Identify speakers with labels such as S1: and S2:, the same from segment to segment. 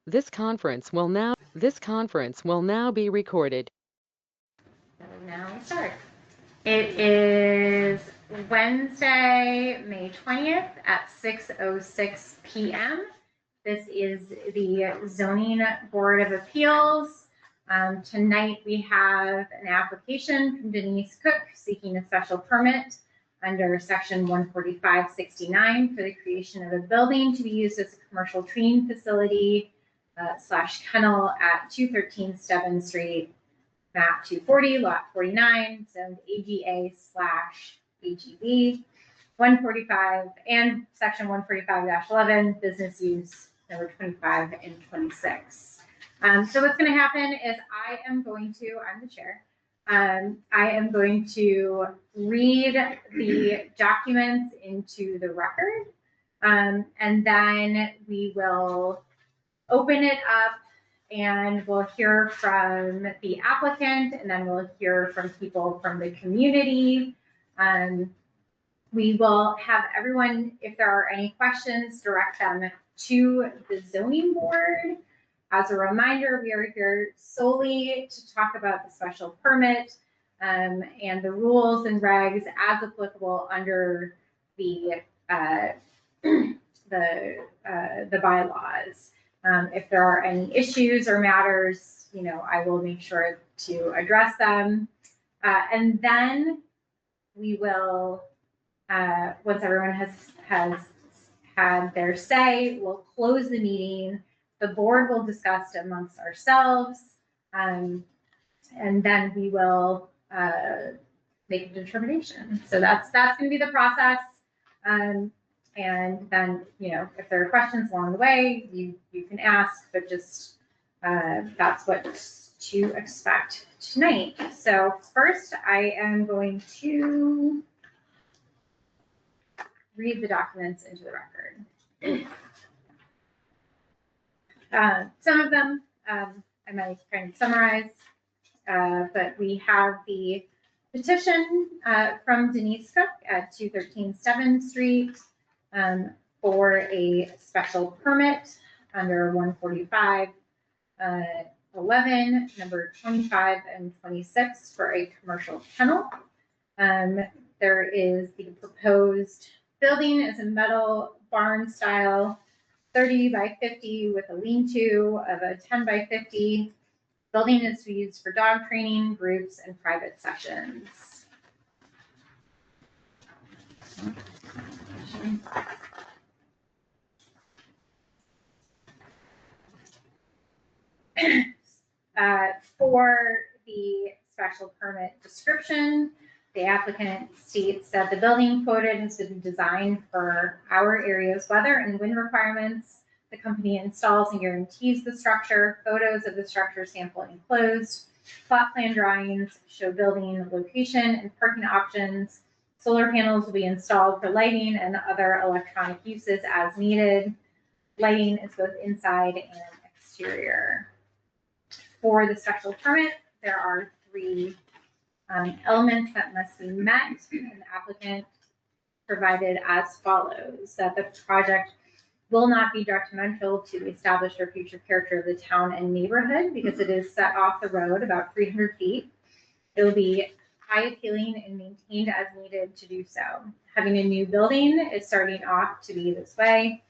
S1: This conference will now be recorded.
S2: Now we start. It is Wednesday, May 20th at 6:06 p.m. This is the Zoning Board of Appeals. Tonight we have an application from Denise Cook seeking a special permit under section 145-69 for the creation of a building to be used as a commercial training facility / kennel at 213 Stebbins Street, map 240, lot 49, zoned AGA/AGB, 145 and section 145-11, business use number 25 and 26. So what's going to happen is I'm the chair. I am going to read the documents into the record, and then we will open it up and we'll hear from the applicant, and then we'll hear from people from the community. We will have everyone, if there are any questions, direct them to the zoning board. As a reminder, we are here solely to talk about the special permit and the rules and regs as applicable under the bylaws. If there are any issues or matters, I will make sure to address them. And then we will, once everyone has had their say, we'll close the meeting. The board will discuss amongst ourselves, and then we will make a determination. So that's going to be the process. And then, if there are questions along the way, you can ask, but just that's what to expect tonight. So first, I am going to read the documents into the record. Some of them I might kind of summarize, but we have the petition from Denise Cook at 213 Stebbins Street for a special permit under 145-11, number 25 and 26 for a commercial kennel. There is the proposed building is a metal barn style 30 by 50 with a lean-to of a 10 by 50. Building is to be used for dog training, groups, and private sessions. For the special permit description, the applicant states that the building quoted has been designed for our area's weather and wind requirements. The company installs and guarantees the structure. Photos of the structure sample enclosed. Plot plan drawings show building location and parking options. Solar panels will be installed for lighting and other electronic uses as needed. Lighting is both inside and exterior. For the special permit, there are 3 elements that must be met, and the applicant provided as follows: that the project will not be detrimental to the established or future character of the town and neighborhood because it is set off the road about 300 feet. It will be high appealing and maintained as needed to do so. Having a new building is starting off to be this way.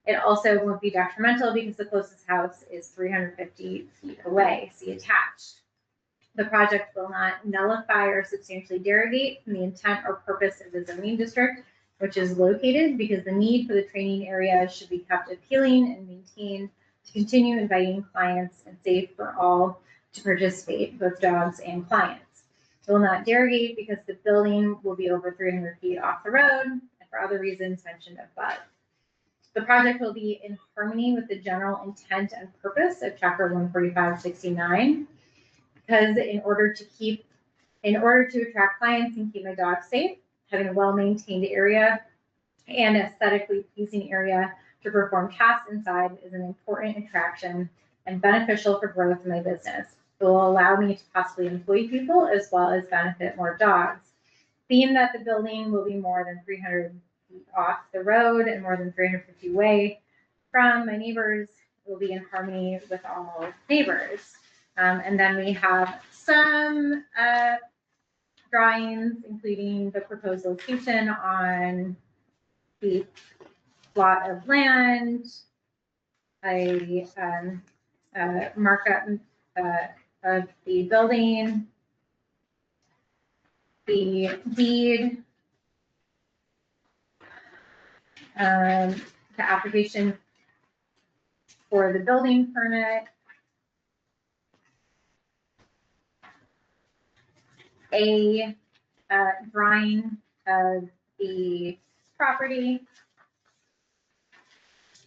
S2: It also won't be detrimental because the closest house is 350 feet away. See attached. The project will not nullify or substantially derogate from the intent or purpose of the zoning district, which is located, because the need for the training area should be kept appealing and maintained to continue inviting clients and safe for all to participate, both dogs and clients. It will not derogate because the building will be over 300 feet off the road and for other reasons mentioned above. The project will be in harmony with the general intent and purpose of Chapter 145-69, because in order to attract clients and keep my dogs safe, having a well-maintained area and aesthetically pleasing area to perform tasks inside is an important attraction and beneficial for growth in my business. It will allow me to possibly employ people as well as benefit more dogs. Being that the building will be more than 300 feet off the road and more than 350 away from my neighbors, will be in harmony with all neighbors. And then we have some drawings, including the proposed location on the plot of land, a markup of the building, the deed, the application for the building permit, a drawing of the property,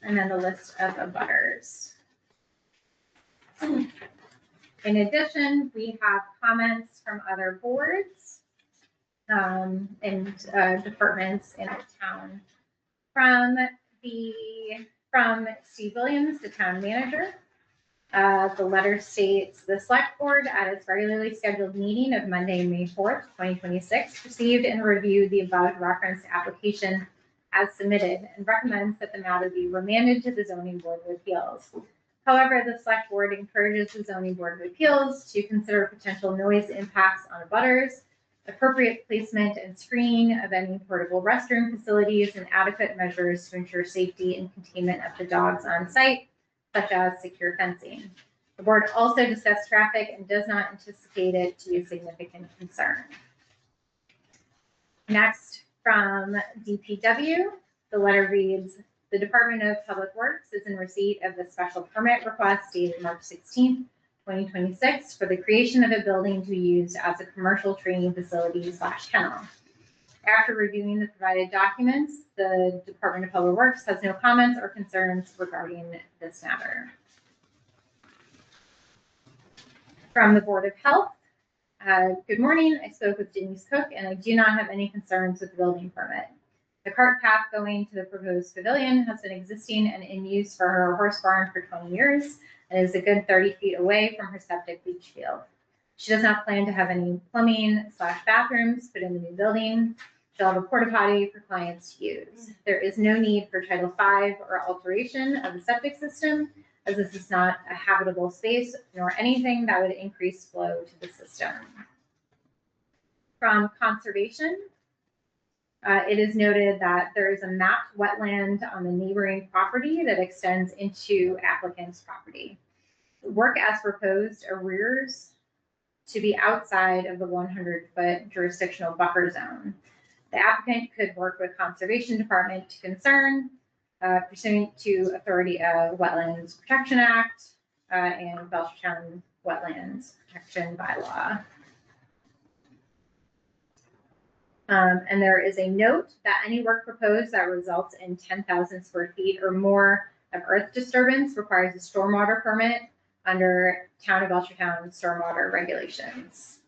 S2: and then the list of abutters. In addition, we have comments from other boards and departments in the town. From Steve Williams, the town manager, the letter states, the select board at its regularly scheduled meeting of Monday, May 4th, 2026, received and reviewed the above referenced application as submitted and recommends that the matter be remanded to the zoning board of appeals. However, the select board encourages the zoning board of appeals to consider potential noise impacts on abutters, appropriate placement and screening of any portable restroom facilities, and adequate measures to ensure safety and containment of the dogs on site, such as secure fencing. The board also discussed traffic and does not anticipate it to be a significant concern. Next, from DPW, the letter reads, the Department of Public Works is in receipt of the special permit request dated March 16th, 2026 for the creation of a building to be used as a commercial training facility / kennel. After reviewing the provided documents, the Department of Public Works has no comments or concerns regarding this matter. From the Board of Health, good morning. I spoke with Denise Cook and I do not have any concerns with the building permit. The cart path going to the proposed pavilion has been existing and in use for her horse barn for 20 years and is a good 30 feet away from her septic leach field. She does not plan to have any plumbing / bathrooms put in the new building. She'll have a porta potty for clients to use. There is no need for Title V or alteration of the septic system, as this is not a habitable space nor anything that would increase flow to the system. From conservation, it is noted that there is a mapped wetland on the neighboring property that extends into applicant's property. Work as proposed arrears to be outside of the 100-foot jurisdictional buffer zone. The applicant could work with Conservation Department to concern pursuant to authority of Wetlands Protection Act and Belchertown Wetlands Protection Bylaw. And there is a note that any work proposed that results in 10,000 square feet or more of earth disturbance requires a stormwater permit under Town of Belchertown stormwater regulations.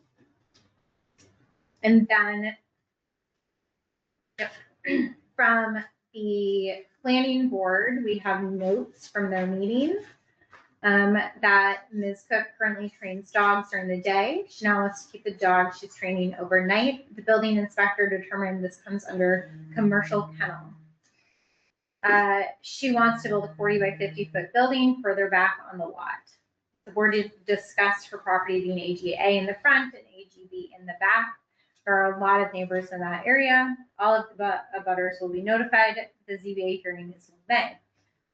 S2: And then from the planning board, we have notes from their meeting that Ms. Cook currently trains dogs during the day. She now wants to keep the dog she's training overnight. The building inspector determined this comes under commercial kennel. She wants to build a 40 by 50 foot building further back on the lot. The board discussed her property being AGA in the front and AGB in the back. There are a lot of neighbors in that area. All of the abutters will be notified. The ZBA hearing is in May.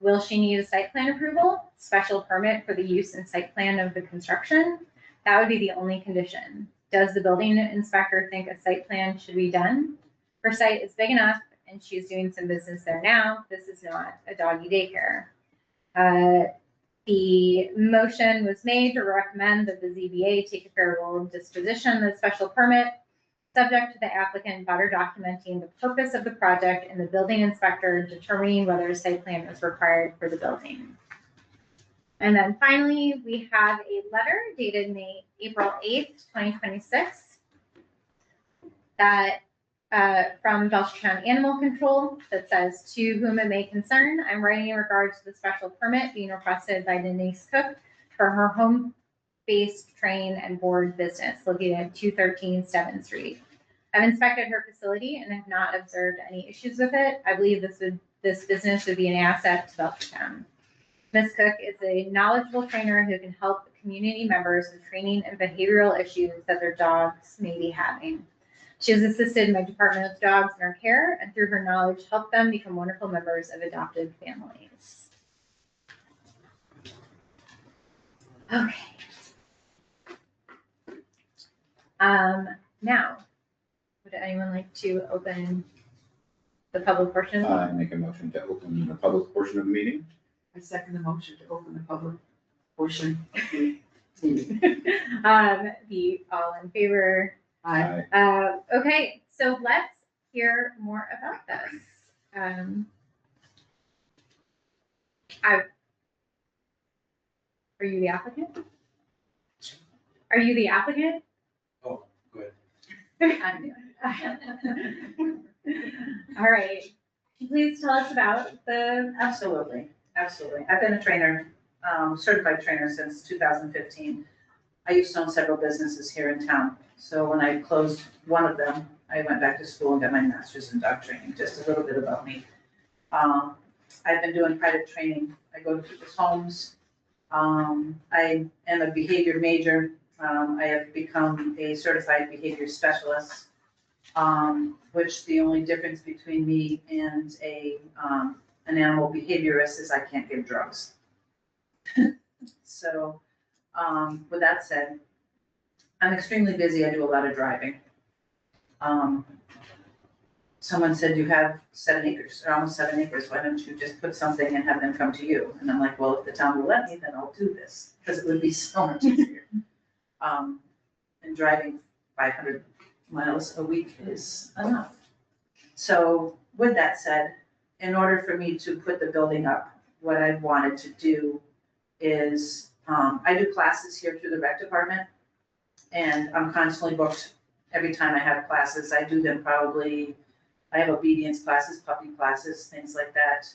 S2: Will she need a site plan approval? Special permit for the use and site plan of the construction? That would be the only condition. Does the building inspector think a site plan should be done? Her site is big enough and she's doing some business there now. This is not a doggy daycare. The motion was made to recommend that the ZBA take a favorable disposition of the special permit, subject to the applicant better documenting the purpose of the project and the building inspector determining whether a site plan is required for the building. And then finally, we have a letter dated April 8th, 2026, that from Belchertown Animal Control that says, to whom it may concern, I'm writing in regards to the special permit being requested by Denise Cook for her home-based train and board business located at 213 7th Street. I've inspected her facility and have not observed any issues with it. I believe this business would be an asset to Belchertown. Ms. Cook is a knowledgeable trainer who can help community members with training and behavioral issues that their dogs may be having. She has assisted my department with dogs in her care, and through her knowledge, helped them become wonderful members of adopted families. Okay. Now, would anyone like to open the public portion?
S3: I make a motion to open the public portion of the meeting.
S4: I second the motion to open the public portion of the meeting.
S2: The all in favor?
S4: Aye.
S2: Okay, so let's hear more about this. Are you the applicant? Are you the applicant?
S3: Oh, good.
S2: All right. Please tell us about the.
S5: Absolutely, absolutely. I've been a trainer, certified trainer since 2015. I used to own several businesses here in town. So when I closed one of them, I went back to school and got my master's in dog training, just a little bit about me. I've been doing private training. I go to people's homes. I am a behavior major. I have become a certified behavior specialist, which the only difference between me and an animal behaviorist is I can't give drugs. So with that said, I'm extremely busy. I do a lot of driving. Someone said you have 7 acres, or almost 7 acres. Why don't you just put something and have them come to you? And I'm like, well, if the town will let me, then I'll do this because it would be so much easier. And driving 500 miles a week is enough. So with that said, in order for me to put the building up, what I wanted to do is, I do classes here through the rec department, and I'm constantly booked every time I have classes. I do them probably, I have obedience classes, puppy classes, things like that.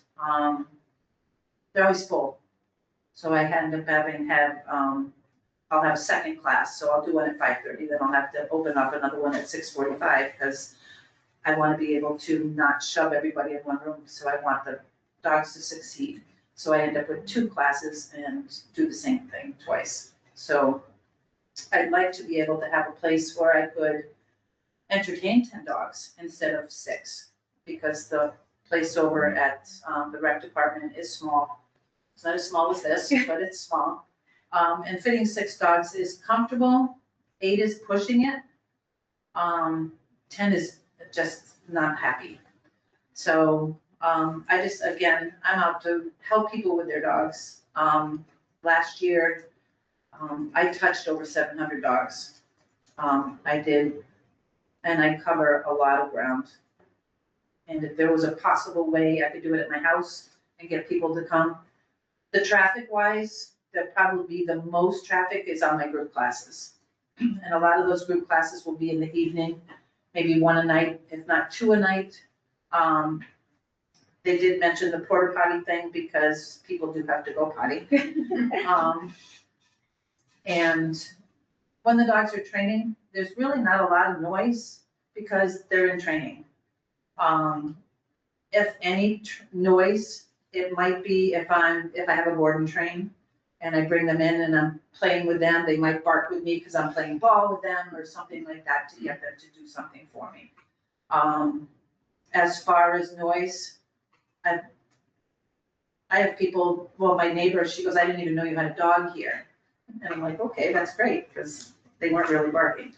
S5: They're always full. So I end up I'll have a second class, so I'll do one at 5:30, then I'll have to open up another one at 6:45, because I want to be able to not shove everybody in one room, so I want the dogs to succeed. So I end up with 2 classes and do the same thing twice. So I'd like to be able to have a place where I could entertain 10 dogs instead of 6, because the place over at the rec department is small. It's not as small as this, but it's small. And fitting 6 dogs is comfortable. 8 is pushing it. 10 is just not happy. So I just, again, I'm out to help people with their dogs. Last year, I touched over 700 dogs. I did, and I cover a lot of ground. And if there was a possible way I could do it at my house and get people to come, the traffic wise, there'll probably be the most traffic is on my group classes. And a lot of those group classes will be in the evening, maybe 1 a night, if not 2 a night. They did mention the porta potty thing because people do have to go potty. And when the dogs are training, there's really not a lot of noise because they're in training. If any noise, it might be if I have a board and train and I bring them in and I'm playing with them, they might bark with me because I'm playing ball with them or something like that to get them to do something for me. As far as noise, I have people, well, my neighbor, she goes, I didn't even know you had a dog here. And I'm like, okay, that's great, because they weren't really barking.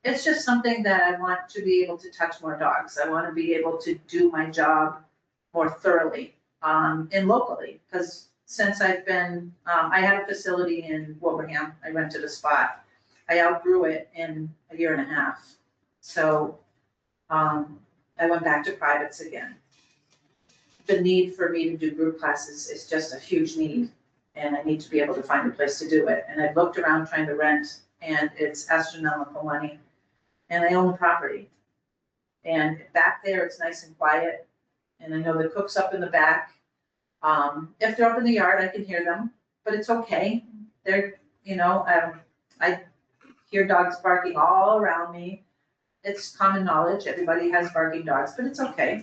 S5: It's just something that I want to be able to touch more dogs. I want to be able to do my job more thoroughly and locally, because since I've been, I had a facility in Wilbraham, I rented a spot. I outgrew it in a year and a half. So I went back to privates again. The need for me to do group classes is just a huge need, and I need to be able to find a place to do it. And I've looked around trying to rent, and it's astronomical money. And I own the property. And back there, it's nice and quiet. And I know the cook's up in the back. If they're up in the yard, I can hear them, but it's okay. They're, I hear dogs barking all around me. It's common knowledge. Everybody has barking dogs, but it's okay.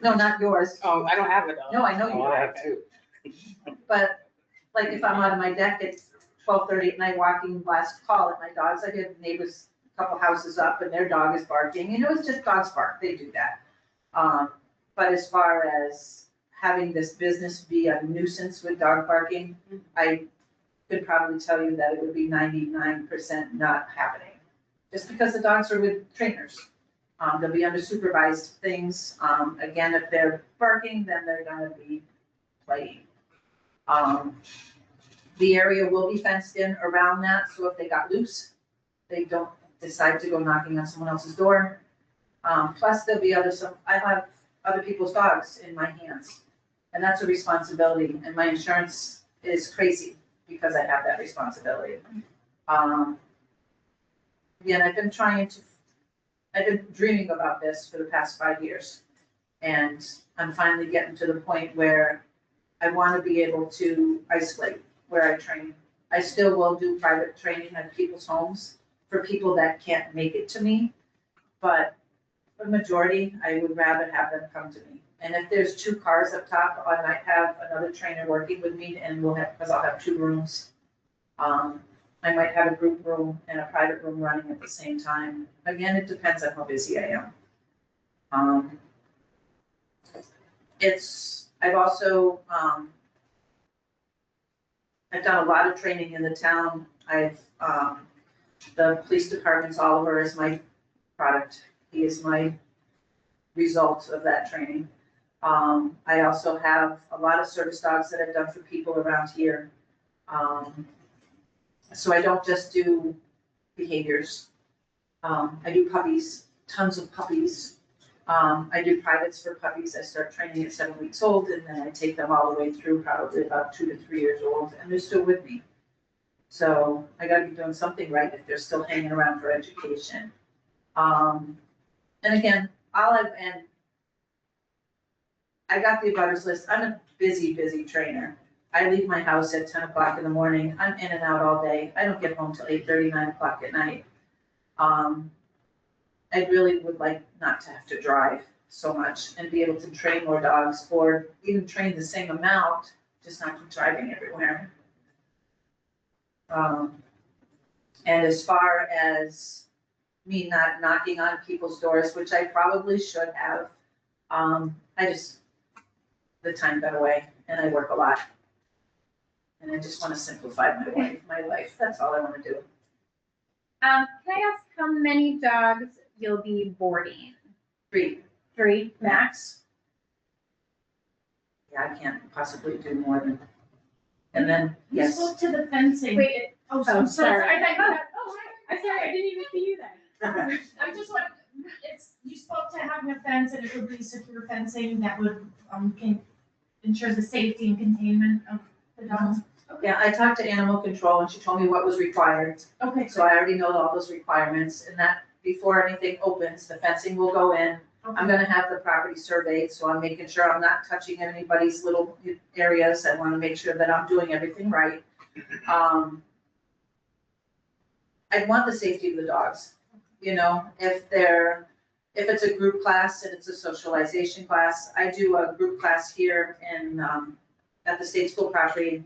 S5: No, No, not yours.
S4: Oh, I don't have a dog.
S5: No, I know you
S6: Oh,
S5: don't.
S6: I have two.
S5: But like if I'm out on my deck at 12:30 at night walking last call at my dogs, I get neighbors a couple houses up and their dog is barking, it's just dogs bark, they do that. But as far as having this business be a nuisance with dog barking, I could probably tell you that it would be 99% not happening. Just because the dogs are with trainers. They'll be under supervised things. Again, if they're barking, then they're gonna be playing. The area will be fenced in around that, so if they got loose, they don't decide to go knocking on someone else's door. Plus there'll be I have other people's dogs in my hands, and that's a responsibility, and my insurance is crazy because I have that responsibility. Again, I've been dreaming about this for the past 5 years, and I'm finally getting to the point where I want to be able to isolate where I train. I still will do private training at people's homes for people that can't make it to me, but the majority, I would rather have them come to me. And if there's 2 cars up top, I might have another trainer working with me, and because I'll have 2 rooms. I might have a group room and a private room running at the same time. Again, it depends on how busy I am. I've also, I've done a lot of training in the town. The police department's Oliver is my product. He is my result of that training. I also have a lot of service dogs that I've done for people around here. So I don't just do behaviors. I do puppies, tons of puppies. I do privates for puppies. I start training at 7 weeks old, and then I take them all the way through probably about 2 to 3 years old, and they're still with me. So I gotta be doing something right if they're still hanging around for education. And again, I got the abutters list. I'm a busy trainer. I leave my house at 10 o'clock in the morning. I'm in and out all day. I don't get home till 8:30, 9 o'clock at night. I really would like not to have to drive so much and be able to train more dogs, or even train the same amount, just not keep driving everywhere. And as far as me not knocking on people's doors, which I probably should have, the time got away, and I work a lot. And I just want to simplify my life. That's all I want to do.
S2: Can I ask how many dogs you'll be boarding?
S5: 3.
S2: 3 max?
S5: Yeah, I can't possibly do more than, and then,
S7: You
S5: yes.
S7: spoke to the fencing.
S2: Wait,
S7: Oh,
S2: oh,
S7: I'm sorry.
S2: sorry.
S7: I thought you had, I'm sorry, I didn't even see you then.
S5: Yeah,
S7: I just want, you spoke to having a fence and it would be secure fencing that would, can ensure the safety and containment of the dogs.
S5: I talked to animal control and she told me what was required,
S7: Okay,
S5: so I already know all those requirements, and that before anything opens, the fencing will go in. I'm gonna have the property surveyed, so I'm making sure I'm not touching anybody's little areas. I wanna make sure that I'm doing everything right. I want the safety of the dogs, if it's a group class and it's a socialization class. I do a group class here at the state school property,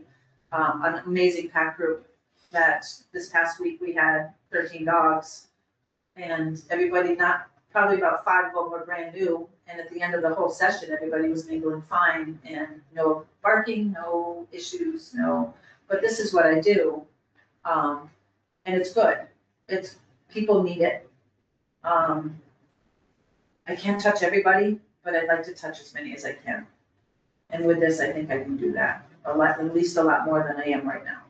S5: an amazing pack group that this past week we had 13 dogs, and everybody, probably about 5 of them were brand new, and at the end of the whole session, everybody was mingling fine, and no barking, no issues, but this is what I do. And it's good. People need it. I can't touch everybody, but I'd like to touch as many as I can. And with this, I think I can do that at least a lot more than I am right now.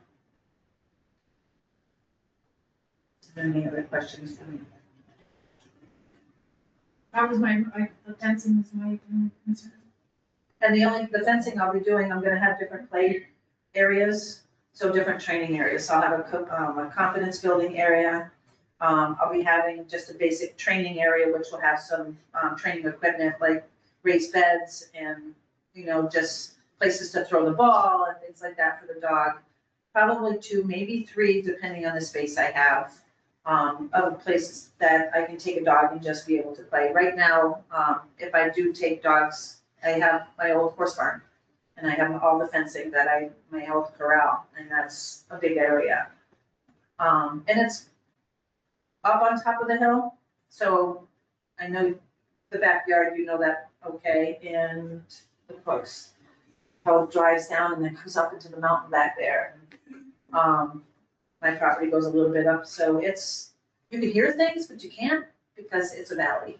S5: Is there any other questions for me?
S7: that was the fencing was my concern.
S5: And the fencing I'll be doing, I'm gonna have different play areas, so different training areas. So I'll have a confidence building area. I'll be having just a basic training area, which will have some training equipment like raised beds and, just places to throw the ball and things like that for the dog. Probably 2, maybe 3, depending on the space I have, of places that I can take a dog and just be able to play. Right now, if I do take dogs I have my old horse barn, and I have all the fencing my old corral, and that's a big area. And it's up on top of the hill, so I know the backyard, you know that, okay, and of course, how it drives down and then comes up into the mountain back there. My property goes a little bit up, so you can hear things, but you can't because it's a valley.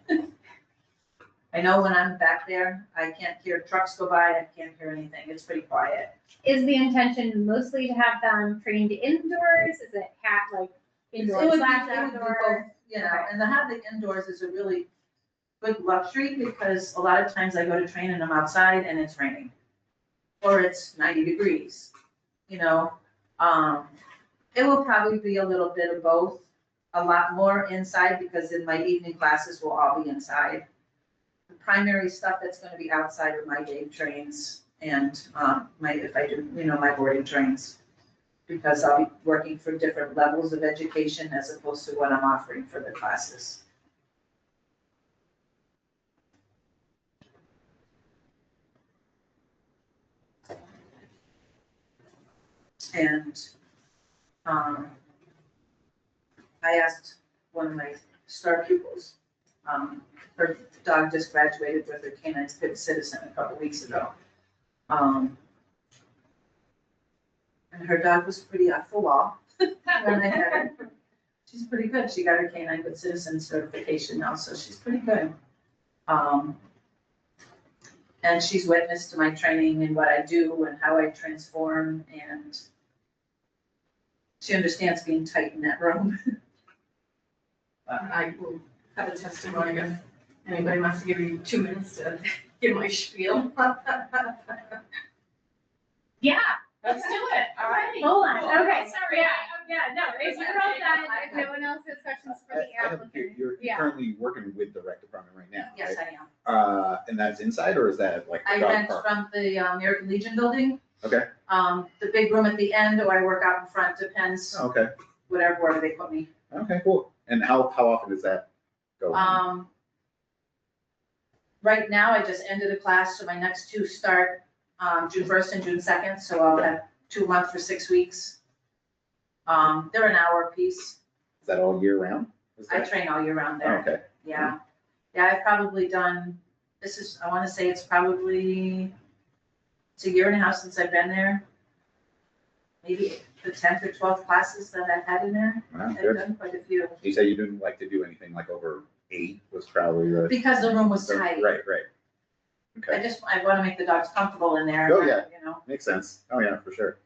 S5: I know when I'm back there, I can't hear trucks go by, I can't hear anything, it's pretty quiet.
S2: Is the intention mostly to have them trained indoors? Is it indoor
S5: It would be
S2: slash
S5: both,
S2: outdoor?
S5: you know, and to have the indoors is a really good luxury because a lot of times I go to train and I'm outside and it's raining. Or it's 90 degrees, you know. It will probably be a little bit of both, a lot more inside because in my evening classes will all be inside. The primary stuff that's gonna be outside are my day trains and if I do, you know, my boarding trains. Because I'll be working for different levels of education as opposed to what I'm offering for the classes. And I asked one of my star pupils, her dog just graduated with her canine good citizen a couple weeks ago. And her dog was pretty off the wall when I had her. She's pretty good. She got her canine good citizen certification now, so she's pretty good. And she's witness to my training and what I do and how I transform, and she understands being tight in that room.
S4: I will have a testimony if anybody wants to give you 2 minutes to give my spiel.
S7: Yeah, let's do it, all right.
S2: Hold on, okay.
S7: Sorry,
S2: Yeah, no, if you're all done, if no one else has questions for the applicant.
S3: You're
S2: Yeah.
S3: currently working with the rec department right now,
S5: Yes,
S3: right?
S5: I am.
S3: And that's inside or is that like the
S5: I
S3: dog
S5: rent
S3: park?
S5: from the American Legion building.
S3: Okay,
S5: The big room at the end, or I work out in front, depends,
S3: okay,
S5: wherever they put me.
S3: okay, cool. And how often does that go?
S5: Right now, I just ended a class, so my next two start June 1st and June 2nd, so I'll have 2 months for 6 weeks. They're an hour apiece.
S3: Is that all year round? Is
S5: I
S3: that-
S5: train all year round
S3: Oh,
S5: there.
S3: okay,
S5: Yeah. Yeah, I've probably done, I want to say it's a year and a half since I've been there. Maybe the 10th or 12th classes that I've had in there.
S3: wow,
S5: I've
S3: good.
S5: done quite a few.
S3: You say you didn't like to do anything like over 8 was probably the.
S5: Because the room was tight.
S3: Right. Okay,
S5: I want to make the dogs comfortable in there.
S3: Oh, yeah.
S5: You know,
S3: makes sense. Oh, yeah, for sure.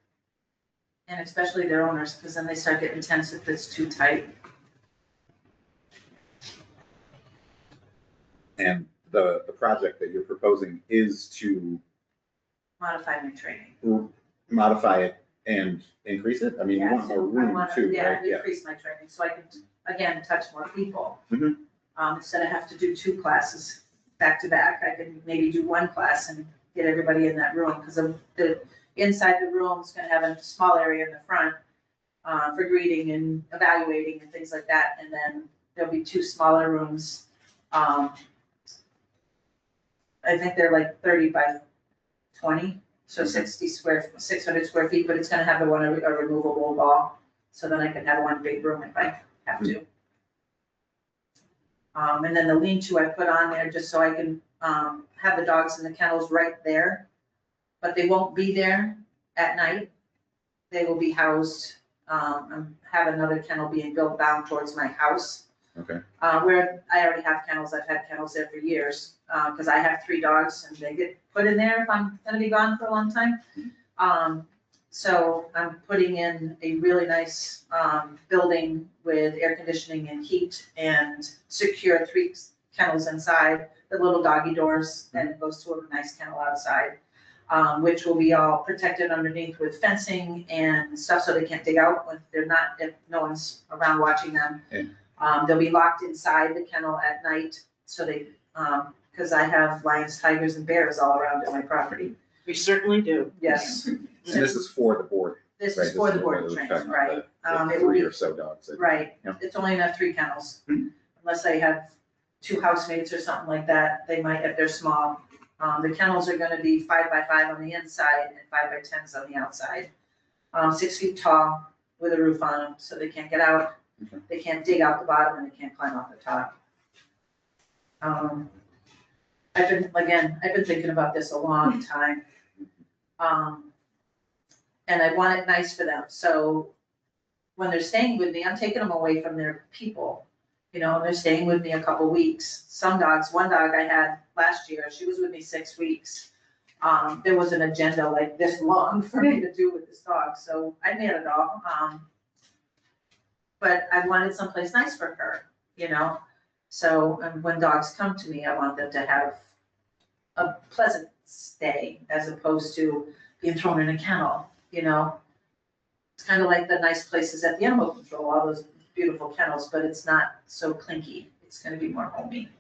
S5: and especially their owners, because then they start getting tense if it's too tight.
S3: And the project that you're proposing is to
S5: Modify my training.
S3: modify it and increase it? I mean, you want more
S5: I
S3: room
S5: want
S3: too,
S5: to, yeah,
S3: right? Yeah.
S5: increase my training, so I can, again, touch more people.
S3: Mhm.
S5: Instead of have to do 2 classes back to back, I can maybe do 1 class and get everybody in that room, because the inside the room is gonna have a small area in the front for greeting and evaluating and things like that, and then there'll be 2 smaller rooms. I think they're like 30 by 20, so 600 square feet, but it's gonna have a removable wall, so then I can have 1 big room if I have to. And then the lean-to I put on there just so I can have the dogs in the kennels right there, but they won't be there at night. They will be housed, have another kennel being built down towards my house.
S3: Okay.
S5: Where I already have kennels, I've had kennels there for years, because I have 3 dogs and they get put in there if I'm gonna be gone for a long time. So I'm putting in a really nice building with air conditioning and heat and secure 3 kennels inside, the little doggy doors, and it goes to a nice kennel outside, which will be all protected underneath with fencing and stuff so they can't dig out if no one's around watching them.
S3: Yeah.
S5: They'll be locked inside the kennel at night, so they, because I have lions, tigers, and bears all around in my property.
S4: We certainly do.
S5: Yes,
S3: And this is for the board,
S5: this
S3: right?
S5: is for the
S3: what
S5: board
S3: we're
S5: trainers,
S3: talking about,
S5: right?
S3: the
S5: It will
S3: 3
S5: be,
S3: or so dogs.
S5: right,
S3: Yeah.
S5: it's only enough 3 kennels.
S3: Mhm.
S5: Unless I have 2 housemates or something like that, they might, if they're small, The kennels are gonna be 5x5 on the inside and 5x10s on the outside. 6 feet tall with a roof on them, so they can't get out.
S3: Okay.
S5: They can't dig out the bottom and they can't climb off the top. I've been thinking about this a long time. And I want it nice for them, so when they're staying with me, I'm taking them away from their people. You know, they're staying with me a couple weeks. Some dogs, one dog I had last year, she was with me 6 weeks. There was an agenda like this long for me to do with this dog, so I made a dog. But I wanted someplace nice for her, you know? So, and when dogs come to me, I want them to have a pleasant stay as opposed to being thrown in a kennel, you know? It's kind of like the nice places at the animal control, all those beautiful kennels, but it's not so clinky. It's gonna be more homey.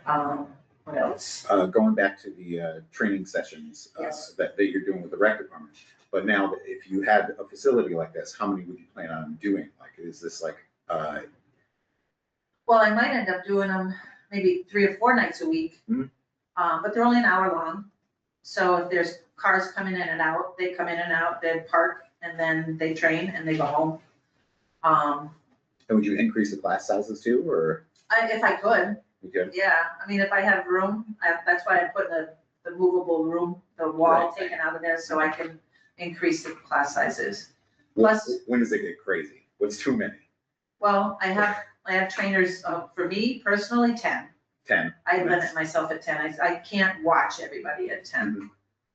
S5: What else?
S3: Going back to the training sessions
S5: Yes.
S3: that you're doing with the rec department. But now, if you had a facility like this, how many would you plan on doing? Like, is this like,
S5: Well, I might end up doing them maybe 3 or 4 nights a week.
S3: Mhm.
S5: But they're only an hour long. So if there's cars coming in and out, they come in and out, they park, and then they train and they go home.
S3: and would you increase the class sizes too, or
S5: If I could,
S3: you could?
S5: yeah, I mean, if I have room, that's why I put the movable room, the wall
S3: Right.
S5: taken out of there, so I can increase the class sizes. Plus,
S3: When does it get crazy? What's too many?
S5: well, I have trainers, for me personally, 10.
S3: 10?
S5: I
S3: Nice.
S5: limit myself at 10. I can't watch everybody at 10.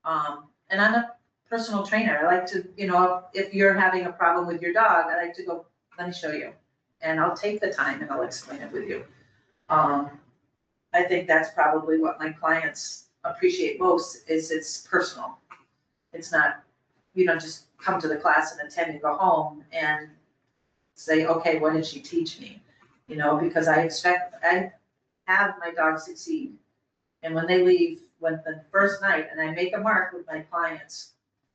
S5: And I'm a personal trainer. I like to, you know, if you're having a problem with your dog, I like to go, let me show you. And I'll take the time and I'll explain it with you. I think that's probably what my clients appreciate most is it's personal. It's not, you don't just come to the class and attend and go home and say, okay, what did she teach me? You know, because I have my dogs succeed. And when they leave, when the first night, and I make a mark with my clients,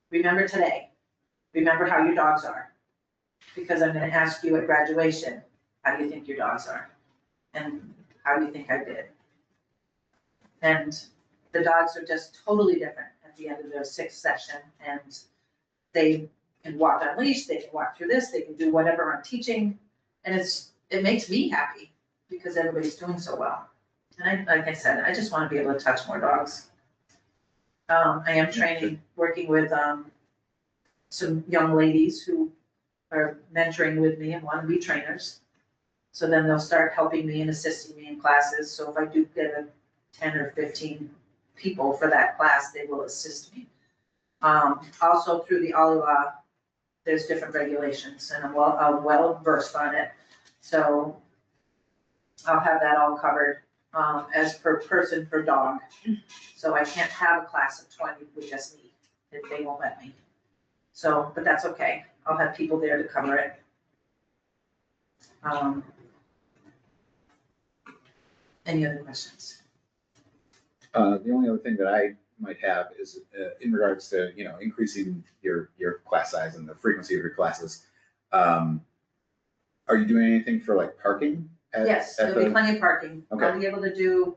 S5: remember today, remember how your dogs are. Because I'm gonna ask you at graduation, how do you think your dogs are? And how do you think I did? And the dogs are just totally different at the end of their 6th session, and they can walk on leash, they can walk through this, they can do whatever I'm teaching, and it makes me happy because everybody's doing so well. And like I said, I just want to be able to touch more dogs. I am working with some young ladies who are mentoring with me and want to be trainers. So then they'll start helping me and assisting me in classes. So if I do get a 10 or 15 people for that class, they will assist me. Also through the OLLI law, there's different regulations and I'm well versed on it. So I'll have that all covered, as per person per dog. So I can't have a class of 20 with just me, if they won't let me. So, but that's okay. I'll have people there to cover it. Any other questions?
S3: The only other thing that I might have is in regards to, you know, increasing your class size and the frequency of your classes. Are you doing anything for like parking?
S5: Yes, there'll be plenty of parking.
S3: Okay.
S5: I'll be able to do,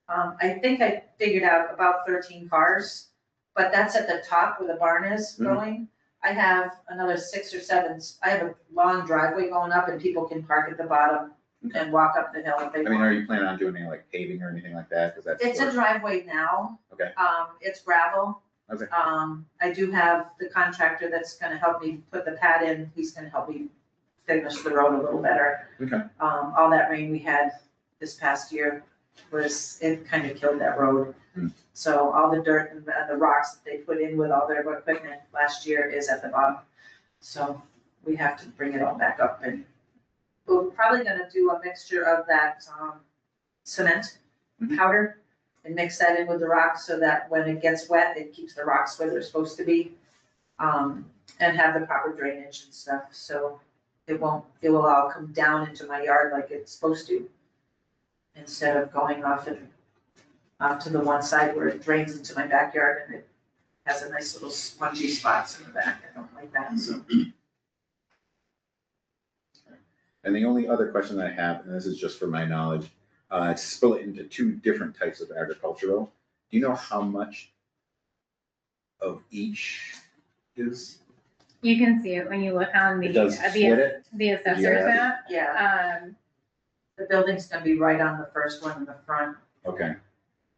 S5: I think I figured out about 13 cars, but that's at the top where the barn is
S3: Mhm.
S5: going. I have another 6 or 7, I have a long driveway going up and people can park at the bottom
S3: Okay.
S5: and walk up the hill if they
S3: I mean,
S5: want.
S3: are you planning on doing any like paving or anything like that? Because that's.
S5: It's a driveway now.
S3: Okay.
S5: It's gravel.
S3: Okay.
S5: I do have the contractor that's gonna help me put the pad in, he's gonna help me finish the road a little better.
S3: Okay.
S5: All that rain we had this past year it kind of killed that road.
S3: Hmm.
S5: So all the dirt and the rocks that they put in with all their equipment last year is at the bottom. So we have to bring it all back up and we're probably gonna do a mixture of that, cement
S3: Mhm.
S5: powder and mix that in with the rocks so that when it gets wet, it keeps the rocks where they're supposed to be. And have the proper drainage and stuff, so it will all come down into my yard like it's supposed to. Instead of going off to the one side where it drains into my backyard and it has a nice little spongy spots in the back. I don't like that, so.
S3: And the only other question that I have, and this is just for my knowledge, to split it into two different types of agricultural. Do you know how much of each is?
S2: You can see it when you look on
S3: It does split it?
S2: the assessor's
S3: Yeah.
S2: map.
S5: Yeah, the building's gonna be right on the first one in the front.
S3: Okay,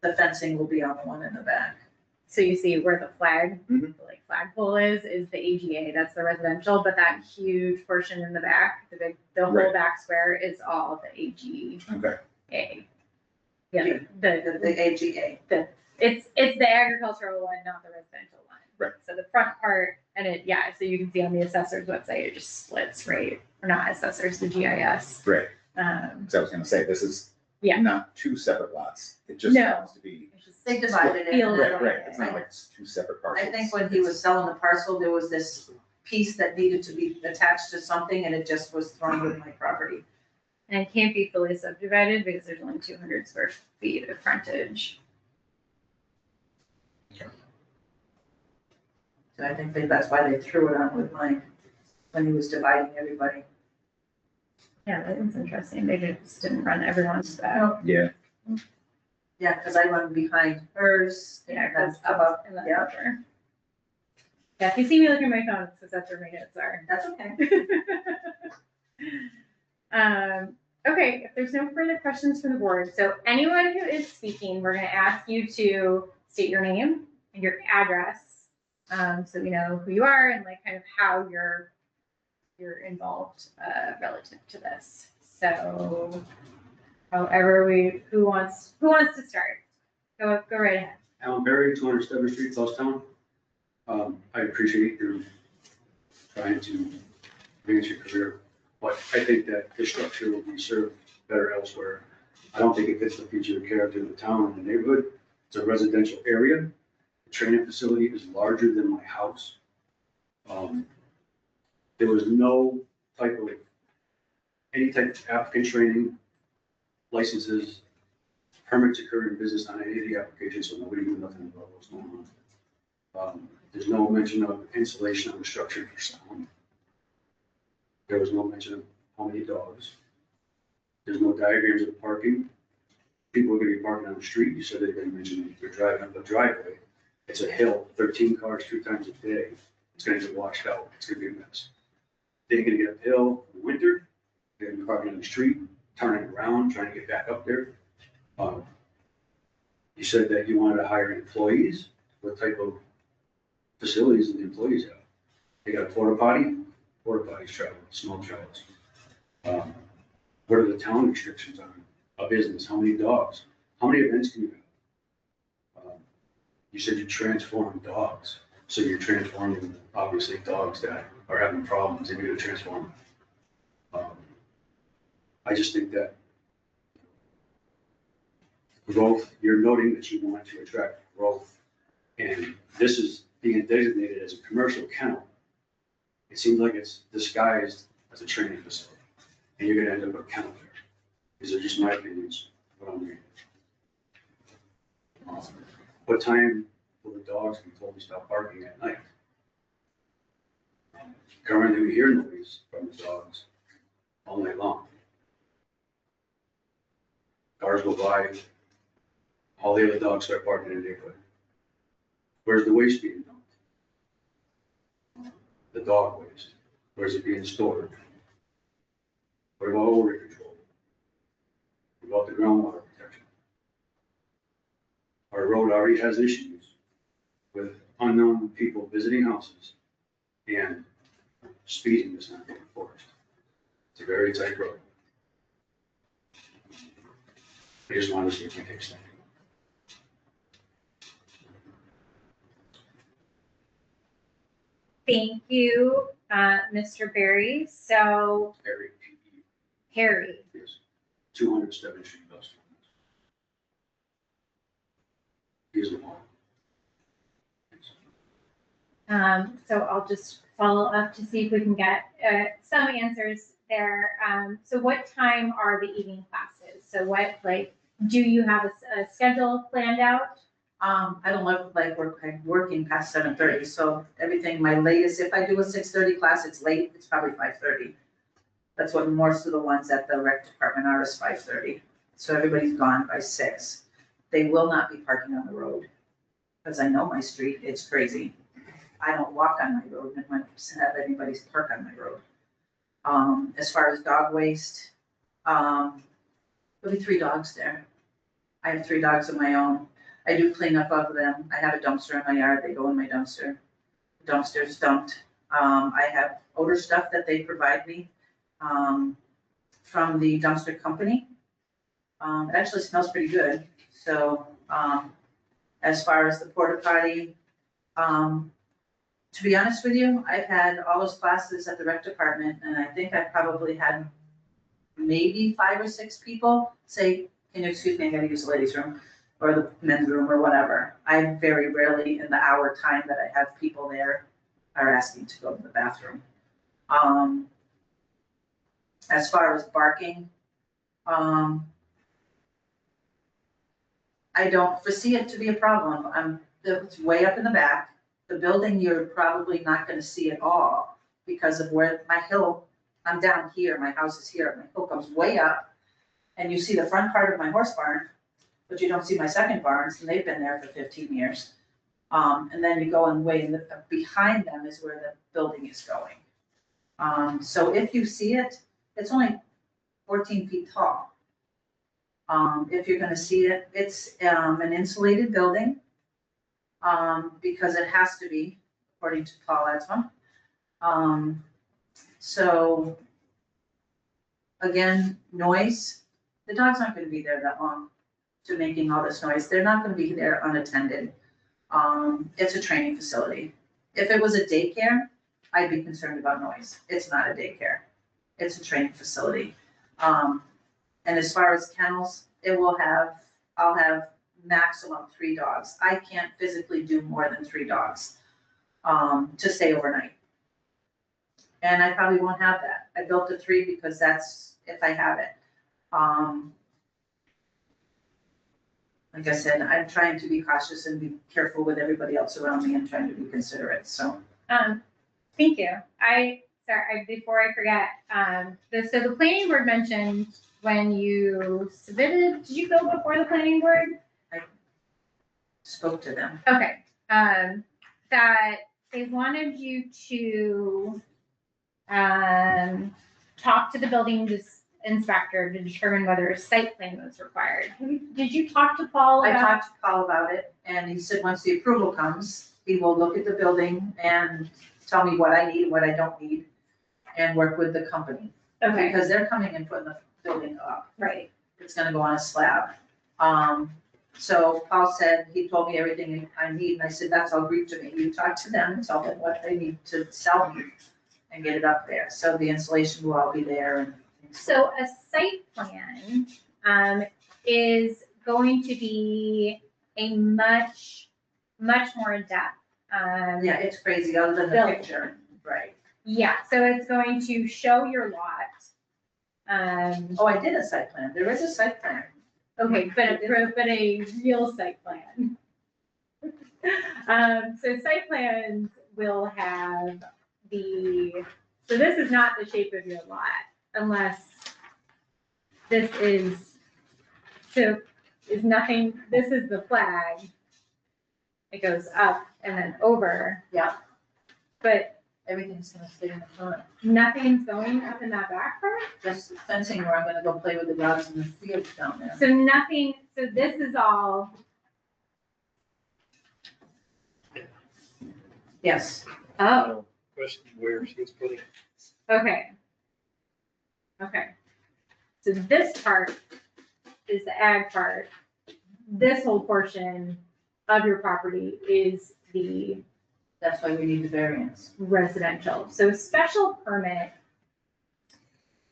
S5: The fencing will be on the one in the back.
S2: So you see where the flag,
S3: Mhm.
S2: like flagpole is the AGA, that's the residential, but that huge portion in the back, the whole
S3: Right.
S2: back square is all the AGA.
S3: okay.
S2: Yeah,
S5: The AGA.
S2: it's the agricultural one, not the residential one.
S3: Right.
S2: So the front part, and so you can see on the assessor's website, it just splits, right? Or not assessors, the GIS.
S3: Right,
S2: Um,
S3: so I was gonna say, this is
S2: Yeah.
S3: not two separate lots. It just
S2: No.
S3: happens to be.
S2: it's just-
S5: They divided it.
S2: Feels
S3: Right,
S2: like
S3: right,
S2: it.
S3: it's not like it's two separate parcels.
S5: I think when he was selling the parcel, there was this piece that needed to be attached to something and it just was thrown with my property.
S2: And it can't be fully subdivided because there's only 200 square feet of frontage.
S5: So I think that's why they threw it on with mine, when he was dividing everybody.
S2: Yeah, that is interesting. They just didn't run everyone's back.
S5: No,
S3: Yeah,
S5: yeah, because I run behind hers,
S2: Yeah,
S5: and that's
S2: that's
S5: above,
S2: and that's
S5: yeah,
S2: over. Yeah, if you see me look at my phone, it's because that's where my notes are.
S5: that's okay.
S2: Okay, if there's no further questions from the board, so anyone who is speaking, we're gonna ask you to state your name and your address. So we know who you are and like kind of how you're involved, relative to this. So however who wants to start? Go right ahead.
S6: Alan Berry, 200 Stubbs Street, Belchertown. I appreciate your trying to advance your career, but I think that this structure will be served better elsewhere. I don't think it fits the feature and character of the town and the neighborhood. It's a residential area. The training facility is larger than my house. There was no any type of applicant training, licenses, permits occur in business on any of the applications, so nobody knew nothing about what's going on. There's no mention of insulation of the structure for sound. There was no mention of how many dogs. There's no diagrams of parking. People are gonna be parking on the street. You said they didn't mention you're driving up the driveway. It's a hill, 13 cars 2 times a day. It's gonna get washed out. It's gonna be a mess. They're gonna get uphill in the winter. They're gonna be parking on the street, turning around, trying to get back up there. You said that you wanted to hire employees. What type of facilities do the employees have? They got a porta potties travel, small travels. What are the town restrictions on a business? How many dogs? How many events can you have? You said you transform dogs, so you're transforming obviously dogs that are having problems and you're gonna transform them. I just think that growth, you're noting that you want to attract growth, and this is being designated as a commercial kennel. It seems like it's disguised as a training facility, and you're gonna end up with a kennel there. These are just my opinions, what I'm reading. What time will the dogs be told to stop barking at night? Currently, we hear noise from the dogs all night long. Cars go by, all the other dogs start barking in the neighborhood. Where's the waste being dumped? The dog waste. Where's it being stored? What about odor control? What about the groundwater protection? Our road already has issues with unknown people visiting houses and speeding is not being enforced. It's a very tight road. I just wanted to see if we take something.
S2: Thank you, Mr. Berry. So
S6: Harry,
S2: Harry,
S6: yes, 200 Stebbins Street, Belchertown. Here's the one.
S2: so I'll just follow up to see if we can get some answers there. So what time are the evening classes? So what, like, do you have a schedule planned out?
S5: I don't look like I'm working past 7:30, so everything, my latest, if I do a 6:30 class, it's late, it's probably 5:30. That's what most of the ones at the rec department are, is 5:30. so everybody's gone by 6. They will not be parking on the road, because I know my street, it's crazy. I don't walk on my road and want to have anybody park on my road. As far as dog waste, there'll be 3 dogs there. I have 3 dogs of my own. I do clean up of them. I have a dumpster in my yard, they go in my dumpster. The dumpster's dumped. I have odor stuff that they provide me, from the dumpster company. It actually smells pretty good, so, as far as the porta potty, to be honest with you, I've had all those classes at the rec department, and I think I've probably had maybe 5 or 6 people say, can you excuse me, I gotta use the ladies' room, or the men's room, or whatever. I very rarely, in the hour time that I have people there, are asking to go to the bathroom. As far as barking, I don't foresee it to be a problem. It's way up in the back. The building, you're probably not gonna see at all because of where my hill, I'm down here, my house is here, my hill comes way up. And you see the front part of my horse barn, but you don't see my second barns, and they've been there for 15 years. And then you go and behind them is where the building is going. So if you see it, it's only 14 feet tall. If you're gonna see it, it's an insulated building, because it has to be, according to Paul Atzma. So again, noise, the dogs aren't gonna be there that long to making all this noise. They're not gonna be there unattended. It's a training facility. If it was a daycare, I'd be concerned about noise. It's not a daycare. It's a training facility. And as far as kennels, I'll have maximum 3 dogs. I can't physically do more than 3 dogs, to stay overnight. And I probably won't have that. I built to 3 because that's if I have it. Like I said, I'm trying to be cautious and be careful with everybody else around me and trying to be considerate, so.
S2: Thank you. Before I forget, so the planning board mentioned when you submitted, did you go before the planning board?
S5: Spoke to them.
S2: Okay, that they wanted you to, talk to the building inspector to determine whether a site plan was required. Did you talk to Paul
S5: I
S2: about?
S5: talked to Paul about it, and he said once the approval comes, he will look at the building and tell me what I need and what I don't need, and work with the company.
S2: Okay,
S5: Because they're coming and putting the building up.
S2: right.
S5: It's gonna go on a slab. So Paul said, he told me everything I need, and I said, that's all brief to me. You talk to them and tell them what they need to sell me and get it up there. So the installation will all be there and.
S2: So a site plan, is going to be a much more in-depth,
S5: Yeah, it's crazy, other than the
S2: Building.
S5: picture, right?
S2: yeah, so it's going to show your lot.
S5: Oh, I did a site plan. There is a site plan.
S2: Okay, but a real site plan. So site plans will have so this is not the shape of your lot unless this is nothing, this is the flag. It goes up and then over.
S5: Yeah.
S2: But
S5: Everything's gonna stay in the front.
S2: nothing's going up in that back part?
S5: Just fencing where I'm gonna go play with the dogs in the field down there.
S2: So nothing, so this is all,
S5: Yes.
S2: oh,
S6: Question where she's putting.
S2: okay. Okay. So this part is the ag part. This whole portion of your property is the
S5: That's why we need the variance.
S2: residential. So special permit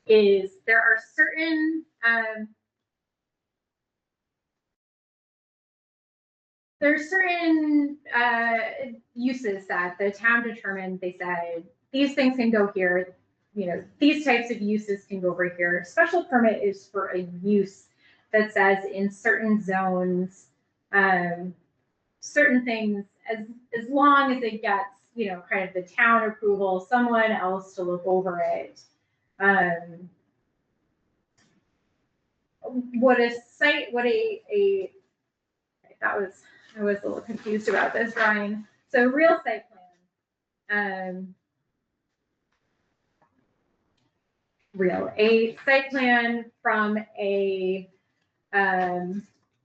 S2: is, there are certain, uses that the town determined. They said, these things can go here, these types of uses can go over here. Special permit is for a use that says in certain zones, certain things, as long as it gets, kind of the town approval, someone else to look over it. what a site, I was a little confused about this, Ryan. So real site plan. A site plan from a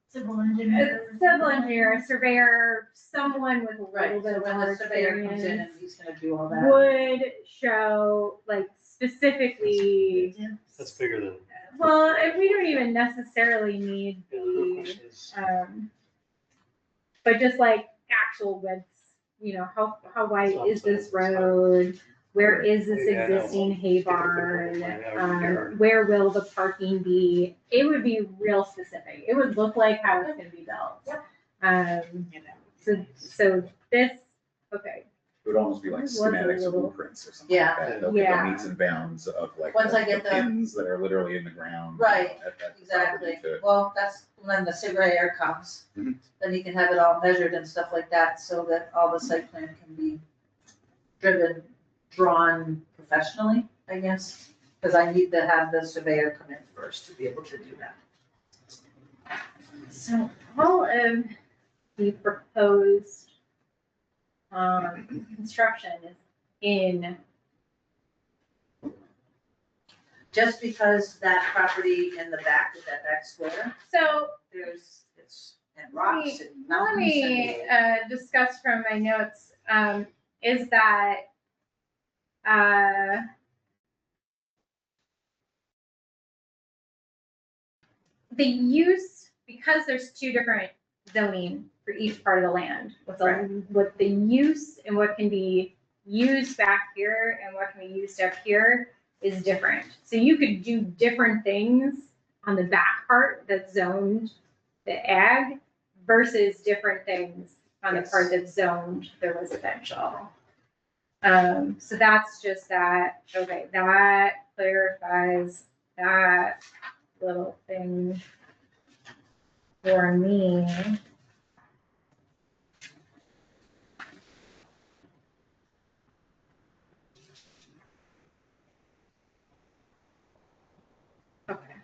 S7: Civil engineer.
S2: a surveyor, someone with a
S5: Right,
S2: little bit
S5: so
S2: of
S5: when
S2: more
S5: the surveyor comes in and
S2: experience
S5: he's gonna do all that.
S2: would show like specifically,
S8: That's bigger than.
S2: well, and we don't even necessarily need the, but just like actual widths, you know, how wide is this road? Where is this
S8: Yeah, I know.
S2: existing hay barn?
S8: Yeah.
S2: Where will the parking be? It would be real specific. It would look like how it's gonna be built. So this, okay,
S3: It would almost be like
S2: It was a
S3: schematics or
S2: little-
S3: blueprints or something like that. They'll get
S2: Yeah.
S3: the meets and bounds of like
S5: Once I
S3: the
S5: get the-
S3: pins that are literally in the ground.
S5: Right,
S3: at that
S5: Exactly,
S3: property to-
S5: well, that's when the surveyor comes,
S3: Mhm.
S5: then he can have it all measured and stuff like that, so that all the site plan can be drawn professionally, I guess, because I need to have the surveyor come in first to be able to do that.
S2: so all of the proposed construction is in,
S5: Just because that property in the back, with that back square,
S2: so
S5: it's and rocks and
S2: let
S5: mountains
S2: me
S5: and.
S2: discuss from my notes, is that the use, because there's two different zoning for each part of the land, what the use and what can be used back here and what can be used up here is different. So you could do different things on the back part that's zoned the ag versus different things on the part that's zoned the residential. So that's just that, okay, that clarifies that little thing for me. Okay.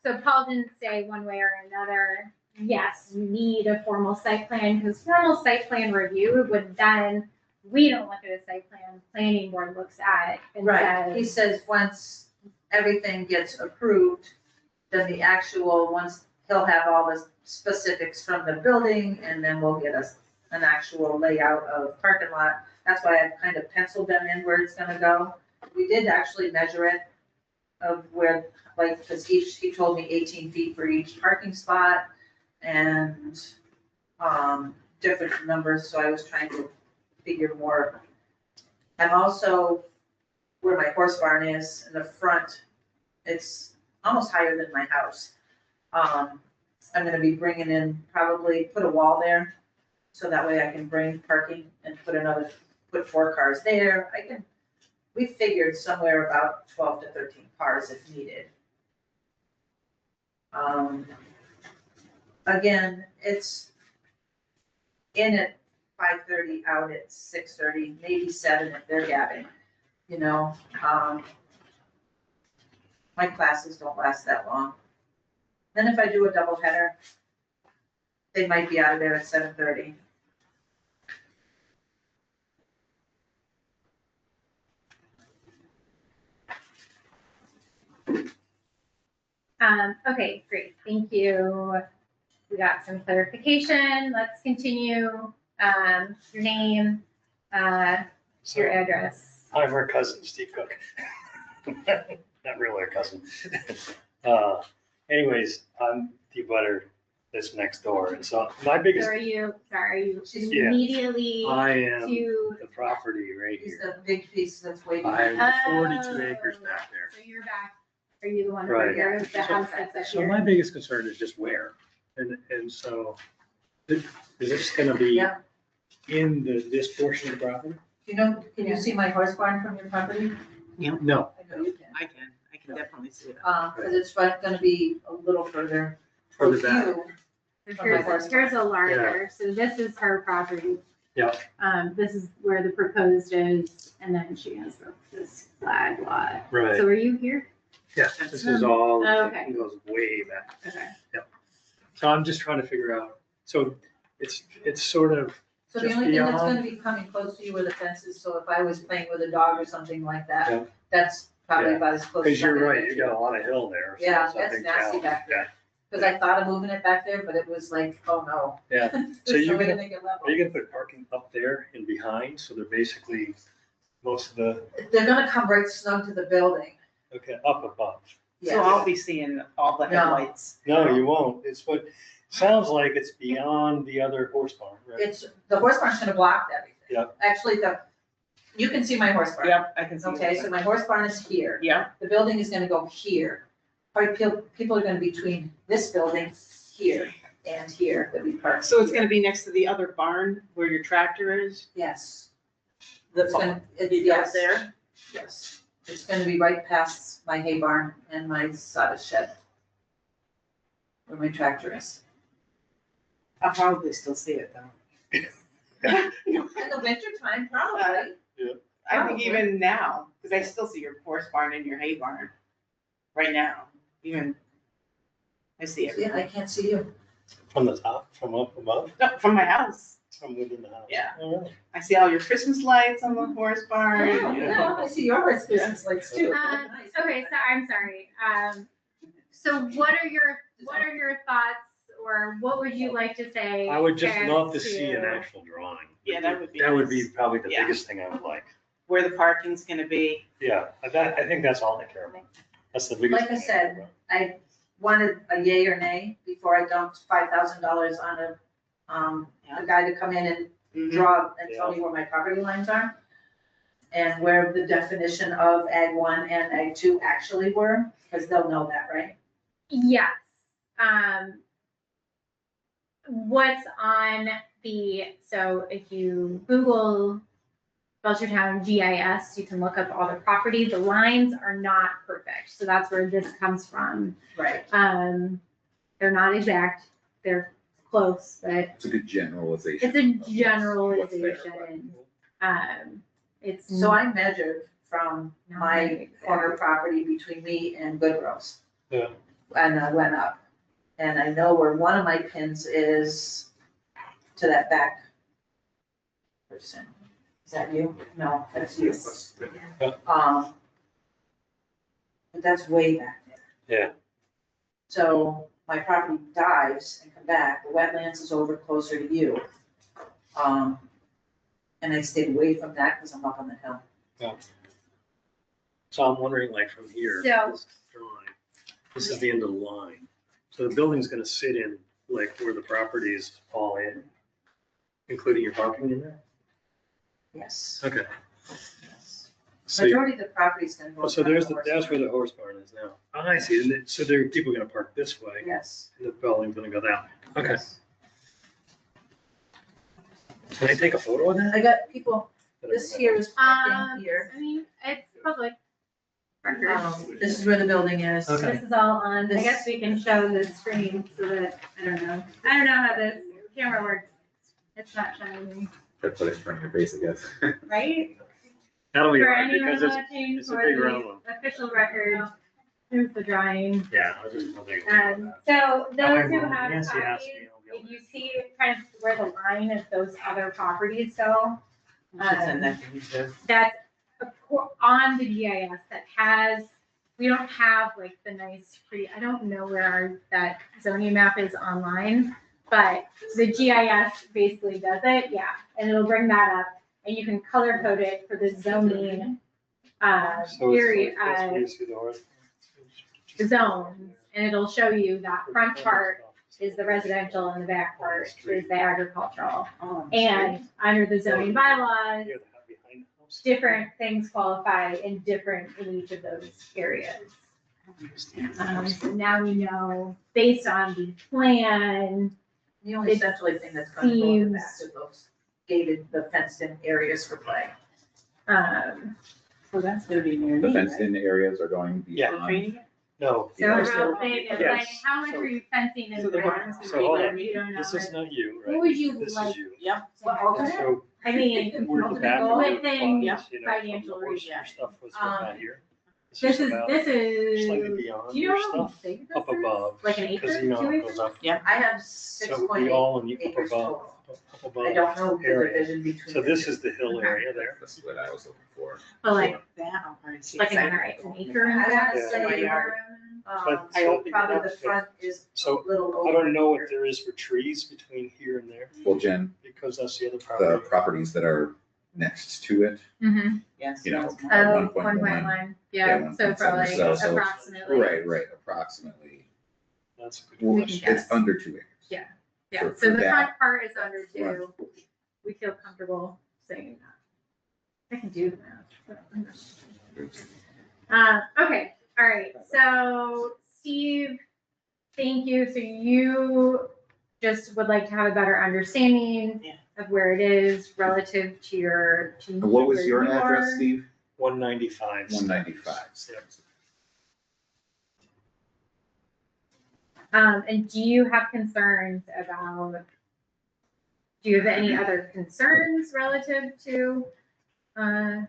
S2: So Paul didn't say one way or another, yes, you need a formal site plan, because formal site plan review would then, we don't look at a site plan, planning board looks at it and
S5: Right, he
S2: says,
S5: says once everything gets approved, then the actual, once he'll have all the specifics from the building, and then we'll get us an actual layout of parking lot. That's why I kind of penciled them in where it's gonna go. We did actually measure it of where, like, because he told me 18 feet for each parking spot and different numbers, so I was trying to figure more. I'm also, where my horse barn is in the front, it's almost higher than my house. I'm gonna be bringing in, probably put a wall there, so that way I can bring parking and put 4 cars there. We figured somewhere about 12 to 13 cars if needed. Again, it's in at 5:30, out at 6:30, maybe 7 if they're gabbing, you know? My classes don't last that long. Then if I do a double header, they might be out of there at 7:30.
S2: Okay, great, thank you. We got some clarification, let's continue. Your name, your address.
S8: I'm her cousin, Steve Cook. Not really her cousin. Anyways, I'm the butter that's next door, and so my
S2: So
S8: biggest,
S2: are you
S8: Yeah.
S2: immediately
S8: I am
S2: to,
S8: the property right
S5: He's
S8: here.
S5: the big piece that's waiting.
S8: I have
S2: Oh.
S8: 42 acres back there.
S2: so you're back, are you the one over
S8: Right.
S2: here, the house that's up
S8: So my
S2: here?
S8: biggest concern is just where, and so, is this gonna be
S5: Yeah.
S8: in this portion of the property?
S5: Can you see my horse barn from your property?
S8: No.
S5: I know you can.
S9: I can definitely see it.
S5: Because it's gonna be a little further.
S8: Further back.
S5: You,
S2: Here's a larger, so this is her property,
S8: Yeah.
S2: This is where the proposed is, and then she has this flag lot.
S8: Right.
S2: So are you here?
S8: Yeah, this is all,
S2: Okay.
S8: it goes way back.
S2: Okay.
S8: So I'm just trying to figure out, so it's sort of,
S5: So the
S8: Just
S5: only thing that's
S8: beyond-
S5: gonna be coming close to you where the fence is, so if I was playing with a dog or something like
S8: Yeah.
S5: that, that's probably
S8: Yeah.
S5: about as close.
S8: because
S5: as I'm
S8: you're
S5: gonna
S8: right,
S5: get
S8: you
S5: to it.
S8: got a lot of hill there. so
S5: Yeah,
S8: it's a
S5: that's
S8: big
S5: nasty
S8: challenge.
S5: back there. Cause I thought of moving it back there, but it was like, oh no.
S8: Yeah. So
S5: There's
S8: you're
S5: no way to
S8: gonna,
S5: make it level.
S8: are you gonna put parking up there and behind, so they're basically most of the,
S5: They're gonna come right snug to the building.
S8: okay, up above?
S5: Yes.
S9: So I'll be seeing all the
S5: No.
S9: headlights.
S8: No, you won't, it's what, sounds like it's beyond the other horse barn, right?
S5: It's, the horse barn's gonna block everything.
S8: Yep.
S5: Actually, you can see my horse barn.
S9: Yep, I can see.
S5: Okay, so my horse barn is here.
S9: Yeah,
S5: The building is gonna go here. Probably people are gonna be between this building here and here that we park.
S9: so it's gonna be next to the other barn where your tractor is?
S5: Yes.
S9: The
S5: It's gonna, it's,
S9: You
S5: yes,
S9: got there?
S5: yes. It's gonna be right past my hay barn and my sawdust shed. Where my tractor is.
S9: I'll probably still see it though.
S5: In the winter time, probably.
S9: I think even now, because I still see your horse barn and your hay barn right now, even, I see it.
S5: Yeah, I can't see you.
S8: From the top, from up above,
S9: No, from my house,
S8: from within the house?
S9: Yeah.
S8: Oh, really?
S9: I see all your Christmas lights on the horse barn.
S5: Oh, yeah, I see yours, Christmas lights too.
S2: Okay, so I'm sorry. So what are your thoughts, or what would you like to say?
S8: I would just
S2: as
S8: love to see an
S2: to-
S8: actual drawing.
S9: Yeah, that would be
S8: That would
S9: nice.
S8: be probably the
S9: Yeah.
S8: biggest thing I would like.
S9: Where the parking's gonna be.
S8: Yeah, I think that's all I care about. That's the biggest.
S5: Like I
S8: thing
S5: said,
S8: care about.
S5: I wanted a yay or nay before I dumped $5,000 on a guy to come in and draw and tell me where my property lines are. And where the definition of Ag 1 and Ag 2 actually were, because they'll know that, right?
S2: Yes. What's on so if you Google Belchertown GIS, you can look up all the property. The lines are not perfect. So that's where this comes from.
S5: Right.
S2: They're not exact. They're close, but
S3: It's a good generalization.
S2: it's a generalization. It's.
S5: So I measured from my corner property between me and Goodrose.
S8: Yeah.
S5: And I went up. And I know where one of my pins is to that back person. Is that you? No, that's you.
S8: Yeah.
S5: But that's way back there.
S8: Yeah.
S5: So my property dives and come back, the wetlands is over closer to you. And I stayed away from that because I'm up on the hill.
S8: So I'm wondering, like, from here,
S2: So-
S8: this drawing, this is the end of the line. So the building's gonna sit in, like, where the properties fall in, including your parking in there?
S5: Yes.
S8: Okay. So,
S5: Majority of the property's gonna go.
S8: so
S5: around
S8: there's
S5: the horse
S8: that's where
S5: barn.
S8: the horse barn is now. Oh, I see. And so there are people gonna park this way,
S5: Yes.
S8: and the building's gonna go that way. Okay.
S5: Yes.
S8: Can I take a photo of that?
S5: I got people, this here is parking here.
S2: I mean, it's public record.
S5: This is where the building is.
S8: Okay.
S2: This is all on, I guess we can show the screen so that, I don't know how this camera works. It's not showing,
S3: That's what it's from your face, I guess.
S2: right?
S8: That'll be
S2: For
S8: hard
S2: anyone
S8: because
S2: watching
S8: it's a
S2: for
S8: big round one.
S2: the official record, here's the drawing.
S8: Yeah. I'll just. I'll take a photo of
S2: So
S8: that. That way
S2: those who
S8: when
S2: have
S8: Nancy asks
S2: copies,
S8: me, I'll be able
S2: if
S8: to-
S2: you see kind of where the line of those other properties go,
S9: I should send that to you too.
S2: that's on the GIS that has, we don't have like the nice, pretty, I don't know where that zoning map is online, but the GIS basically does it, yeah, and it'll bring that up, and you can color code it for the zoning,
S8: So it's
S2: area,
S8: like, that's where you see the horse.
S2: zones, and it'll show you that front part is the residential and the back part is the agricultural. And under the zoning bylaws,
S8: Yeah, the house behind the house.
S2: different things qualify in each of those areas. So now we know, based on the plan,
S5: The only essentially thing that's gonna go in the back of those gated, the fenced in areas for play.
S2: um,
S9: So that's gonna be near
S3: The
S9: me,
S3: fenced
S9: right?
S3: in areas are going
S8: Yeah.
S3: beyond.
S9: Training?
S8: No.
S2: So
S3: Yeah.
S2: how big, is like,
S8: Yes.
S2: how much are you fencing in
S8: So the-
S2: there?
S8: so hold on.
S2: You don't know.
S8: This is not you, right?
S2: What would you
S8: This
S2: like?
S8: is you.
S5: Yep.
S8: So
S2: I mean,
S8: where the back of your
S2: within
S8: funds, you know, from the
S2: financial
S8: horse
S2: reach.
S8: stuff was about here.
S2: This is,
S8: about
S2: this
S8: slightly
S2: is,
S8: beyond
S2: do you
S8: your
S2: know how
S8: stuff,
S2: big
S8: up
S2: this is?
S8: above.
S2: Like an
S8: Because
S2: acre,
S8: you know how
S2: 2
S8: it
S2: acres?
S8: goes up.
S5: Yeah, I have six
S8: So
S5: point
S8: we
S5: eight
S8: all, and you up
S5: acres
S8: above,
S5: total.
S8: up above.
S5: I don't know the
S8: area.
S5: division between.
S8: So
S5: the
S8: this
S5: two.
S8: is the hill area there.
S3: That's what I was looking for.
S2: But like,
S9: That, I'll probably see.
S2: like an
S9: exactly.
S2: acre in
S5: I
S2: that?
S5: wanna say,
S9: yard.
S5: um,
S8: I opened
S9: it
S5: probably
S9: up.
S5: the front is a
S8: So
S5: little over.
S8: I don't know what
S5: here.
S8: there is for trees between here and there,
S3: Well, Jen,
S8: because that's the other
S3: the
S8: property.
S3: properties that are next to it,
S2: Mm-hmm.
S9: Yes.
S3: you know,
S9: that's
S3: are
S2: Oh,
S3: 1.1.
S2: 1.1,
S3: Yeah,
S2: yeah,
S3: 1.7,
S2: so probably
S3: so-
S2: approximately.
S3: Right, approximately.
S8: That's a good
S3: Well,
S2: We can
S8: question.
S3: it's under 2 acres.
S2: Yeah,
S3: for
S2: so the
S3: that.
S2: front part is under 2. We feel comfortable saying that. I can do that. Okay, all right, so Steve, thank you. So you just would like to have a better understanding
S9: Yeah.
S2: of where it is relative to your. to
S3: And what was
S2: where
S3: your
S2: you
S3: address,
S2: are.
S3: Steve?
S8: 195.
S3: 195.
S2: And do you have concerns about, do you have any other concerns relative to, the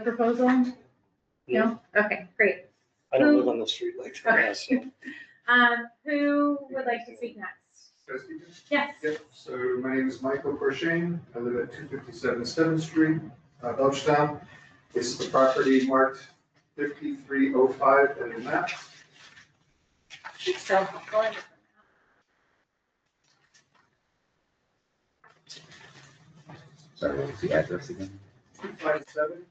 S2: proposal? No? Okay, great.
S8: I don't live on the street like that, so.
S2: Who would like to speak next? Yes.
S10: Yep, so my name is Michael Corshane. I live at 257 7th Street, Belchertown. This is the property marked 5305 in the map.
S2: So, go ahead.
S3: Sorry, what was the address again?
S10: 257.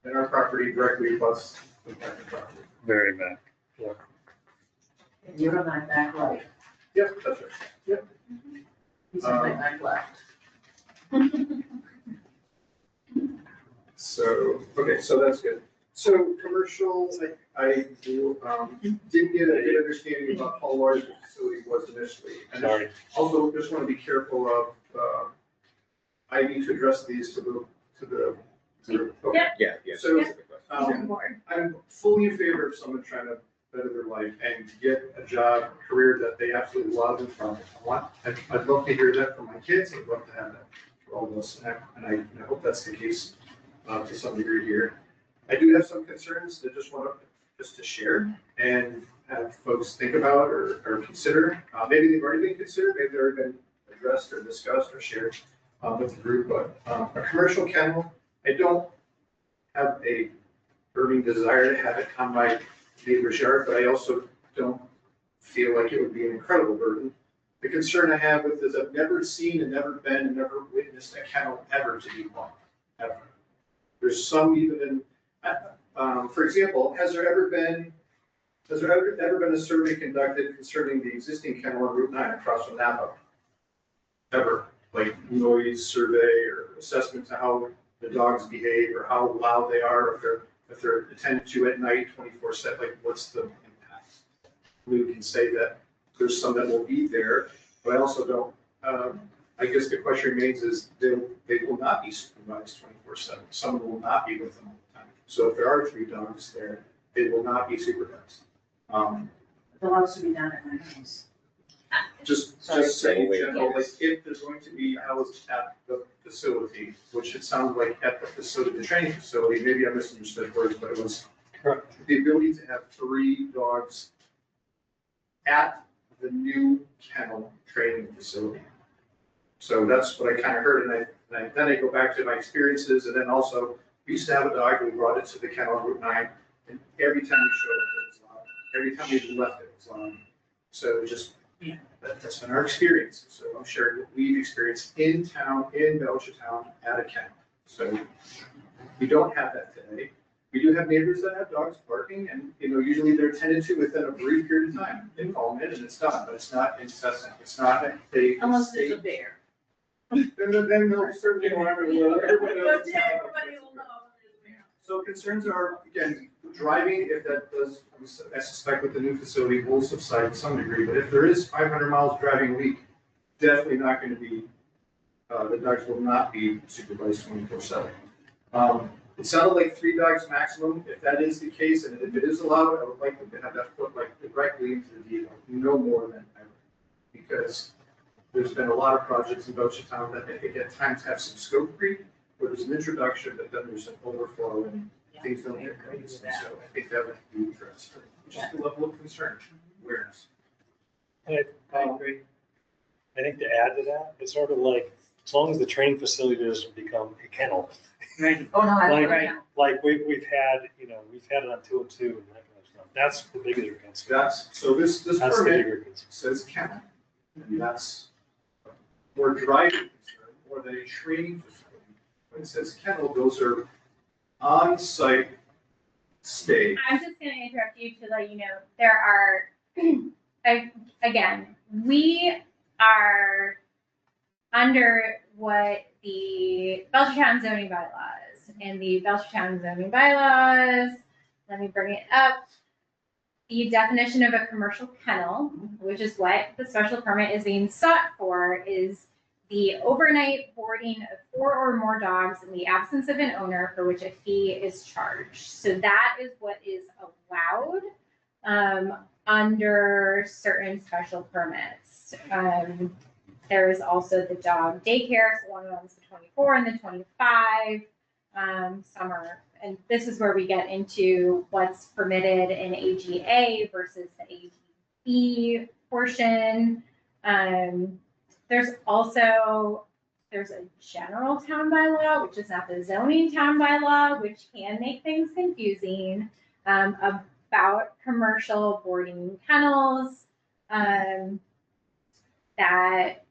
S10: And our property directly abuts the back of the property.
S8: Very back.
S5: And you're on my back right,
S10: Yep, that's right. Yep.
S5: he's on my back left.
S10: So, okay, so that's good. So commercial, I do, did get a good understanding about how large the facility was initially. And
S8: Sorry.
S10: also just want to be careful of, I need to address these to the group. Okay.
S2: Yep.
S3: Yeah.
S10: So,
S3: specific question.
S2: Board.
S10: I'm fully in favor of someone trying to better their life and get a job, a career that they absolutely love and from. I'd love to hear that from my kids. I'd love to have that for all of us. And I hope that's the case to some degree here. I do have some concerns that just to share and have folks think about or consider. Maybe they've already been considered, maybe they've already been addressed or discussed or shared with the group, but a commercial kennel, I don't have a burning desire to have it on my neighbor's yard, but I also don't feel like it would be an incredible burden. The concern I have with is I've never seen and never been and never witnessed a kennel ever to be one, ever. There's some even in, for example, has there ever been a survey conducted concerning the existing kennel on Route 9 across from Napa? Ever, like noise survey or assessment to how the dogs behave or how loud they are, if they're attended to at night 24/7, like what's the impact? We can say that there's some that will be there, but I also don't, I guess the question remains is they will not be supervised 24/7. Someone will not be with them all the time. So if there are 3 dogs there, they will not be supervised.
S5: The house to be down at my house.
S10: Just
S5: Sorry.
S10: saying,
S3: Wait.
S10: general, like if there's going to be housed at the facility, which it sounded like at the facility, the training facility, maybe I misunderstood words, but it was
S8: Correct.
S10: the ability to have 3 dogs at the new kennel training facility. So that's what I kind of heard, and then I go back to my experiences, and then also, we used to have a dog, we brought it to the kennel on Route 9, and every time we showed up, it was loud. Every time we left, it was loud. So just,
S9: Yeah.
S10: that's been our experience. So I'm sharing what we've experienced in town, in Belchertown, at a kennel. So we don't have that today. We do have neighbors that have dogs barking, and, usually they're tended to within a brief period of time. They call them in and it's done, but it's not incessant. It's not a.
S5: Unless there's a bear.
S10: Then they'll certainly know everybody knows it's not.
S5: Everybody will know there's a bear.
S10: So concerns are, again, driving, if that does, I suspect with the new facility will subside to some degree, but if there is 500 miles driving a week, definitely not going to be, the dogs will not be supervised 24/7. It sounded like 3 dogs maximum. If that is the case, and if it is allowed, I would like them to have that put like directly into the deal, no more than ever. Because there's been a lot of projects in Belchertown that I think at times have some scope creep, where there's an introduction, but then there's an overflow and things don't get released. And so I think that would be addressed. Just the level of concern, awareness.
S8: I agree. I think to add to that, it's sort of like, as long as the training facility doesn't become a kennel.
S9: Right.
S5: Oh, no, I
S8: Like,
S5: don't know.
S8: like we've had it on 202 and that kind of stuff. That's the bigger concern.
S10: That's, so this
S8: That's the
S10: permit
S8: bigger concern.
S10: says kennel, and that's more driving concern, more than a training facility. When it says kennel, those are on-site stay.
S2: I'm just gonna interrupt you to let you know, there are, again, we are under what the Belchertown zoning bylaws, and the Belchertown zoning bylaws, let me bring it up. The definition of a commercial kennel, which is what the special permit is being sought for, is the overnight boarding of 4 or more dogs in the absence of an owner for which a fee is charged. So that is what is allowed under certain special permits. There is also the dog daycare, so one of them is the 24 and the 25. Some are, and this is where we get into what's permitted in AGA versus the AGB portion. There's a general town bylaw, which is not the zoning town bylaw, which can make things confusing, about commercial boarding kennels, that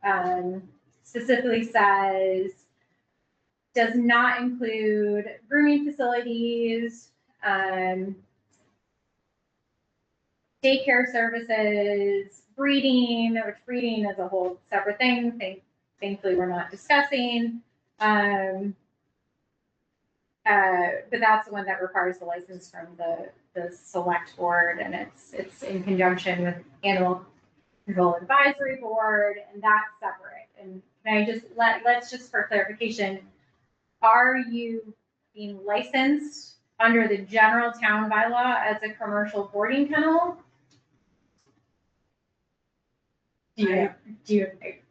S2: specifically says, does not include grooming facilities, daycare services, breeding, which breeding is a whole separate thing. Thankfully, we're not discussing. But that's the one that requires the license from the select board, and it's in conjunction with Animal Control Advisory Board, and that's separate. And can I just let's just for clarification, are you being licensed under the general town bylaw as a commercial boarding kennel? Do you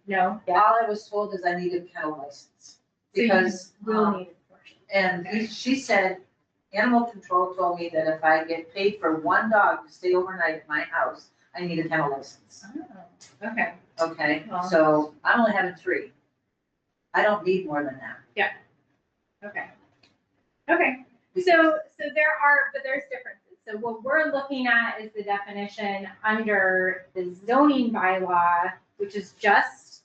S2: know?
S5: All I was told is I needed a kennel license.
S2: So you
S5: Because,
S2: will need a commercial.
S5: and she said, animal control told me that if I get paid for 1 dog to stay overnight at my house, I need a kennel license.
S2: Oh, okay.
S5: Okay,
S2: Well.
S5: so I'm only having 3. I don't need more than that.
S2: Okay. Okay. So there's differences. So what we're looking at is the definition under the zoning bylaw, which is just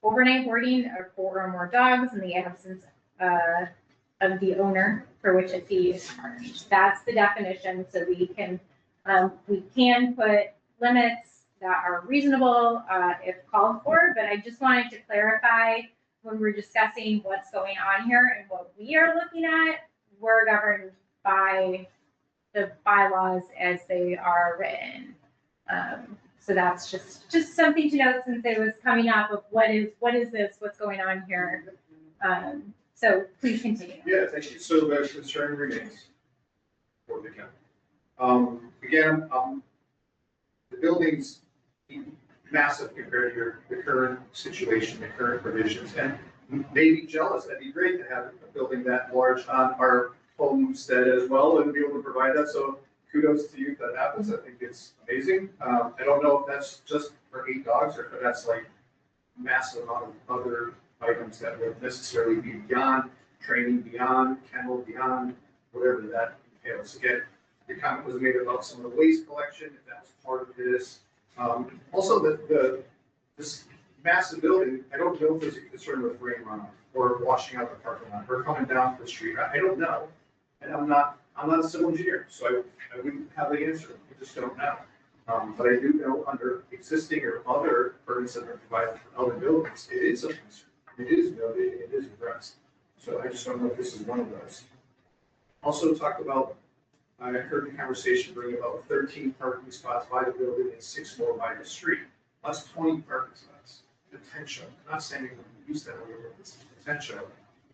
S2: overnight boarding of 4 or more dogs in the absence of the owner for which a fee is charged. That's the definition. So we can put limits that are reasonable if called for, but I just wanted to clarify when we're discussing what's going on here and what we are looking at, we're governed by the bylaws as they are written. So that's just something to note since it was coming up of what is this, what's going on here. So please continue.
S10: Yeah, thank you. So the concern remains for the county. Again, the building's massive compared to the current situation, the current provisions, and maybe jealous. That'd be great to have a building that large on our homestead as well and be able to provide that. So kudos to you if that happens. I think it's amazing. I don't know if that's just for 8 dogs or if that's like massive amount of other items that would necessarily be beyond training, beyond kennel, beyond whatever that entails. Again, the comment was made about some of the waste collection, if that was part of this. Also, this massive building, I don't know if there's a concern with rain runoff or washing out the parking lot or coming down the street. I don't know. And I'm not a civil engineer, so I wouldn't have the answer. I just don't know. But I do know under existing or other permits that are provided for other buildings, it is a concern. It is noted, it is addressed. So I just don't know if this is one of those. Also talked about, I heard the conversation bring about 13 parking spots by the building and 6 more by the street. That's 20 parking spots, potential. I'm not saying we use that word, it's potential.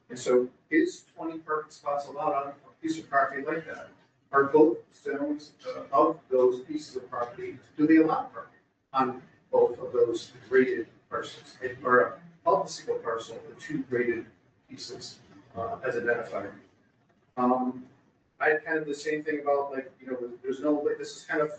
S10: And so is 20 parking spots allowed on a piece of property like that? Are both zones of those pieces of property, do they allow parking on both of those graded parcels? Or of the single parcel, the two graded pieces as identified? I had kind of the same thing about like, there's no, like, this is kind of,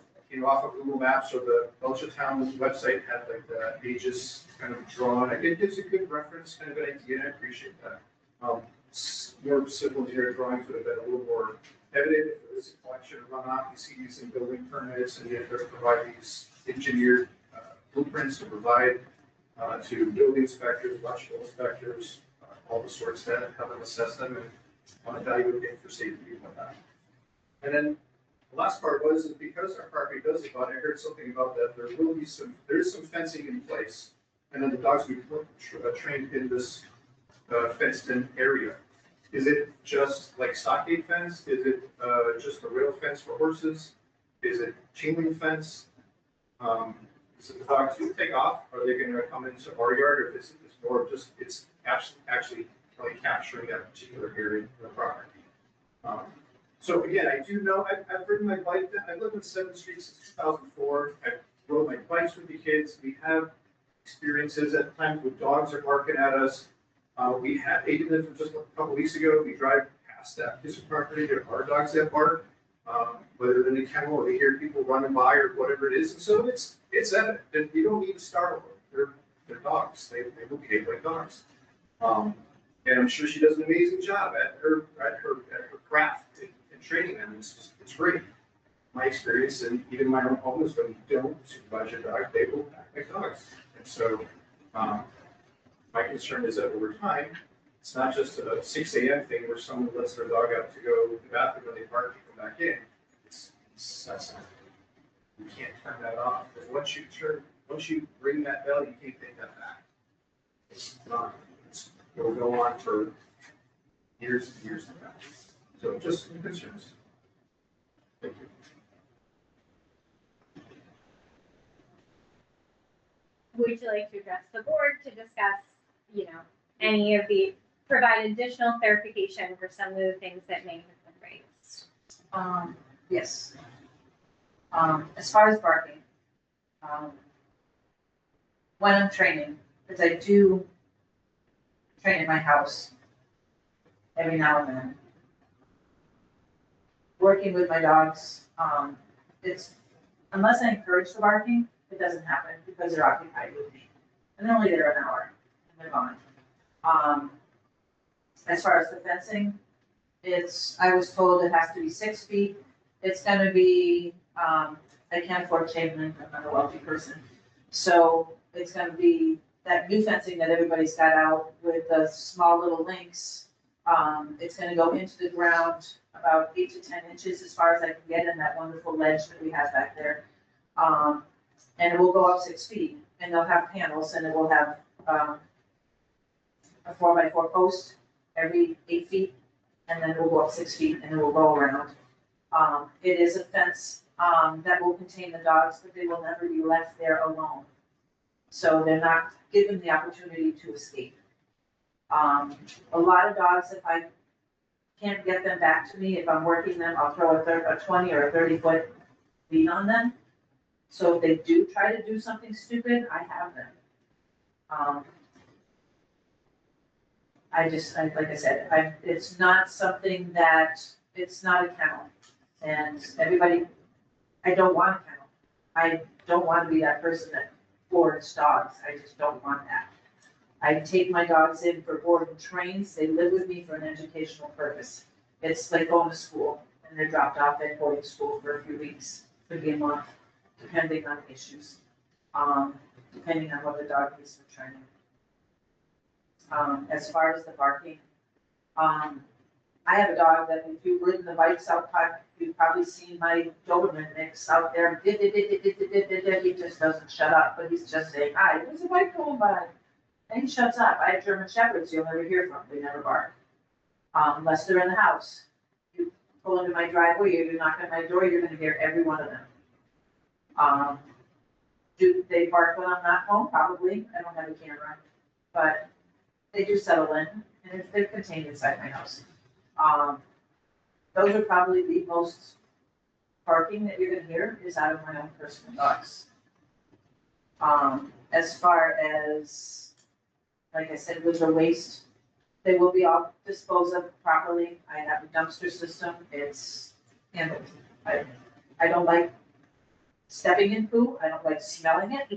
S10: off of Google Maps, or the Belchertown website had like the ages kind of drawn. It gives a good reference, kind of an idea, I appreciate that. More civil engineer drawings would have been a little more evident if it was a collection of runoff. You see these in building permits, and you have to provide these engineered blueprints to provide to building inspectors, electrical inspectors, all the sorts that have them assess them and evaluate them for safety and whatnot. And then the last part was, is because our property does it, I heard something about that, there's some fencing in place, and then the dogs will be trained in this fenced in area. Is it just like stockade fence? Is it just a rail fence for horses? Is it chain link fence? Is it the dogs who take off? Are they going to come into our yard, or is it more just, it's actually really capturing that particular area of the property? So again, I do know, I've ridden my bike, I've lived on 7th Street since 2004. I've rode my bikes with the kids. We have experiences at times when dogs are barking at us. We had, even just a couple weeks ago, we drive past that piece of property, there are dogs that bark, whether in the kennel or they hear people running by or whatever it is. And so it's evident that you don't need to startle them. They're dogs. They will behave like dogs. And I'm sure she does an amazing job at her craft in training them. It's great. My experience, and even my own home, is when you don't supervise your dog, they will act like dogs. And so my concern is that over time, it's not just a 6 a.m. thing where someone lets their dog out to go to the bathroom when they park and come back in. That's not, you can't turn that off, because once you ring that bell, you can't take that back. It's done. It'll go on for years and years and that. So just some concerns. Thank you.
S2: Would you like to address the board to discuss, any of the, provide additional clarification for some of the things that may have been raised?
S5: Yes. As far as barking, when I'm training, because I do train in my house every now and then. Working with my dogs, it's, unless I encourage the barking, it doesn't happen because they're occupied with me. And they're only there an hour, and they're gone. As far as the fencing, I was told it has to be 6 feet. It's gonna be, I can't afford chain link, I'm not a wealthy person. So it's gonna be that new fencing that everybody's got out with the small little links. It's gonna go into the ground about 8 to 10 inches as far as I can get in that wonderful ledge that we have back there. And it will go up 6 feet, and they'll have panels, and it will have a 4x4 post every 8 feet, and then it will go up 6 feet, and it will go around. It is a fence that will contain the dogs, but they will never be left there alone. So they're not given the opportunity to escape. A lot of dogs, if I can't get them back to me, if I'm working them, I'll throw a 20 or a 30-foot lead on them. So if they do try to do something stupid, I have them. Like I said, it's not something that, it's not a kennel. And everybody, I don't want a kennel. I don't want to be that person that boards dogs. I just don't want that. I take my dogs in for board and trains. They live with me for an educational purpose. It's like going to school, and they're dropped off at boarding school for a few weeks, could be a month, depending on issues, depending on what the dog needs for training. As far as the barking, I have a dog that if you've ridden the bikes out back, you've probably seen my Doberman mix out there. He just doesn't shut up, but he's just saying, hi, there's a bike going by. And he shuts up. I have German Shepherds you'll never hear from. They never bark. Unless they're in the house. You pull into my driveway, you knock on my door, you're gonna hear every one of them. Do they bark when I'm not home? Probably. I don't have a camera. But they do settle in. and they're contained inside my house. Those are probably the most barking that you're gonna hear is out of my own personal dogs. As far as, like I said, with the waste, they will be all disposed of properly. I have a dumpster system, it's handled. I don't like stepping in poo, I don't like smelling it.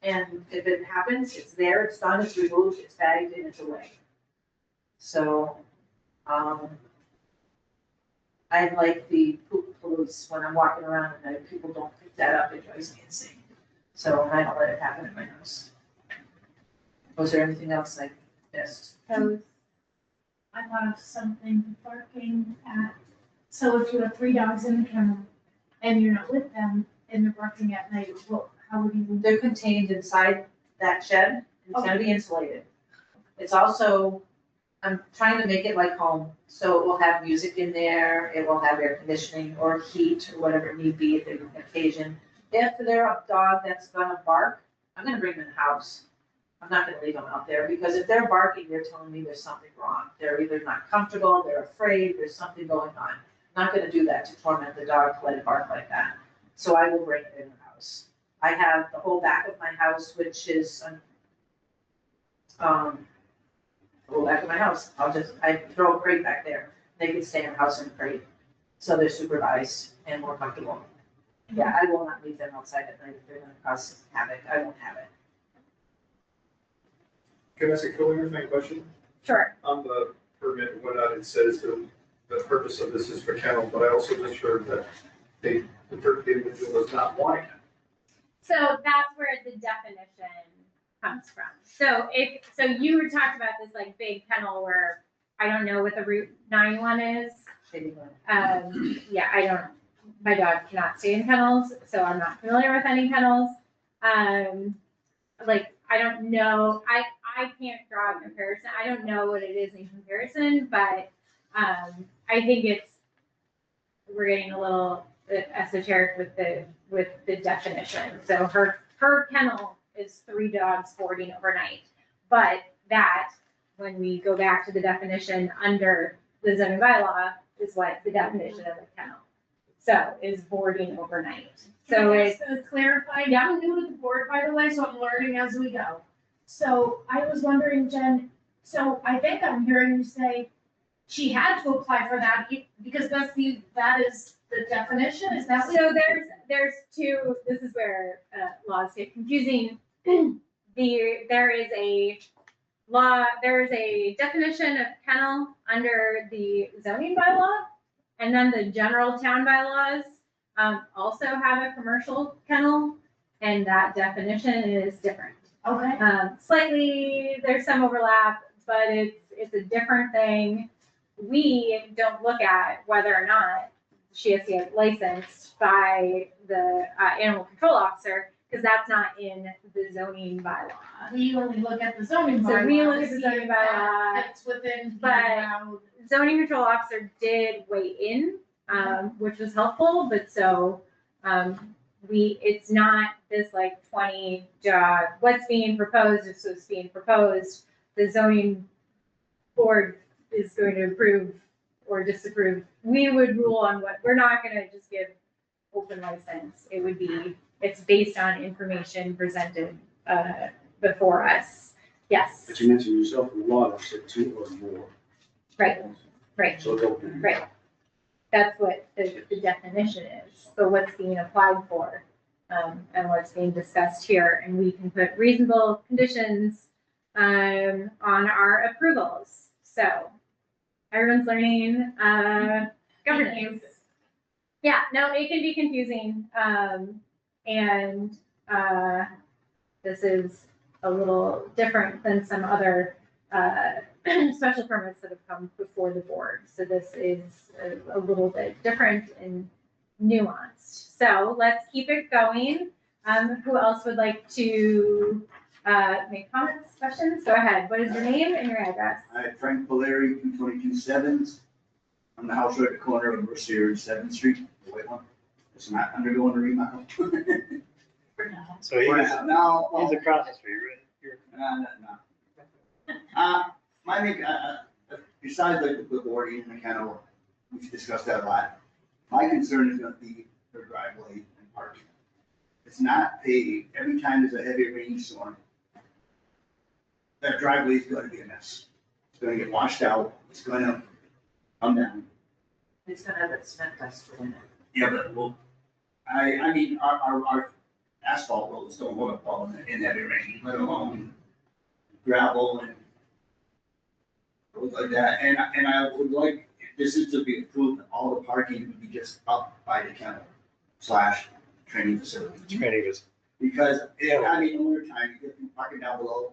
S5: And if it happens, it's there, it's done, it's removed, it's bagged, and it's away. So, I like the poop police when I'm walking around and people don't pick that up, it drives me insane. So I don't let it happen in my house. Was there anything else I missed?
S7: So I thought of something barking at, so if you have 3 dogs in the kennel and you're not with them and they're barking at night, well, how would you?
S5: They're contained inside that shed, it's gonna be insulated. It's also, I'm trying to make it like home, so it will have music in there, it will have air conditioning or heat or whatever it need be if there's an occasion. If they're a dog that's gonna bark, I'm gonna bring them in the house. I'm not gonna leave them out there, because if they're barking, they're telling me there's something wrong. They're either not comfortable, they're afraid, there's something going on. I'm not gonna do that to torment the dog, to let it bark like that. So I will bring it in the house. I have the whole back of my house, which is, the whole back of my house. I throw a crate back there. They can stay in the house in a crate. So they're supervised and more comfortable. Yeah, I will not leave them outside at night if they're gonna cause havoc. I won't have it.
S10: Can I ask a clarifying question?
S2: Sure.
S10: On the permit and whatnot, it says the purpose of this is for kennel, but I also just heard that the individual does not want it.
S2: So that's where the definition comes from. So so you were talking about this like big kennel where I don't know what the Route 9 one is. Yeah, I don't, my dog cannot stay in kennels, so I'm not familiar with any kennels. Like, I don't know, I can't draw a comparison. I don't know what it is in comparison, but I think we're getting a little bit esoteric with the definition. So her kennel is 3 dogs boarding overnight. But that, when we go back to the definition under the zoning bylaw, is what the definition of a kennel. So is boarding overnight. So it's
S7: Clarified, yeah, I'm new to the board, by the way, so I'm learning as we go. So I was wondering, Jen, so I think I'm hearing you say she had to apply for that because that is the definition, is that what?
S2: So there's 2, this is where laws get confusing. There is a definition of kennel under the zoning bylaw, and then the general town bylaws also have a commercial kennel, and that definition is different.
S7: Okay.
S2: Slightly, there's some overlap, but it's a different thing. We don't look at whether or not she has to get licensed by the animal control officer, because that's not in the zoning bylaw.
S7: We only look at the zoning bylaw.
S2: So we look at
S7: to
S2: the
S7: see
S2: zoning
S7: if
S2: bylaw,
S7: that's within the
S2: but
S7: allowed.
S2: zoning control officer did weigh in, which was helpful, but so, it's not this like 20 dog, what's being proposed is what's being proposed. The zoning board is going to approve or disapprove. We would rule on what, we're not gonna just give open license. It would be, it's based on information presented, before us. Yes,
S6: But you mentioned yourself in the law, that said 2 or more.
S2: right.
S6: So don't.
S2: Right. That's what the definition is, but what's being applied for, and what's being discussed here, and we can put reasonable conditions, on our approvals, so. Everyone's learning, governance. Yeah, no, it can be confusing, and, this is a little different than some other, special permits that have come before the board. So this is a little bit different and nuanced. So let's keep it going. Who else would like to make comments, questions? Go ahead. What is your name and your address?
S11: Hi, Frank Valeri, 222 Sevens. I'm the house right at the corner of Mercier and 7th Street, the white one. It's not undergoing a remodel.
S8: So he's
S11: Now,
S8: across the street, right?
S11: no. my main, besides like the boarding and the kennel, we've discussed that a lot. My concern is gonna be their driveway and parking. It's not paved. Every time there's a heavy rainstorm, that driveway is gonna be a mess. It's gonna get washed out. It's gonna come down.
S5: It's gonna have that cement dust in it.
S11: Yeah, but well, I mean, our asphalt roads don't hold up well in heavy rain, let alone gravel and roads like that. And I would like, if this is to be approved, all the parking would be just up by the kennel / training facility.
S8: Training is,
S11: Because, I mean, over time, you get people parking down below,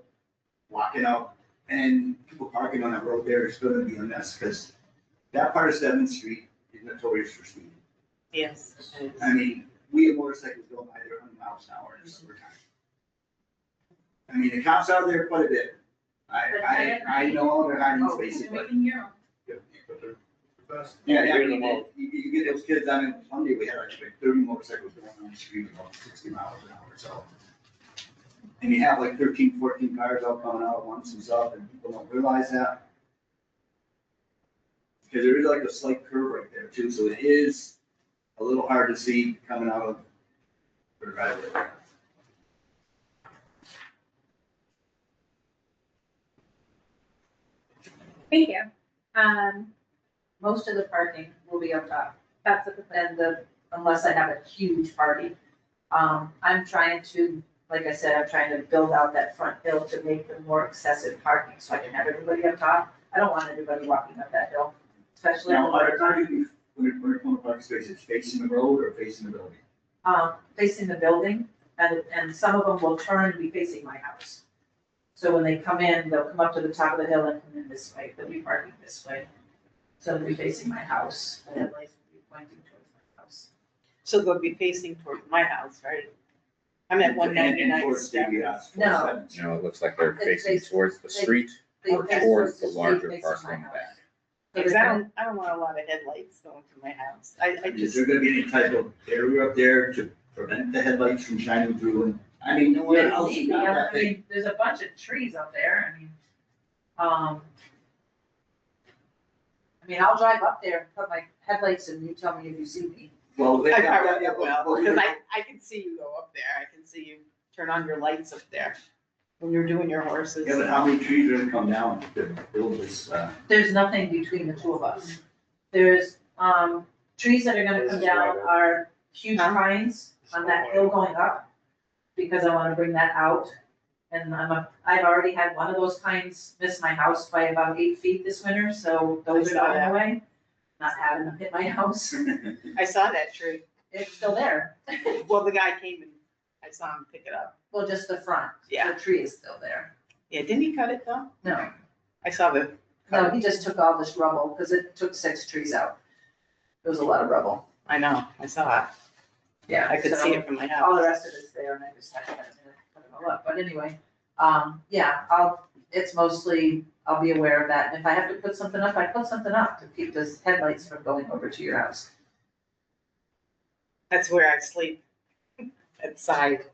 S11: walking up, and people parking on that road there is gonna be a mess, because that part of 7th Street is notorious for speed.
S9: Yes.
S11: I mean, we have motorcycles going by there 100 miles an hour in the summertime. I mean, the cops are there quite a bit. I know they're hiding spaces, but. Yeah, I mean, you get those kids, I mean, Monday we had like 30 motorcycles going on the street about 60 miles an hour, so. And you have like 13, 14 cars all coming out at once and stuff, and people don't realize that. Because there is like a slight curve right there too, so it is a little hard to see coming out of the driveway.
S2: Thank you.
S5: Most of the parking will be up top,
S2: That's what the plan.
S5: and unless I have a huge party. I'm trying to, like I said, I'm trying to build out that front hill to make them more excessive parking, so I can have everybody up top. I don't want everybody walking up that hill, especially in the
S11: Now, are
S5: winter.
S11: you, when you're on the parking spaces, facing the road or facing the building?
S5: Facing the building, and some of them will turn and be facing my house. So when they come in, they'll come up to the top of the hill and come in this way, they'll be parking this way. So they'll be facing my house, and the lights will be pointing towards my house.
S9: So they'll be facing towards my house, right? I'm at 199.
S11: And towards the,
S5: No.
S3: You know, it looks like they're
S5: It's
S3: facing towards the street
S5: They
S3: or
S5: face
S3: towards the
S5: street
S3: larger
S5: facing
S3: parcel
S5: my
S3: in the
S5: house.
S3: back.
S9: Because I don't want a lot of headlights going to my house. I
S11: Is
S9: just,
S11: there gonna be any type of area up there to prevent the headlights from shining through? And I mean, where else you got
S5: Yeah,
S11: that
S5: I
S11: big?
S5: mean, there's a bunch of trees up there, I'll drive up there and put my headlights and you tell me if you see me.
S11: Well,
S9: I
S11: yeah,
S9: probably
S11: yeah,
S9: will, because I can see you go up there. I can see you turn on your lights up there when you're doing your horses.
S11: Yeah, but how many trees are gonna come down to build this,
S5: There's nothing between the two of us. There's, trees that are gonna come down are huge pines on that hill going up, because I wanna bring that out. And I've already had one of those pines miss my house by about 8 feet this winter, so those
S9: I
S5: are
S9: saw
S5: going
S9: that.
S5: away. Not having them hit my house.
S9: I saw that tree.
S5: It's still there.
S9: Well, the guy came and I saw him pick it up.
S5: Well, just the front.
S9: Yeah.
S5: The tree is still there.
S9: Yeah, didn't he cut it though?
S5: No,
S9: I saw the.
S5: no, he just took all this rubble, because it took 6 trees out. There was a lot of rubble.
S9: I know, I saw it.
S5: Yeah.
S9: I could see
S5: so
S9: it from my
S5: All the
S9: house.
S5: rest of it's there, and I just had to cut it all up, but anyway, yeah, it's mostly, I'll be aware of that, and if I have to put something up, I put something up to keep those headlights from going over to your house.
S9: That's where I sleep. Outside,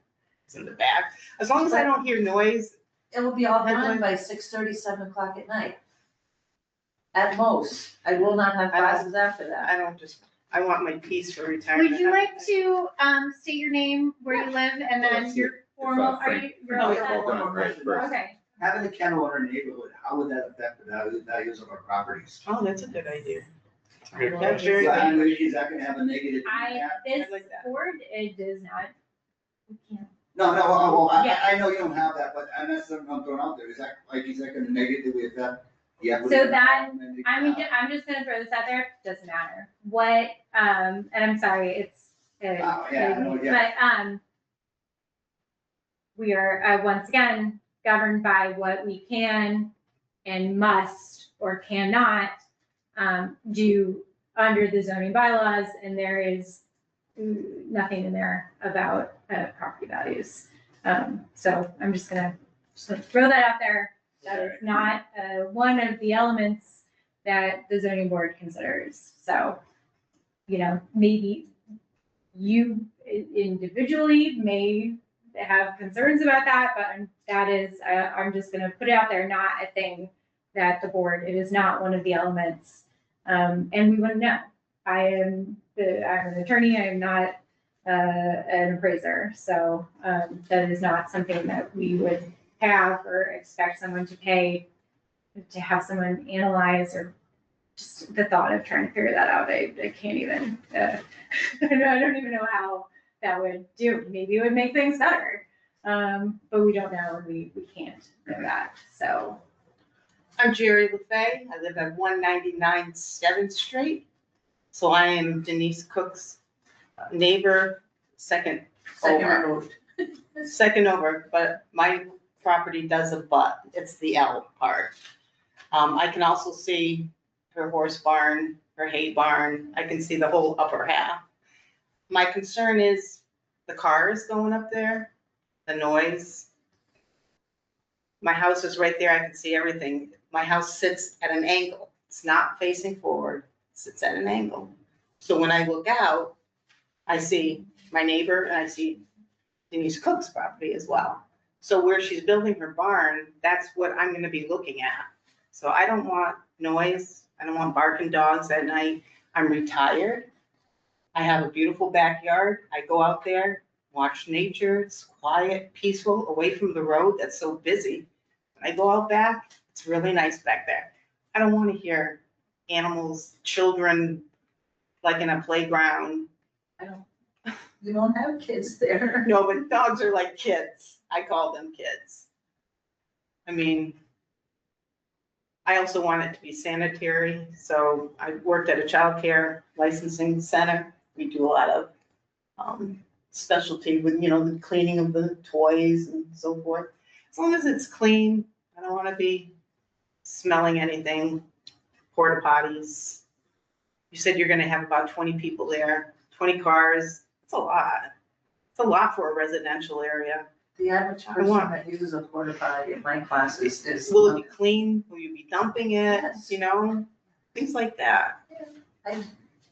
S9: it's in the back. As long as I don't hear noise,
S5: It will be all done
S9: Headlights?
S5: by 6:30, 7 o'clock at night. At most, I will not have classes after that.
S9: I want my peace for retirement.
S2: Would you like to, state your name, where you live, and then your formal, are you, you're all
S11: No,
S2: set?
S11: hold on,
S3: right, first.
S2: Okay.
S11: having the kennel in our neighborhood, how would that affect the values of our properties?
S9: Oh, that's a good idea.
S5: Well,
S9: That's very
S11: I
S9: good.
S11: mean, is that gonna have a negative impact?
S2: This
S9: I like that.
S2: board, it does not. We can't.
S11: No, well,
S2: Yeah.
S11: I know you don't have that, but that's something I'm throwing out there. Is that gonna negatively affect the equity?
S2: So
S11: of the
S2: that-
S11: development?
S2: I'm just gonna throw this out there, doesn't matter. What, and I'm sorry, it's,
S11: Oh, yeah, I know, yeah.
S2: but, we are, once again, governed by what we can and must or cannot, do under the zoning bylaws, and there is nothing in there about, property values. So I'm just gonna throw that out there. That is not, one of the elements that the zoning board considers. So, you know, maybe you individually may have concerns about that, but that is, I'm just gonna put it out there, not a thing that the board, it is not one of the elements. And we wouldn't know. I'm an attorney, I am not an appraiser, so that is not something that we would have or expect someone to pay to have someone analyze, or just the thought of trying to figure that out, I can't even, I don't even know how that would do. Maybe it would make things better, but we don't know, and we can't know that, so.
S9: I'm Jerry LaFay. I live at 199 7th Street. So I am Denise Cook's neighbor, second over. Second over, but my property does abut. It's the L part. I can also see her horse barn, her hay barn. I can see the whole upper half. My concern is the cars going up there, the noise. My house is right there. I can see everything. My house sits at an angle. It's not facing forward, it sits at an angle. So when I look out, I see my neighbor and I see Denise Cook's property as well. So where she's building her barn, that's what I'm gonna be looking at. So I don't want noise. I don't want barking dogs at night. I'm retired. I have a beautiful backyard. I go out there, watch nature. It's quiet, peaceful, away from the road that's so busy. When I go out back, it's really nice back there. I don't want to hear animals, children, like in a playground.
S5: You don't have kids there.
S9: No, but dogs are like kids. I call them kids. I mean, I also want it to be sanitary. So I worked at a childcare licensing center. We do a lot of specialty with, the cleaning of the toys and so forth. As long as it's clean, I don't want to be smelling anything. Porta potties. You said you're gonna have about 20 people there, 20 cars. It's a lot. It's a lot for a residential area.
S5: The average person that uses a porta potty in my classes is.
S9: Will it be clean? Will you be dumping it?
S5: Yes.
S9: Things like that.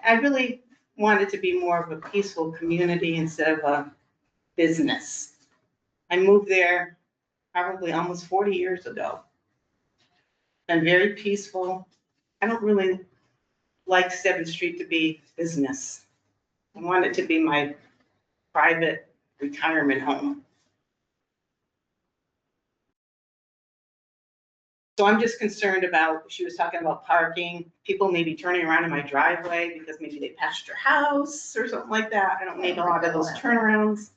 S9: I really want it to be more of a peaceful community instead of a business. I moved there probably almost 40 years ago. Been very peaceful. I don't really like 7th Street to be business. I want it to be my private retirement home. So I'm just concerned about, she was talking about parking, people maybe turning around in my driveway because maybe they passed your house or something like that. I don't need a lot of those turnarounds.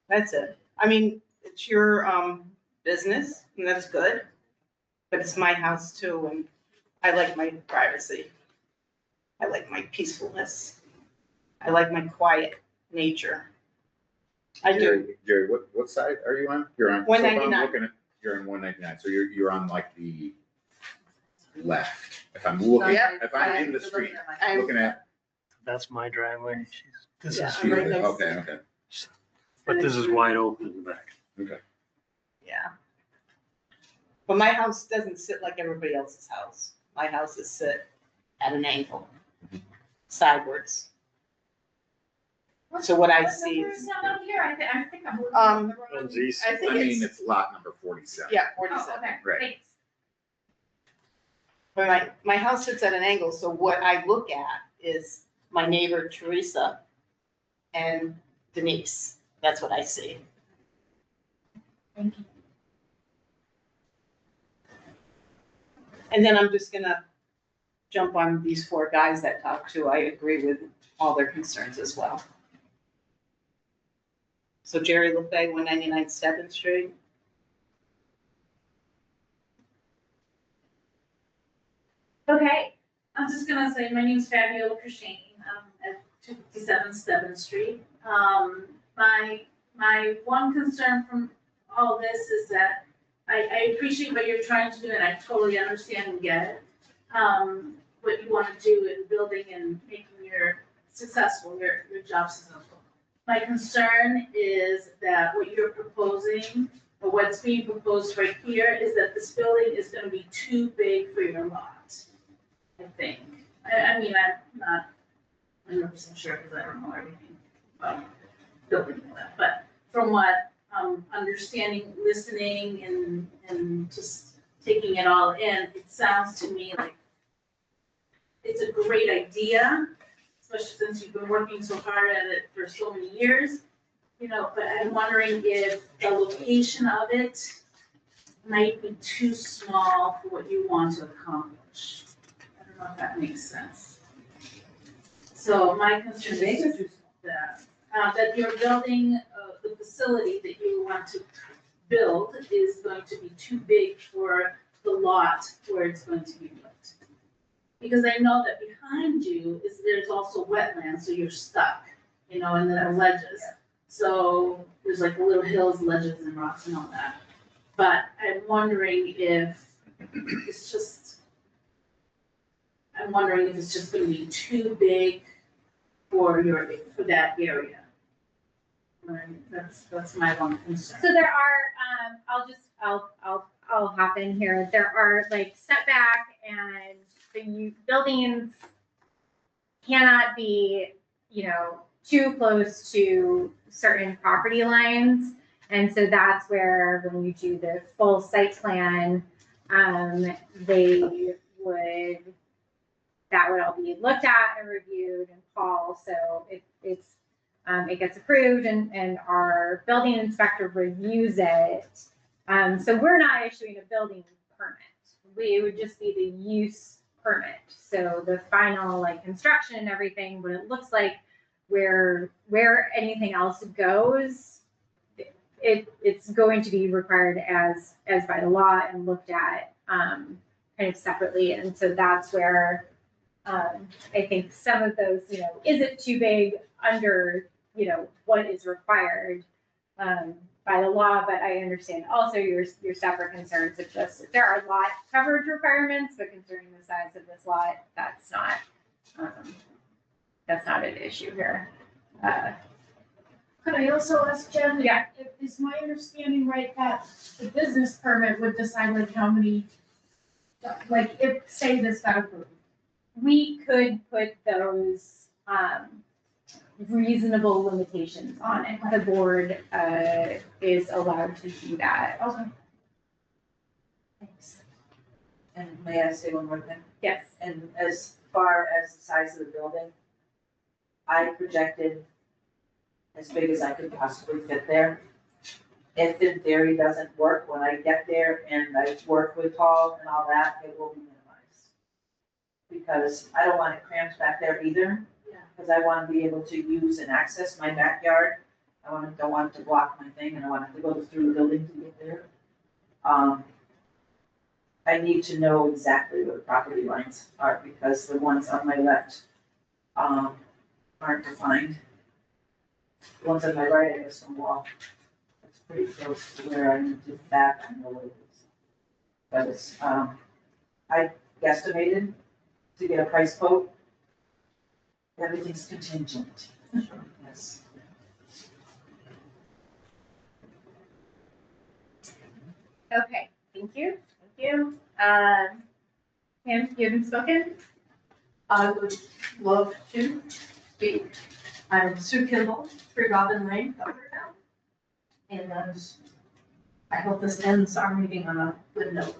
S9: That's it. I mean, it's your business, and that's good, but it's my house too, and I like my privacy. I like my peacefulness. I like my quiet nature. I do.
S3: Jerry, what side are you on? You're on.
S9: 199.
S3: You're in 199, so you're on like the left. If I'm looking,
S9: Yeah,
S3: if I'm in the street, looking at.
S8: That's my driveway. This
S9: Yeah,
S8: is,
S9: I'm right next to
S3: Okay.
S8: but this is wide open in the back.
S3: Okay.
S9: Yeah. But my house doesn't sit like everybody else's house. My houses sit at an angle, sideways. So what I see
S7: What number
S9: is,
S7: is that up here? I think I'm looking
S9: Um,
S7: at the wrong.
S8: One's east.
S9: I think
S3: I mean,
S9: it's,
S3: it's lot number 47.
S9: yeah,
S7: Oh,
S9: 47.
S7: okay,
S3: Right.
S7: thanks.
S9: But my house sits at an angle, so what I look at is my neighbor Teresa and Denise. That's what I see.
S7: Thank you.
S9: And then I'm just gonna jump on these 4 guys that talked to. I agree with all their concerns as well. So Jerry LaFay, 199 7th Street.
S12: Okay, I'm just gonna say, my name's Fabiola Krishani, at 257 7th Street. My one concern from all this is that I appreciate what you're trying to do, and I totally understand and get it. What you wanna do in building and making your job successful. My concern is that what you're proposing, or what's being proposed right here, is that this building is gonna be too big for your lot. I think. I mean, I'm not 100% sure because I don't know everything about building and all that, but from what I'm understanding, listening and just taking it all in, it sounds to me like it's a great idea, especially since you've been working so hard at it for so many years, you know, but I'm wondering if the location of it might be too small for what you want to accomplish. I don't know if that makes sense. So my concern is that you're building, the facility that you want to build is going to be too big for the lot where it's going to be built. Because I know that behind you there's also wetlands, so you're stuck, you know, and then the ledges. So there's like little hills, ledges and rocks and all that. But I'm wondering if it's just gonna be too big for that area. And that's my one concern.
S2: So there are, I'll hop in here. There are like setback and the buildings cannot be, you know, too close to certain property lines. And so that's where when you do the full site plan, that would all be looked at and reviewed and Paul, so it gets approved and our building inspector reviews it. So we're not issuing a building permit. It would just be the use permit. So the final like construction and everything, what it looks like, where anything else goes, it's going to be required as by the law and looked at kind of separately. And so that's where I think some of those, you know, is it too big under, you know, what is required by the law? But I understand also your separate concerns of just there are lot coverage requirements, but concerning the size of this lot, that's not an issue here.
S7: Could I also ask Jen?
S2: Yeah.
S7: Is my understanding right that the business permit would decide like how many, like if, say this got approved?
S2: We could put those reasonable limitations on it. The board is allowed to do that.
S7: Okay.
S2: Thanks.
S5: And may I say one more thing?
S2: Yes.
S5: And as far as the size of the building, I projected as big as I could possibly fit there. If the theory doesn't work, when I get there and I work with Paul and all that, it will be minimized. Because I don't want it cramped back there either, because I want to be able to use and access my backyard. Don't want it to block my thing, and I want to go through the building to get there. I need to know exactly what the property lines are, because the ones on my left aren't defined. The ones on my right, I have some wall. It's pretty close to where I need to back, I know what it is. But it's, I guesstimated to get a price quote. Everything's contingent. Yes.
S2: Okay, thank you. Pam, you haven't spoken?
S4: I would love to speak. I'm Sue Kimball, 3 Robin Lane, Belchertown. And I hope this ends our meeting on a good note.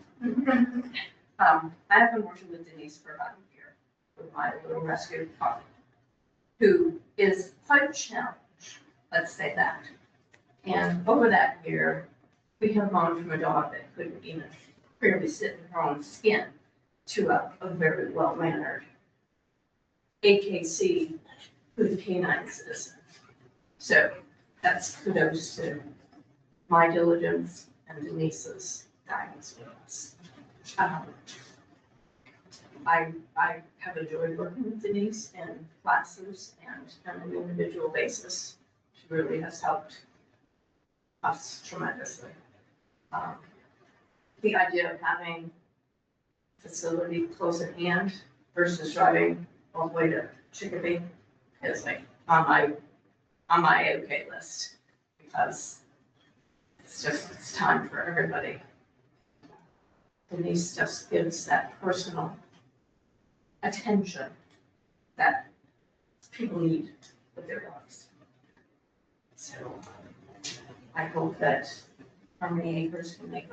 S4: I have been working with Denise for about a year with my little rescue dog, who is quite a challenge, let's say that. And over that year, we have gone from a dog that couldn't even barely sit in her own skin to a very well-mannered AKC who's a canine citizen. So that's kudos to my diligence and Denise's guidance with us. I have enjoyed working with Denise in classes and on an individual basis. She really has helped us tremendously. The idea of having facility close at hand versus driving all the way to Chicopee is like on my okay list, because it's time for everybody. Denise just gives that personal attention that people need with their dogs. So I hope that Harmony Acres can make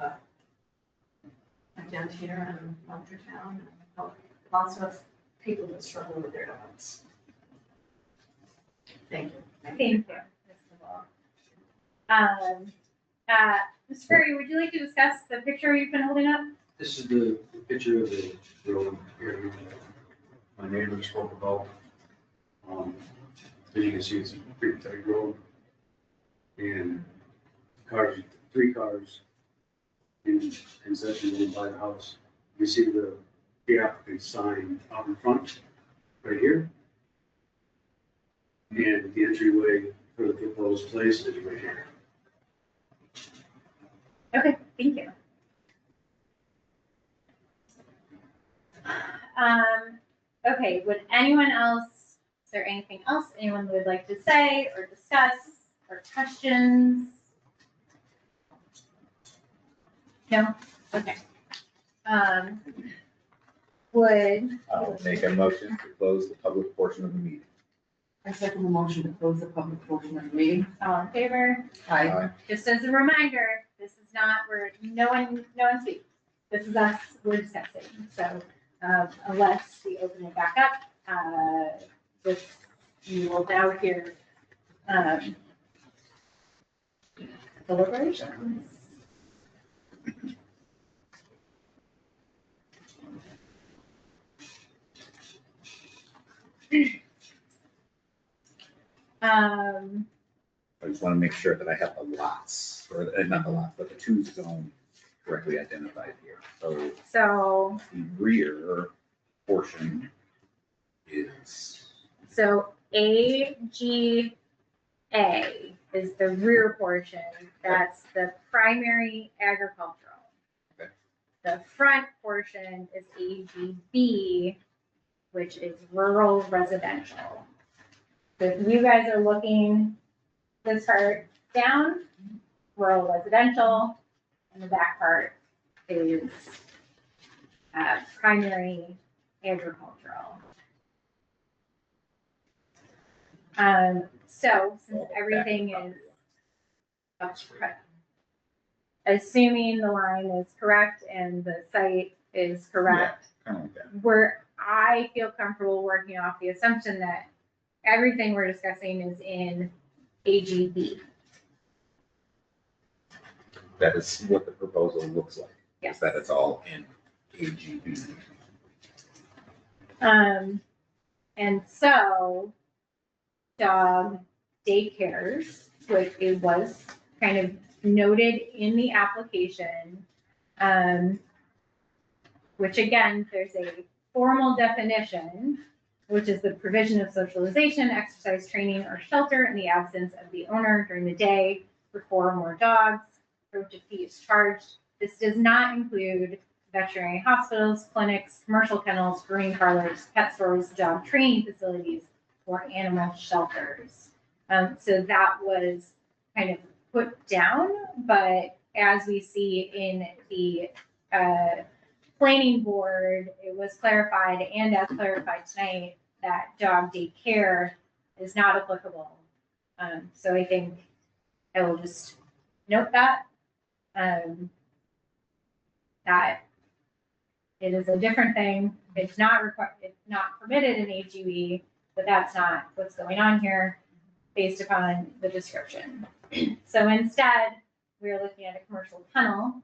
S4: again here in Belchertown, and lots of people that struggle with their dogs. Thank you.
S2: Thank you. Ms. Ferry, would you like to discuss the picture you've been holding up?
S6: This is the picture of the road here that my neighbor spoke about. As you can see, it's a pretty tight road. And cars, 3 cars in section going by the house. You see the applicant sign out in front, right here. And the entryway for the proposed place is right here.
S2: Okay, thank you. Okay, would anyone else, is there anything else anyone would like to say or discuss or questions? No? Okay. Would,
S3: I'll make a motion to close the public portion of the meeting.
S5: I second the motion to close the public portion of the meeting.
S2: all in favor?
S5: Aye.
S2: Just as a reminder, this is not, no one speaks. This is us, we're discussing. So unless we open it back up, you will now hear deliberations.
S3: I just want to make sure that I have the lots, or not the lots, but the 2 zones correctly identified here. So the rear portion is,
S2: So AGA is the rear portion, that's the primary agricultural.
S3: Okay.
S2: The front portion is AGB, which is rural residential. So if you guys are looking this part down, rural residential, and the back part is primary agricultural. So since everything is, assuming the line is correct and the site is correct,
S3: kind of like that.
S2: I feel comfortable working off the assumption that everything we're discussing is in AGB.
S3: That is what the proposal looks like.
S2: Yes.
S3: Is that it's all in AGB.
S2: And so dog daycares, which it was kind of noted in the application, which again, there's a formal definition, which is the provision of socialization, exercise, training, or shelter in the absence of the owner during the day for 4 or more dogs, for which a fee is charged. This does not include veterinary hospitals, clinics, commercial kennels, grooming parlors, pet stores, dog training facilities, or animal shelters. So that was kind of put down, but as we see in the planning board, it was clarified, and as clarified tonight, that dog daycare is not applicable. So I think I will just note that, that it is a different thing. It's not required, it's not permitted in AGB, but that's not what's going on here based upon the description. So instead, we're looking at a commercial kennel,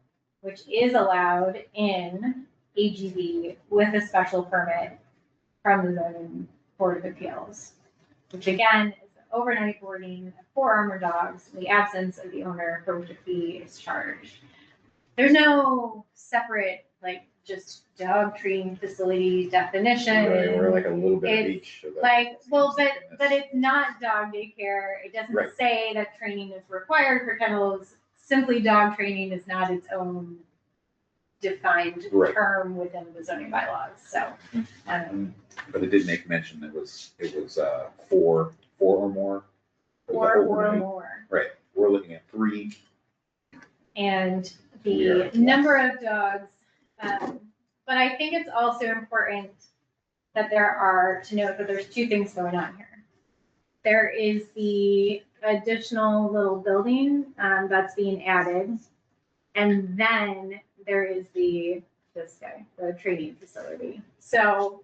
S2: which is allowed in AGB with a special permit from the zoning board of appeals, which again is overnight boarding of 4 or more dogs in the absence of the owner for which a fee is charged. There's no separate, like, just dog training facility definition.
S3: Right, we're like a little bit of
S2: It's
S3: each. So
S2: like, well, but it's not dog daycare. It doesn't
S3: Right.
S2: say that training is required for kennels. Simply dog training is not its own defined
S3: Right.
S2: term within the zoning bylaws, so.
S3: But it did make mention it was 4 or more. Or was that
S2: 4 or
S3: overnight?
S2: more.
S3: Right, we're looking at 3.
S2: And
S3: We
S2: the
S3: are-
S2: number of dogs, but I think it's also important that to note that there's 2 things going on here. There is the additional little building that's being added, and then there is the this guy, the training facility. So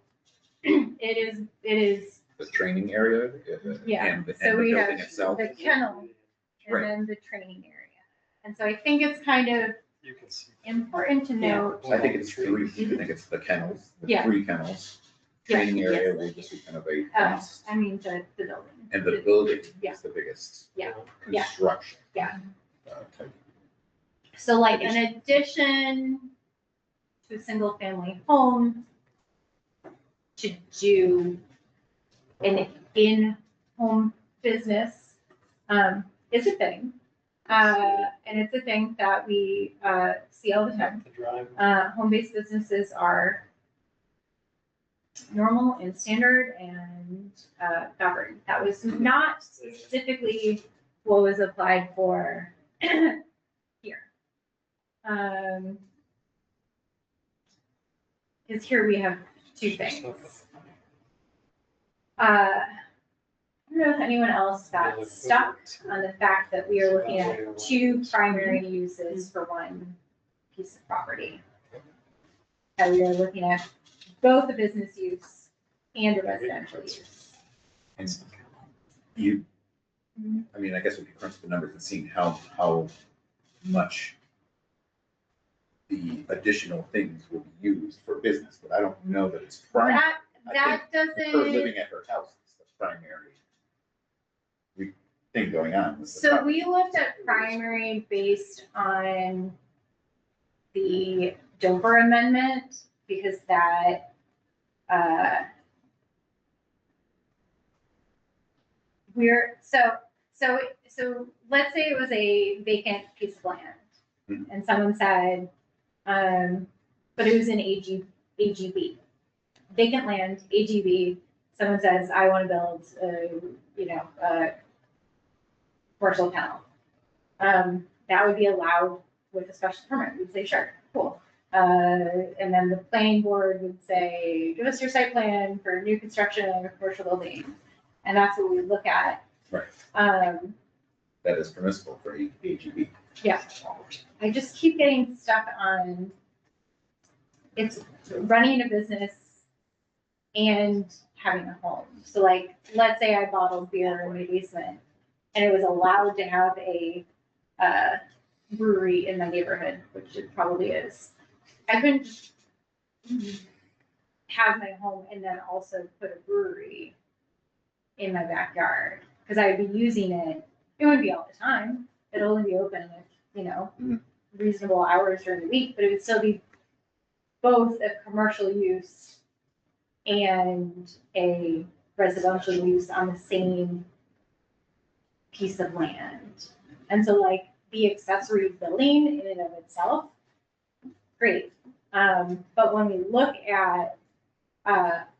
S2: it is,
S3: The training area?
S2: Yeah,
S3: And the
S2: so we
S3: building
S2: have
S3: itself?
S2: the kennel and
S3: Right.
S2: then the training area. And so I think it's kind of
S8: You can see.
S2: important to note,
S3: I think it's three, I think it's the kennels, the
S2: Yeah.
S3: 3 kennels.
S2: Yeah,
S3: Training area will just be kind of a cost.
S2: I mean, the building.
S3: And the building
S2: Yeah.
S3: is the biggest.
S2: Yeah.
S3: Construction.
S2: Yeah.
S3: Type.
S2: So like in addition to a single family home, to do an in-home business is a thing. And it's a thing that we see all the time.
S8: The drive.
S2: Home-based businesses are normal and standard and governed. That was not specifically what was applied for here. Because here we have two things. I don't know if anyone else got stuck on the fact that we are looking at 2 primary uses for one piece of property. That we are looking at both a business use and a residential use.
S3: And you,
S2: Mhm.
S3: I mean, I guess we could crunch the numbers and see how much the additional things will be used for business, but I don't know that it's primary.
S2: That
S3: Her
S2: doesn't,
S3: living at her house is the primary thing going on. with the
S2: so
S3: property.
S2: we looked at primary based on the Dover amendment, because that, so let's say it was a vacant piece of land,
S3: Mhm.
S2: and someone said, but it was an AGB. Vacant land, AGB, someone says, I want to build a commercial kennel. That would be allowed with a special permit. We'd say, sure, cool. And then the planning board would say, give us your site plan for new construction of a commercial building. And that's what we would look at.
S3: Right. That is permissible for AGB.
S2: Yeah. I just keep getting stuck on, it's running a business and having a home. So like, let's say I bottled beer in my basement and it was allowed to have a brewery in my neighborhood, which it probably is. I couldn't just have my home and then also put a brewery in my backyard, because I would be using it. It wouldn't be all the time. It'd only be open if, reasonable hours during the week, but it would still be both a commercial use and a residential use on the same piece of land. And so like the accessory building in and of itself, great. But when we look at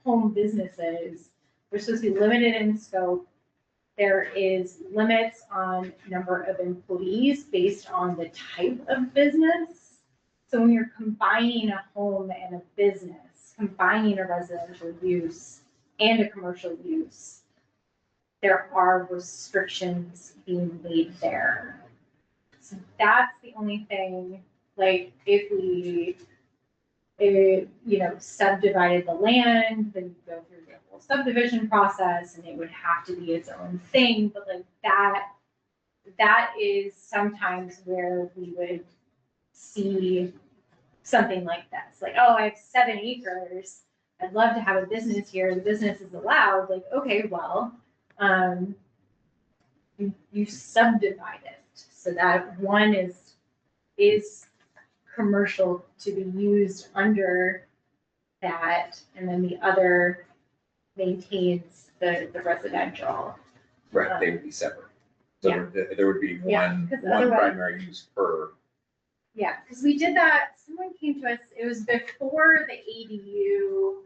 S2: home businesses, they're supposed to be limited in scope. There is limits on number of employees based on the type of business. So when you're combining a home and a business, combining a residential use and a commercial use, there are restrictions being laid there. So that's the only thing, like if we, subdivided the land, then you go through the whole subdivision process and it would have to be its own thing, but like that is sometimes where we would see something like this, like, oh, I have 7 acres, I'd love to have a business here, the business is allowed, like, okay, well, you subdivide it so that one is commercial to be used under that, and then the other maintains the residential.
S3: Right, they would be separate. So there would be
S2: Yeah,
S3: one
S2: 'cause otherwise-
S3: primary use per.
S2: Yeah, because we did that, someone came to us, it was before the ADU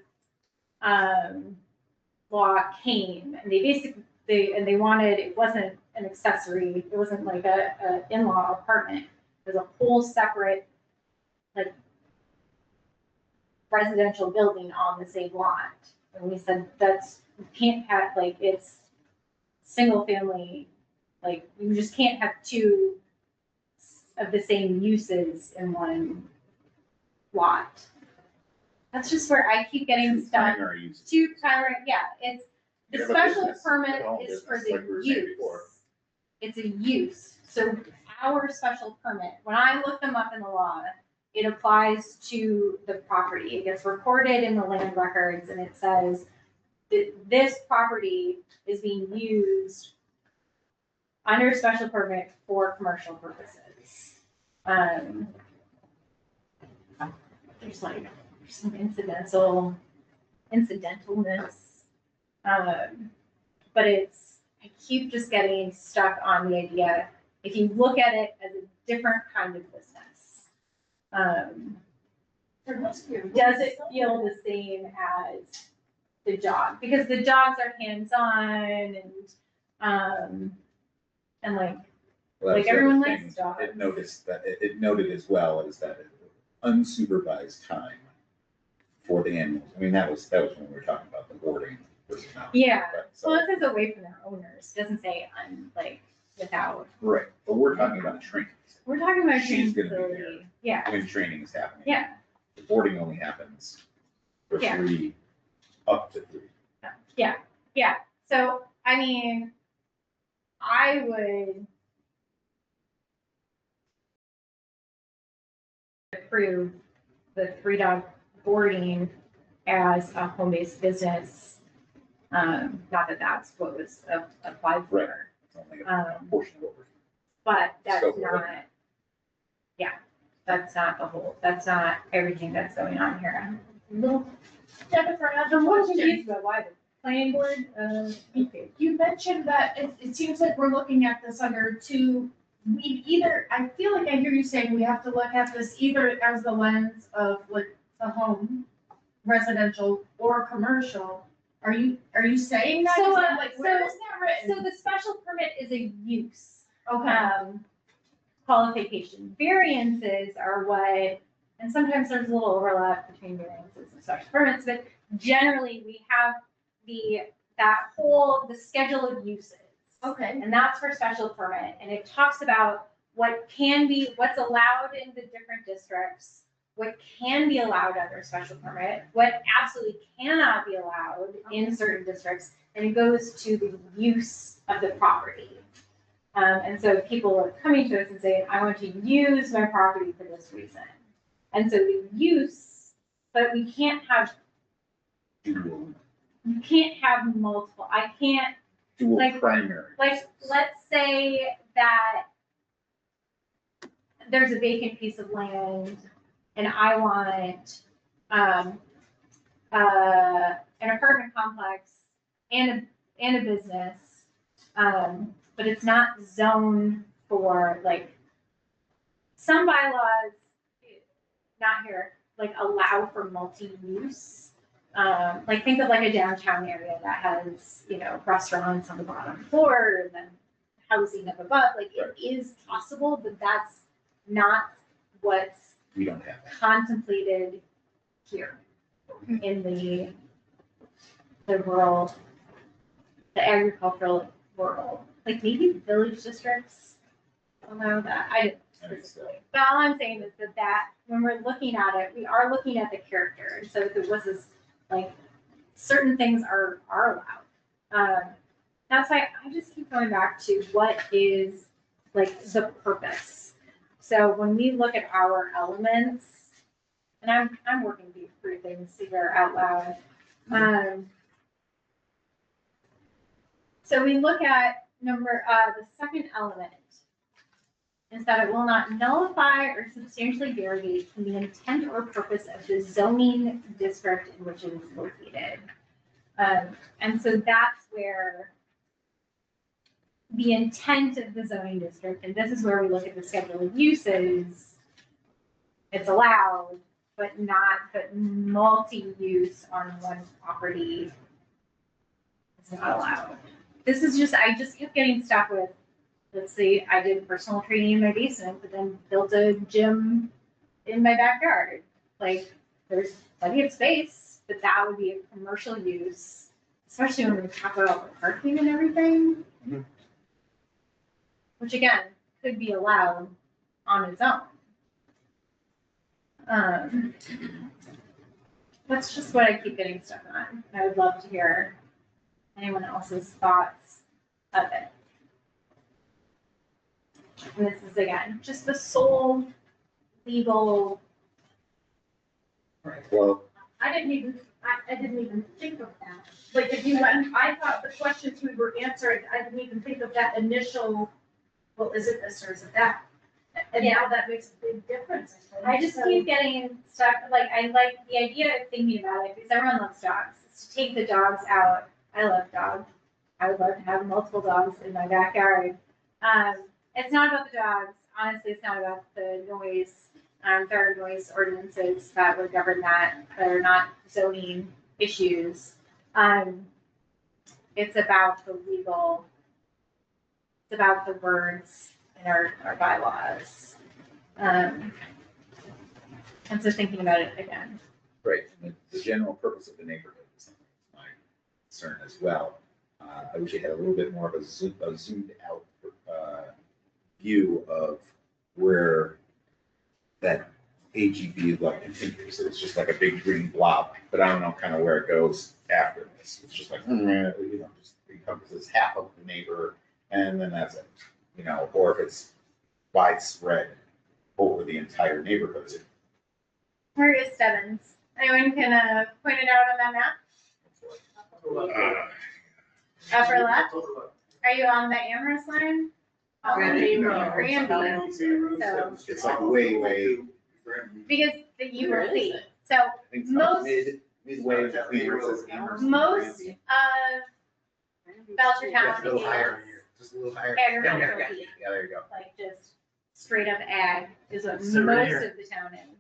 S2: law came, and they wanted, it wasn't an accessory, it wasn't like a in-law apartment, it was a whole separate, like, residential building on the same lot. And we said, you can't have, like, it's single family, like, you just can't have 2 of the same uses in one lot. That's just where I keep getting
S3: Two
S2: stuck.
S3: primary uses.
S2: Two primary, yeah, it's, the
S3: You have a
S2: special
S3: business,
S2: permit
S3: a home
S2: is for
S3: business, like we
S2: the
S3: were saying
S2: use.
S3: before.
S2: It's a use, so our special permit, when I look them up in the law, it applies to the property. It gets recorded in the land records and it says that this property is being used under a special permit for commercial purposes. There's like some incidentalness. But it's, I keep just getting stuck on the idea, if you look at it as a different kind of business, does it feel the same as the job? Because the jobs are hands-on and like,
S3: Well,
S2: like
S3: that's the other
S2: everyone
S3: thing.
S2: likes dogs.
S3: It noticed that, it noted as well is that unsupervised time for the animals. I mean, that was when we were talking about the boarding versus not.
S2: Yeah,
S3: Right, so-
S2: well, it says away from their owners, doesn't say like without.
S3: Right, but we're talking about training.
S2: We're talking about a
S3: She's
S2: training
S3: gonna be
S2: facility, yeah,
S3: When training is happening.
S2: yeah,
S3: The boarding only happens for
S2: Yeah.
S3: 3, up to 3.
S2: yeah. So, I mean, I would approve the 3-dog boarding as a home-based business. Not that that's what was applied
S3: Right.
S2: for,
S3: It's only a portion of what we're.
S2: but that's
S3: Scope of it.
S2: not, yeah, that's not the whole, that's not everything that's going on here.
S7: Little, Jennifer, I have
S2: I'm
S7: a
S2: a little
S7: question.
S2: confused about why the planning board,
S7: You mentioned that it seems like we're looking at this under two, I feel like I hear you saying we have to look at this either as the lens of like the home, residential or commercial. Are you saying that?
S2: So,
S7: Is that, like, where is that
S2: so
S7: written?
S2: the special permit is a use.
S7: Okay,
S2: Qualification. Variances are what, and sometimes there's a little overlap between variances and special permits, but generally we have the schedule of uses.
S7: okay,
S2: And that's for special permit, and it talks about what's allowed in the different districts, what can be allowed under a special permit, what absolutely cannot be allowed in certain districts, and it goes to the use of the property. And so people are coming to us and saying, I want to use my property for this reason. And so the use, but we can't have,
S3: Dual
S2: you can't have multiple, I can't, like-
S3: primary.
S2: like, let's say that there's a vacant piece of land and I want, an apartment complex and a business, but it's not zoned for, like, some bylaws, not here, like, allow for multi-use. Like, think of like a downtown area that has, restaurants on the bottom floor and then housing up above, like, it is possible, but that's not what's
S3: We don't have that.
S2: contemplated here in the rural, the agricultural world. Like, maybe village districts allow that, I didn't
S3: I think so.
S2: specifically. But all I'm saying is that when we're looking at it, we are looking at the character, and so if it was this, like, certain things are allowed. That's why I just keep going back to what is, like, the purpose. So when we look at our elements, and I'm working through things here out loud. So we look at the second element is that it will not nullify or substantially derogate from the intent or purpose of the zoning district in which it is located. And so that's where the intent of the zoning district, and this is where we look at the schedule of uses. It's allowed, but multi-use on one property is not allowed. This is just, I just kept getting stuck with, let's say I did personal training in my basement, but then built a gym in my backyard. Like, there's plenty of space, but that would be a commercial use, especially when we talk about the parking and everything.
S3: Mhm.
S2: Which again, could be allowed on its own. that's just what I keep getting stuck on. I would love to hear anyone else's thoughts of it. And this is again, just the sole legal.
S3: Right, well,
S7: I didn't even think of that. Like, if you went, I thought the questions we were answering, I didn't even think of that initial, well, is it this or is it that? And now that makes a big difference.
S2: I just keep getting stuck, like, I like the idea of thinking about it, because everyone loves dogs, is to take the dogs out. I love dogs. I would love to have multiple dogs in my backyard. It's not about the dogs, honestly, it's not about the noise. There are noise ordinances that would govern that are not zoning issues. It's about the legal, it's about the words in our bylaws. And so thinking about it again.
S3: right, and the general purpose of the neighborhood is my concern as well. I wish it had a little bit more of a zoomed out view of where that AGB like continues. It's just like a big green blob, but I don't know kind of where it goes after this. It's just like, just encompasses half of the neighbor and then that's it, or if it's widespread over the entire neighborhood.
S2: Where is Stebbins? Anyone can point it out on that map? Upper left? Are you on the Amherst line?
S5: Randy.
S2: Randy. So,
S3: It's like way,
S2: because you will see. So
S3: I think it's about
S2: most,
S3: midway between where it says Amherst and
S2: most
S3: Granby.
S2: of Belchertown
S3: A little
S2: is
S3: higher, just a little higher.
S2: agricultural.
S3: Yeah, there you go.
S2: Like just straight up ag is what
S8: So right
S2: most
S8: here.
S2: of the town is.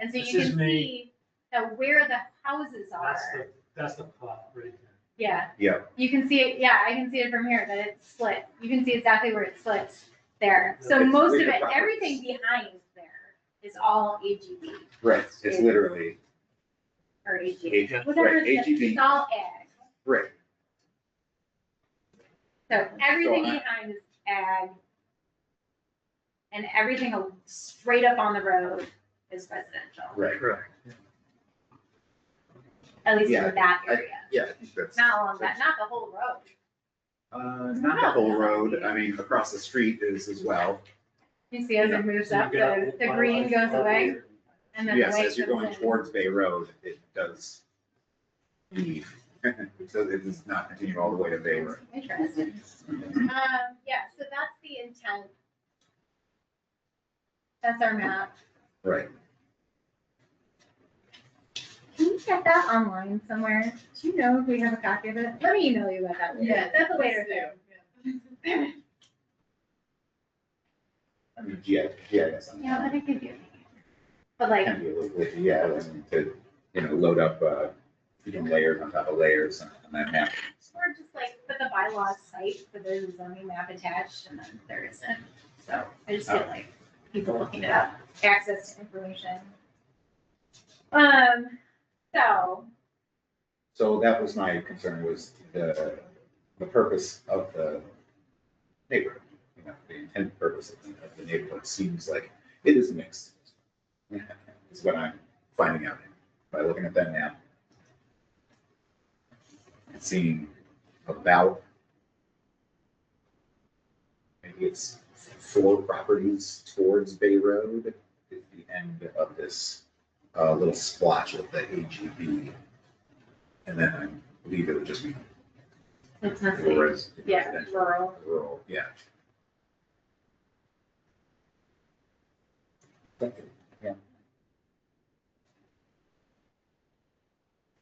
S2: And so
S8: This
S2: you
S8: is
S2: can
S8: me.
S2: see that where the houses are.
S8: That's the plot right there.
S2: Yeah.
S3: Yeah.
S2: You can see it, yeah, I can see it from here, that it's split. You can see exactly where it splits there. So
S3: It's
S2: most of
S3: bigger
S2: it,
S3: properties.
S2: everything behind there is all AGB
S3: Right, it's literally,
S2: or AG.
S3: AG,
S2: Whatever
S3: right,
S2: it's,
S3: AGB.
S2: it's all ag.
S3: right,
S2: So everything
S3: So I-
S2: behind is ag. And everything straight up on the road is residential,
S3: right.
S8: Correct.
S2: at least
S3: Yeah,
S2: in that area.
S3: Yeah, I think that's.
S2: Not along that, not the whole road.
S3: Not the whole road, I mean, across the street is as well.
S2: You see as it moves up, the green goes away and then the
S3: Yes,
S2: white
S3: as you're
S2: comes
S3: going
S2: in.
S3: towards Bay Road, it does leave. It does not continue all the way to Bay Road.
S2: Interesting. Yeah, so that's the intent. That's our map.
S3: Right.
S2: Can you get that online somewhere? Do you know if we have a copy of it? Let me email you about that later.
S12: Yeah,
S2: That's a later thing.
S3: I mean, GIS. on
S2: Yeah,
S3: that
S2: but I could do it. But like,
S3: can be a little glitchy, yeah, and to, load up, layers on top of layers on that map.
S2: or just like put the bylaws site, but there's a zoning map attached and then there isn't. So I just feel like people looking it up, access to information.
S3: So that was my concern, was the purpose of the neighborhood, the intended purpose of the neighborhood seems like it is mixed. Is what I'm finding out by looking at that map. And seeing about, maybe it's 4 properties towards Bay Road is the end of this little splotch of the AGB. And then I believe it would just be
S2: It's mostly, yeah, rural.
S3: rural, yeah. Yeah.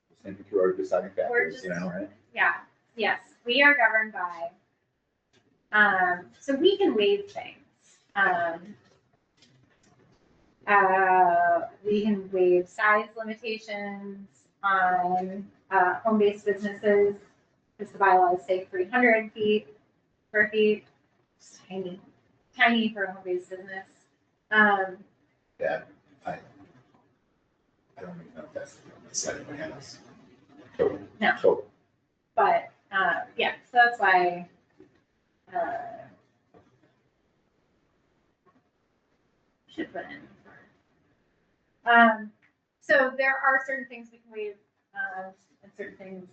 S3: Just thinking through our deciding factors,
S2: just-
S3: right?
S2: Yeah, yes, we are governed by, so we can waive things. We can waive size limitations on, home-based businesses, because the bylaws say 300 square feet, it's tiny for a home-based business.
S3: That, I don't even know if that's on the side of my house. Total.
S2: No.
S3: Total.
S2: But, yeah, so that's why, should put in. So there are certain things we can waive, and certain things,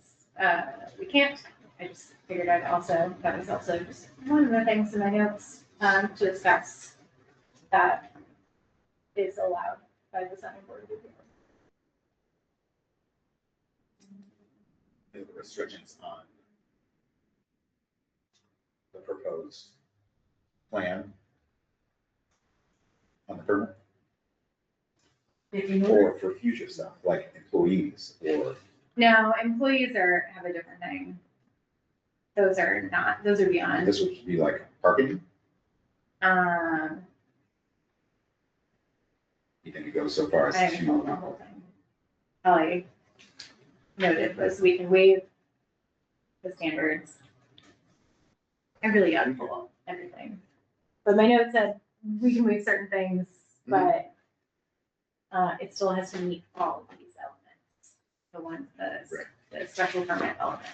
S2: we can't. I just figured that was also just one of the things in my notes, to discuss that is allowed by the zoning board of review.
S3: The restrictions on the proposed plan on the permit, or for future stuff, like employees, or,
S2: No, employees have a different thing. Those are beyond.
S3: this would be like parking, you think it goes so far as
S2: I haven't told the
S3: to,
S2: whole thing. All I noted was we can waive the standards. I really got to pull everything. But my note said we can waive certain things, but it still has to meet all of these elements. The special permit elements.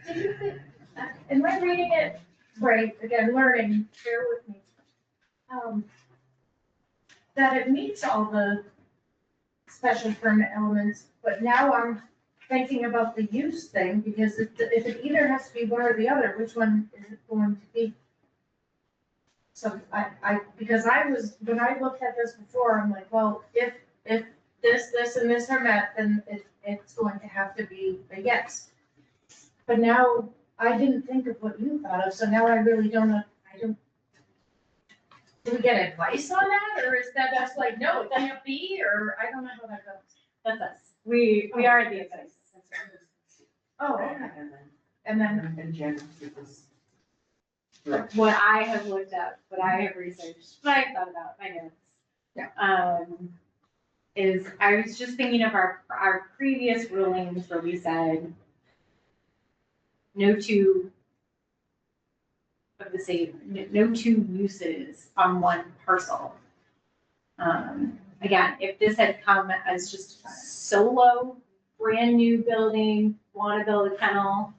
S7: Did you think, am I reading it right, again, learning, bear with me. That it meets all the special permit elements, but now I'm thinking about the use thing, because if it either has to be one or the other, which one is it going to be? So because when I looked at this before, I'm like, well, if this and this are met, then it's going to have to be a yes. But now I didn't think of what you thought of, so now I really don't know, do we get advice on that, or is that just like, no, it can't be, or I don't know how that goes?
S2: That's us. We are the advice.
S7: Oh, okay. And then,
S9: And Jen, it was.
S2: What I have looked up, what I have researched, what I thought about, my notes.
S9: Yeah.
S2: Is I was just thinking of our previous rulings where we said no two of the same, no two uses on one parcel. Again, if this had come as just solo, brand new building, want to build a kennel,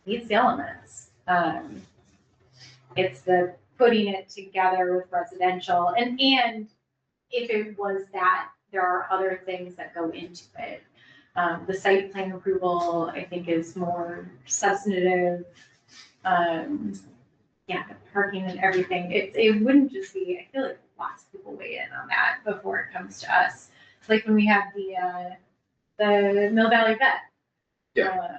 S2: meets the elements. It's the putting it together with residential, and if it was that, there are other things that go into it. The site plan approval, I think, is more substantive. Yeah, the parking and everything. It wouldn't just be, I feel like lots of people weigh in on that before it comes to us. It's like when we have the Mill Valley Vet.
S3: Yeah.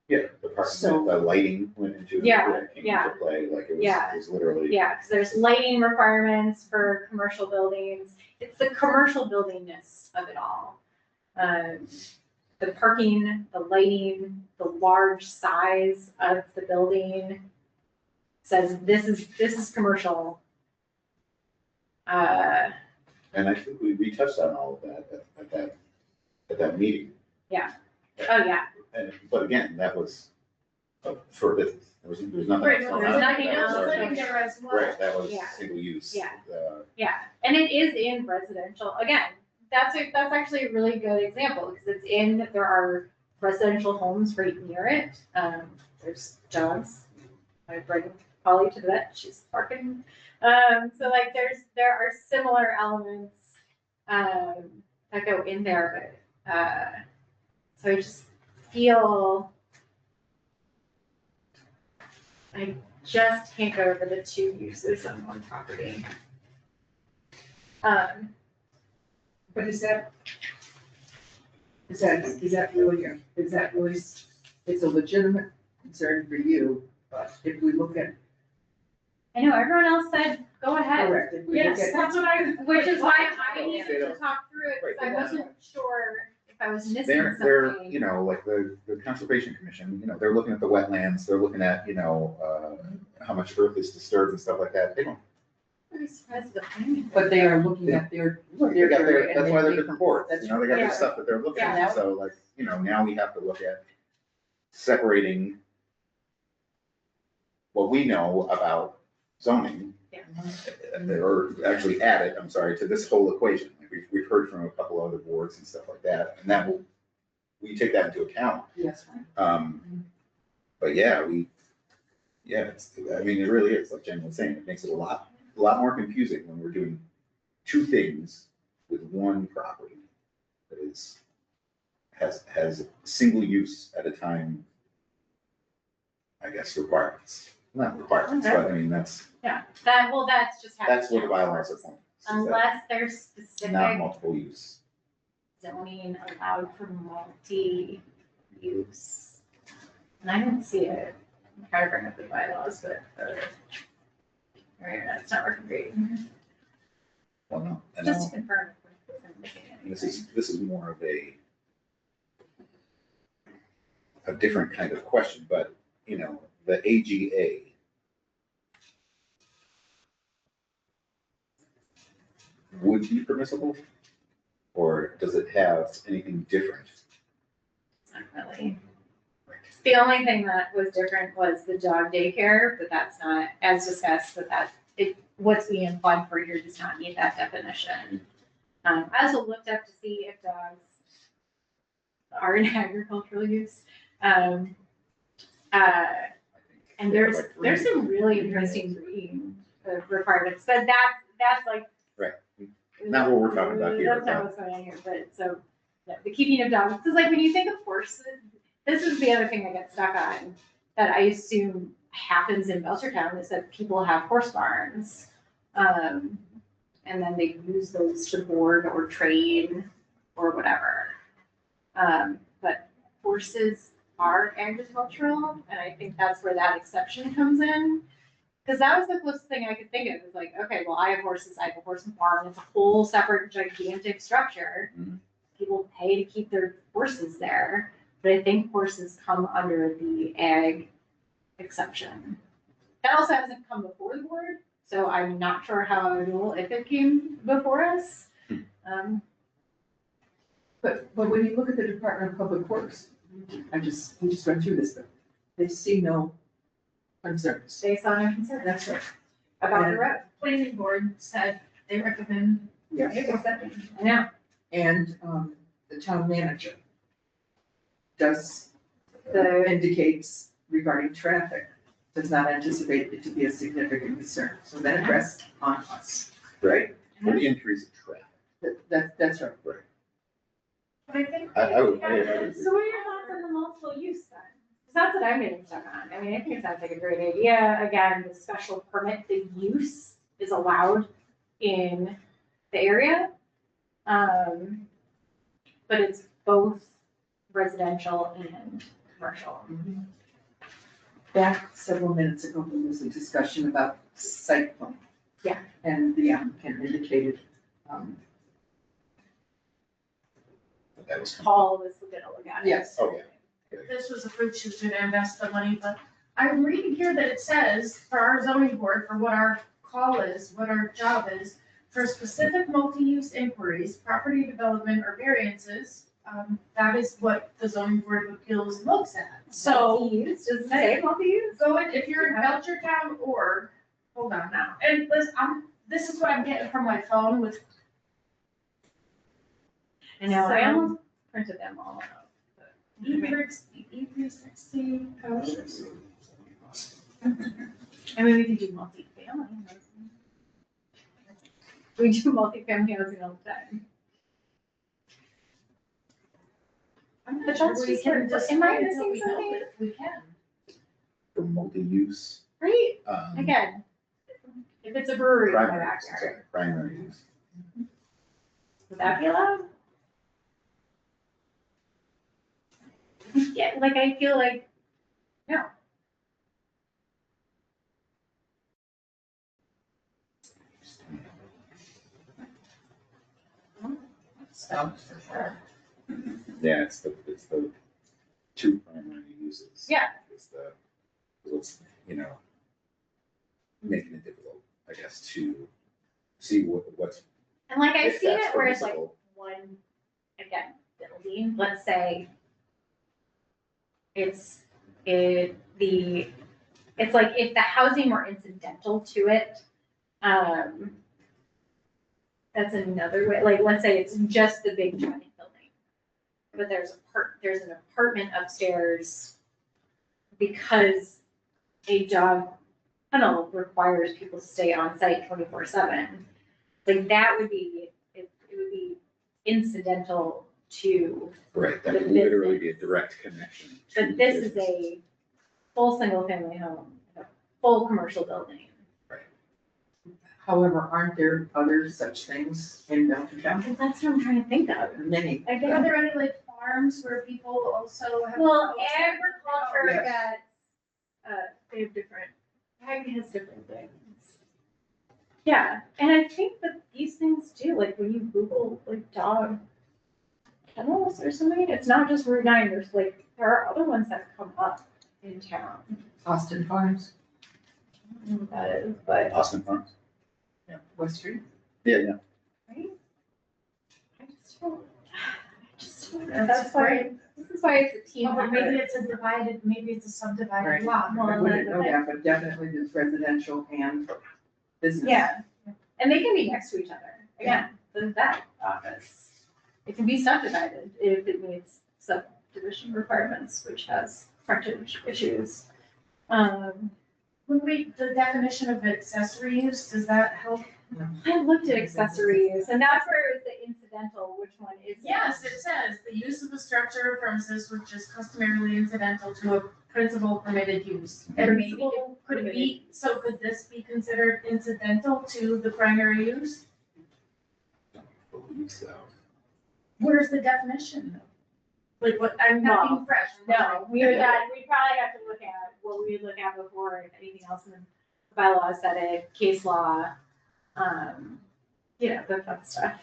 S3: yeah, the parking,
S9: So-
S3: the lighting went into,
S2: Yeah,
S3: came
S2: yeah.
S3: into play, like it
S2: Yeah.
S3: was literally.
S2: Yeah, because there's lighting requirements for commercial buildings. It's the commercial buildingness of it all. The parking, the lighting, the large size of the building says this is commercial.
S3: And I think we touched on all of that at that meeting.
S2: Oh, yeah.
S3: But again, that was for business. There was nothing
S7: Right,
S3: else.
S7: no,
S3: going
S2: there's
S3: on.
S2: nothing
S3: That
S2: else.
S3: was already-
S7: living there as well.
S3: Right, that was
S2: Yeah.
S3: single use.
S2: Yeah.
S3: Uh,
S2: Yeah, and it is in residential. Again, that's actually a really good example because there are residential homes right near it. There's John's. I bring Polly to the vet. She's barking. So like there are similar elements that go in there, but so I just feel I just can't go over the two uses on one property.
S13: But is that really, it's a legitimate concern for you, but if we look at.
S2: I know everyone else said, go ahead.
S13: Correct, if we look
S7: Yes,
S13: at-
S7: that's what I.
S2: Which is why I needed to talk through it, because I
S3: Right.
S2: wasn't sure if I was missing
S3: They're,
S2: something.
S3: you know, like the Conservation Commission, you know, they're looking at the wetlands, they're looking at, you know, how much earth is disturbed and stuff like that. They don't.
S2: I'm surprised the planning.
S13: But they are looking at their.
S3: They got
S13: area
S3: their,
S13: and
S3: that's why they're
S13: they-
S3: different boards,
S13: that's
S3: you know, they got their
S2: right.
S3: stuff that they're looking
S2: Yeah.
S3: at. So like, you know, now we have to look at separating what we know about zoning.
S2: Yeah.
S3: Or actually add it, I'm sorry, to this whole equation. Like we've heard from a couple other boards and stuff like that, and that will, we take that into account.
S13: Yes.
S3: But yeah, Yeah, I mean, it really is, like Jen was saying, it makes it a lot more confusing when we're doing two things with one property that has single use at a time, I guess, requirements. Not requirements, but I mean, that's
S2: That's just. how
S3: what the
S2: it
S3: bylaws are
S2: works.
S3: for.
S2: Unless there's
S3: Not
S2: specific
S3: multiple use.
S2: zoning allowed for multi-use. And I didn't see it. I'm trying to bring up the bylaws, but, it's not working great.
S3: Well, no, and
S2: Just to confirm.
S3: this is more of a different kind of question, but, you know, the AGA would be permissible? Or does it have anything different?
S2: Not really. The only thing that was different was the dog daycare, but that's not, as discussed, what's being applied for here does not meet that definition. I also looked up to see if dogs are in agricultural use. And there's some really interesting breeding requirements, but that's like.
S3: Right. Not what we're talking about here.
S2: That's not what's going on here, but so, the keeping of dogs, because like when you think of horses, this is the other thing I get stuck on, that I assume happens in Belchertown, is that people have horse barns. And then they use those to board or train or whatever. But horses are agricultural, and I think that's where that exception comes in. Because that was the closest thing I could think of, is like, okay, well, I have horses, I have a horse farm, it's a whole separate gigantic structure.
S3: Mm-hmm.
S2: People pay to keep their horses there, but I think horses come under the ag exception. That also hasn't come before the board, so I'm not sure how I would rule if it came before us.
S13: But when you look at the Department of Public Works, we just went through this, but they see no concerns.
S2: Based on a concern.
S13: That's right.
S2: About the road.
S7: Planning board said they recommend.
S13: Yes.
S2: I know.
S13: And the town manager does
S2: The,
S13: indicates regarding traffic, does not anticipate it to be a significant concern. So that rests on us.
S3: Right, for the increase of traffic.
S13: That's right.
S3: Right.
S2: but I think.
S3: I would agree.
S2: So what are your thoughts on the multiple use then? Because that's what I'm getting stuck on. I mean, I think it sounds like a great idea. Again, the special permit, the use is allowed in the area. But it's both residential and commercial.
S13: Back several minutes ago, there was a discussion about site plan.
S2: Yeah.
S13: And the applicant indicated,
S3: That was.
S2: Paul was gonna look at it.
S13: yes.
S3: Oh, yeah.
S7: This was approved, she was gonna invest the money, but I'm reading here that it says for our zoning board, for what our call is, what our job is, for specific multi-use inquiries, property development or variances, that is what the zoning board of appeals looks at. So
S2: Multi-use, does it say multi-use?
S7: go in, if you're in Belchertown or, hold on now, and listen, this is what I'm getting from my phone with.
S2: I know, I
S7: So-
S2: almost printed them all out.
S7: E360 houses.
S2: I mean, we can do multi-family housing. We do multi-family housing all the time.
S7: I'm
S2: But
S7: not sure
S2: that's
S7: we
S2: just
S7: can
S2: like-
S7: just
S2: am I
S7: wait
S2: missing
S7: until we build
S2: something?
S7: it, if we can.
S3: For multi-use.
S2: Right, again, if it's a brewery in my
S3: Primary,
S2: backyard,
S3: primary use.
S2: would that be allowed? Yeah, like, I feel like, no.
S7: Stumps for sure.
S3: Yeah, it's the two primary uses.
S2: Yeah.
S3: It's, you know, making it difficult, I guess, to see what's.
S2: And like, I've
S3: if
S2: seen
S3: that's
S2: it where it's like
S3: permissible.
S2: one, again, building, let's say. It's like if the housing were incidental to it, that's another way, like, let's say it's just the big giant building. But there's an apartment upstairs because a dog kennel requires people to stay on site 24/7. Like that would be, it would be incidental to,
S3: Right, that
S2: The
S3: would literally
S2: business.
S3: be a direct connection. to
S2: but this is
S3: business.
S2: a full single family home, a full commercial building.
S13: However, aren't there other such things in Belchertown?
S2: And that's what I'm trying to think of.
S13: Many.
S7: Like, are there any like farms where people also have?
S2: Well,
S7: proposed-
S2: agriculture
S13: Yes.
S2: gets, they have different, ag has different things. Yeah, and I think that these things do, like when you Google like dog kennels or something, it's not just Route 9, there's like, there are other ones that come up in town.
S13: Austin Farms,
S2: I don't know what that is, but,
S3: Austin Farms?
S13: West Street.
S3: Yeah,
S2: right? I just don't know, that's why, this is why it's a team
S7: Or maybe
S2: effort.
S7: it's a divided, maybe it's a subdivided
S13: Right.
S7: lot.
S13: I wouldn't know that, but definitely there's residential and business.
S2: Yeah, and they can be next to each other, again, the vet office. It can be subdivided if it meets subdivision requirements, which has frontage issues.
S7: When the definition of accessory use, does that help?
S2: I looked at accessory use, and that's where it's the incidental, which one is?
S12: Yes, it says, the use of a structure or premises which is customarily incidental to a principal permitted use.
S2: And maybe
S12: Principal could be, so could this be considered incidental to the primary use?
S3: believe so.
S7: Where's the definition?
S12: Like what,
S7: I'm not being fresh.
S2: No, we would, we probably have to look at what we would look at before, if anything else in the bylaw said it, case law, you know, the fun stuff.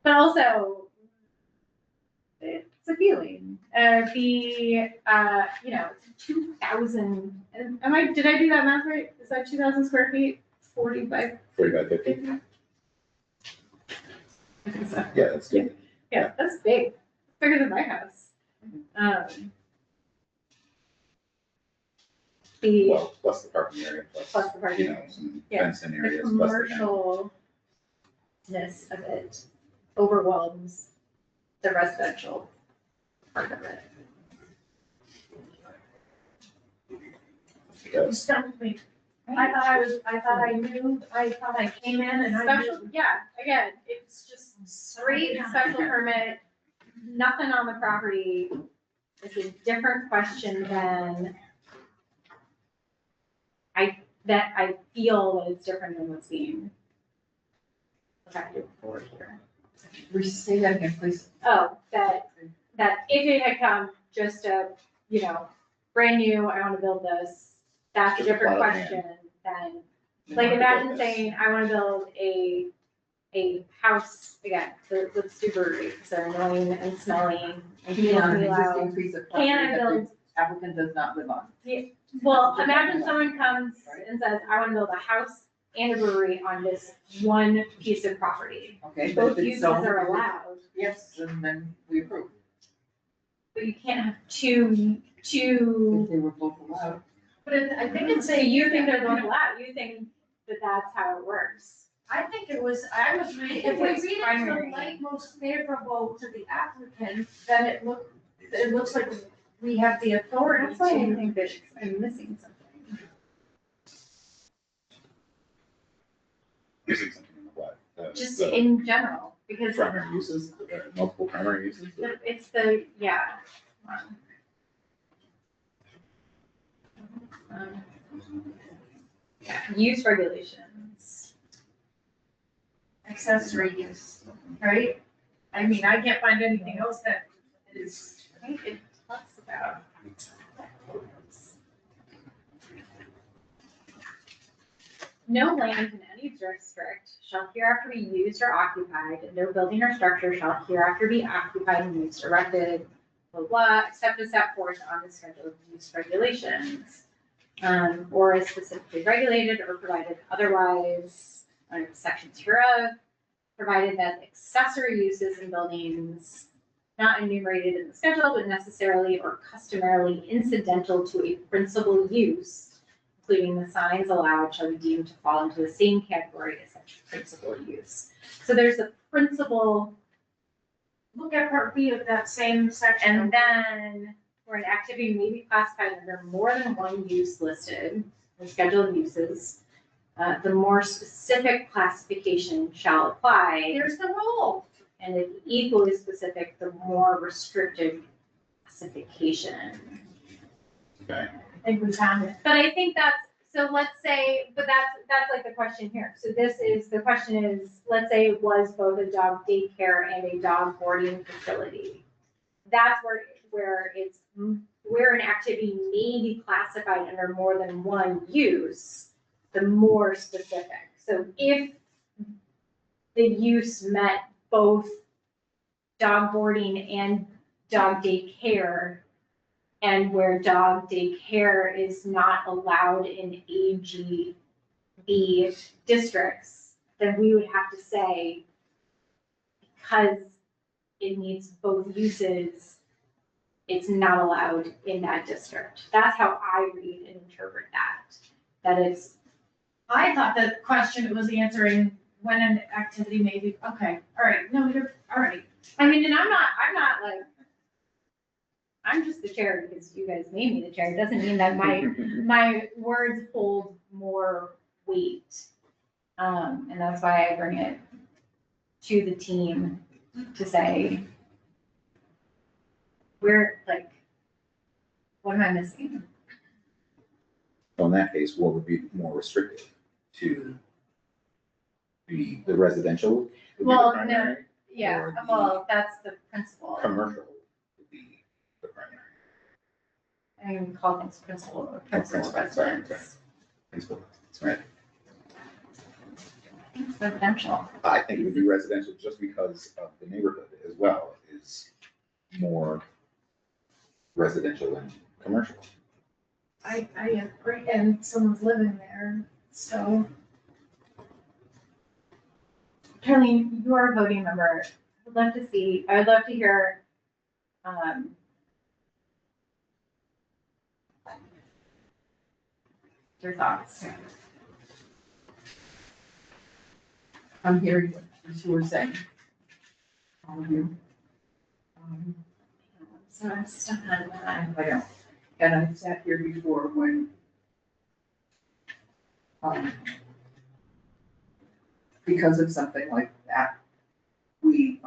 S2: But also, it's a feeling, you know, 2,000, and did I do that math right? Is that 2,000 square feet, 40 by
S3: 40 by 50?
S2: 50? I think so.
S3: Yeah, that's good.
S2: Yeah, that's big, bigger than my house. The,
S3: Well, plus the parking area,
S2: Plus the parking
S3: you know,
S2: area.
S3: some
S2: Yeah,
S3: fenced-in
S2: the
S3: areas, plus the.
S2: commercialness of it overwhelms the residential part of it.
S7: You stumped me. I thought I came in and I
S2: Special,
S7: knew.
S2: yeah, again, it's just straight special permit, nothing on the property. It's a different question than I feel that it's different than what's being effective for here.
S13: Say that again, please.
S2: Oh, that if it had come just you know, brand new, I wanna build this, that's a
S3: Just a
S2: different
S3: plot of
S2: question than, like, imagine saying, I wanna build a house, again, with brewery, because they're annoying and smelly and
S13: Can you on an
S2: really loud.
S13: existing piece of
S2: Can I
S13: property that
S2: build-
S13: the applicant does not live on?
S2: Well, imagine someone comes and says, I wanna build a house and a brewery on this one piece of property.
S13: Okay, but
S2: Both
S13: if it's
S2: uses
S13: zoned,
S2: are allowed,
S13: yes, and then we approve.
S2: but you can't have two.
S13: If they were both allowed.
S7: But I think it's
S2: So
S7: a,
S2: you think they're both allowed, you think that that's how it works.
S7: I think it was, I was reading, if we read it
S2: Primary.
S7: to like most favorable to the applicant, then it looks like we have the authority
S2: That's why I
S7: to.
S2: think that I'm missing something.
S3: Using something in the what?
S2: Just
S3: The
S2: in general, because
S3: primary uses, multiple primary uses?
S2: it's the, yeah. Yeah, use regulations.
S7: Accessory use, right? I mean, I can't find anything else that is.
S2: I think it talks about. No land in any district shall hereafter be used or occupied, and no building or structure shall hereafter be occupied and used, erected, blah, blah, except as set forth on the schedule of use regulations. Or is specifically regulated or provided otherwise under sections hereof, provided that accessory uses in buildings not enumerated in the schedule, but necessarily or customarily incidental to a principal use, including the signs allowed, shall be deemed to fall into the same category as such principal use. So there's a principal,
S7: Look at part B of that same section.
S2: and then where an activity may be classified under more than one use listed in scheduled uses, the more specific classification shall apply.
S7: Here's the rule.
S2: And if equally specific, the more restrictive classification.
S3: Okay.
S7: I think we found it.
S2: But I think that's, so let's say, but that's like the question here. So the question is, let's say it was both a dog daycare and a dog boarding facility. That's where an activity may be classified under more than one use, the more specific. So if the use met both dog boarding and dog daycare, and where dog daycare is not allowed in AGB districts, then we would have to say, because it meets both uses, it's not allowed in that district. That's how I read and interpret that. That it's,
S7: I thought the question was answering when an activity may be, okay, all right, no, you're, all right.
S2: I mean, and I'm not like, I'm just the chair because you guys made me the chair. It doesn't mean that my words hold more weight. And that's why I bring it to the team to say, we're like, what am I missing?
S3: So in that case, what would be more restrictive to the residential? would be the
S2: Well,
S3: primary,
S2: no, yeah,
S3: or the
S2: well, that's the principle.
S3: Commercial would be the primary.
S2: I mean, we call things principal
S3: Principal,
S2: residence.
S3: Principal, that's right.
S2: Residential.
S3: I think it would be residential just because of the neighborhood as well is more residential than commercial.
S7: I agree, and someone's living there, so.
S2: Carleen, you are a voting member. I would love to hear, your thoughts.
S13: I'm hearing what you were saying. All of you.
S2: So I'm stuck on that.
S13: I know, and I've sat here before when because of something like that, we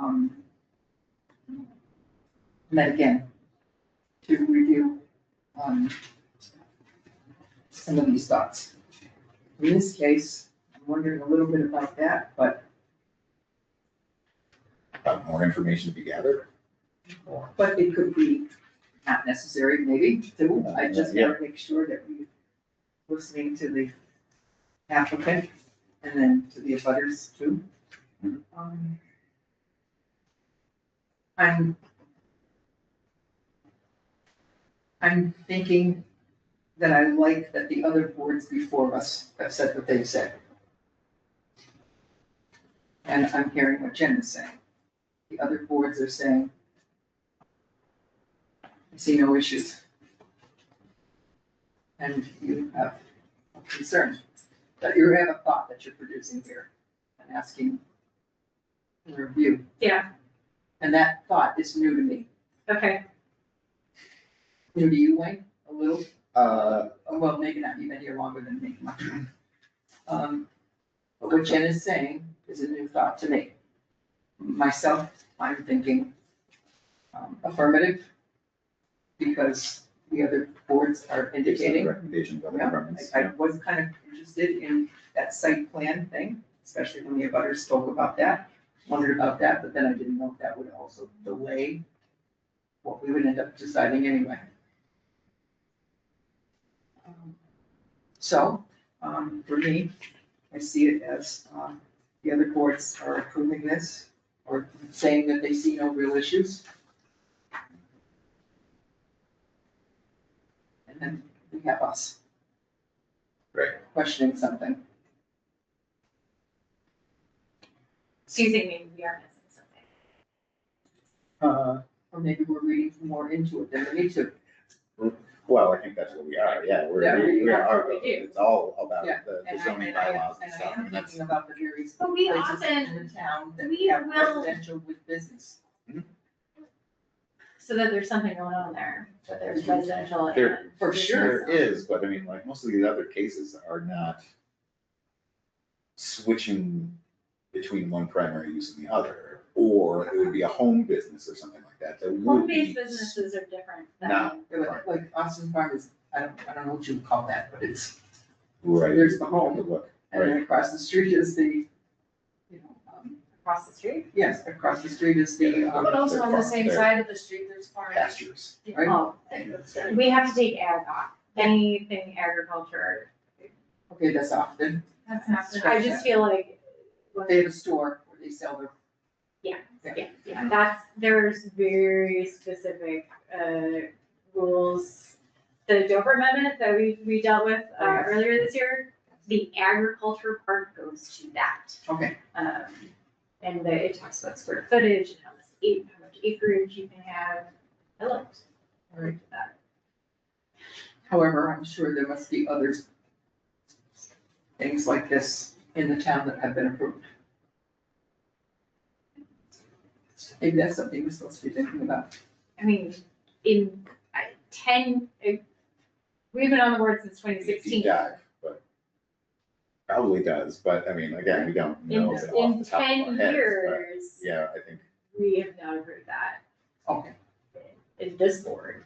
S13: met again to review some of these thoughts. In this case, I'm wondering a little bit about that, but
S3: More information to be gathered.
S13: it could be not necessary, maybe, too. I just want to make sure that we're listening to the applicant and then to the abutters too. I'm thinking that I like that the other boards before us have said what they've said. And I'm hearing what Jen is saying. The other boards are saying, I see no issues. And you have a concern, that you have a thought that you're producing here and asking for review.
S2: Yeah,
S13: And that thought is new to me.
S2: okay.
S13: New to you, Wayne, a little?
S3: Uh,
S13: Well, maybe not, you've been here longer than me. But what Jen is saying is a new thought to me. Myself, I'm thinking affirmative, because the other boards are indicating.
S3: recommendations of the
S13: Yeah,
S3: departments.
S13: I was kind of interested in that site plan thing, especially when the abutters spoke about that, wondered about that, but then I didn't know if that would also delay what we would end up deciding anyway. So, for me, I see it as, the other boards are approving this or saying that they see no real issues. And then we have us.
S3: Right.
S13: Questioning something.
S2: So you think maybe we are missing something?
S13: Or maybe we're reading more into it than we need to.
S3: Well, I think that's what we are, yeah,
S13: Yeah,
S3: we
S2: that's
S3: are,
S2: what we do.
S3: it's all about
S13: Yeah,
S3: the
S13: And
S3: zoning
S13: I
S3: bylaws and
S13: am
S3: stuff, and that's.
S13: thinking about the various
S2: But we
S13: places
S2: often,
S13: in the town that
S2: we
S13: have
S2: will-
S13: residential with business.
S2: so that there's something going on there, that there's residential and.
S3: There-
S9: For sure.
S3: There is, but I mean, like, most of the other cases are not switching between one primary use and the other, or it would be a home business or something like that. There would be
S2: Home-based businesses are different than.
S3: Now,
S13: Like Austin Farm is, I don't know what you would call that, but it's,
S3: right.
S13: There's the home.
S3: Look,
S13: and then across the street is the, you know,
S2: Across the street?
S13: yes, across the street is the,
S7: But also on the
S3: They're
S7: same
S3: farm-
S7: side of the street, there's farms.
S3: pastures.
S13: Right.
S2: Oh, we have to take ag off, anything agriculture.
S13: okay, that's often,
S7: That's not.
S2: I just feel like.
S13: they have a store where they sell their.
S2: Yeah, there's very specific, rules. The Dover Amendment that we dealt with, earlier this year, the agriculture part goes to that.
S13: Okay.
S2: And it talks about square footage and how much acreage you can have. I liked that.
S13: However, I'm sure there must be other things like this in the town that have been approved. Maybe that's something we're supposed to be thinking about.
S2: I mean, in 10, we've been on the board since 2016.
S3: Dive, but probably does, but I mean, again, we don't know it off
S2: In
S3: the top of our
S2: 10
S3: heads, but
S2: years,
S3: yeah, I think.
S2: we have not approved that.
S13: Okay.
S2: In this board.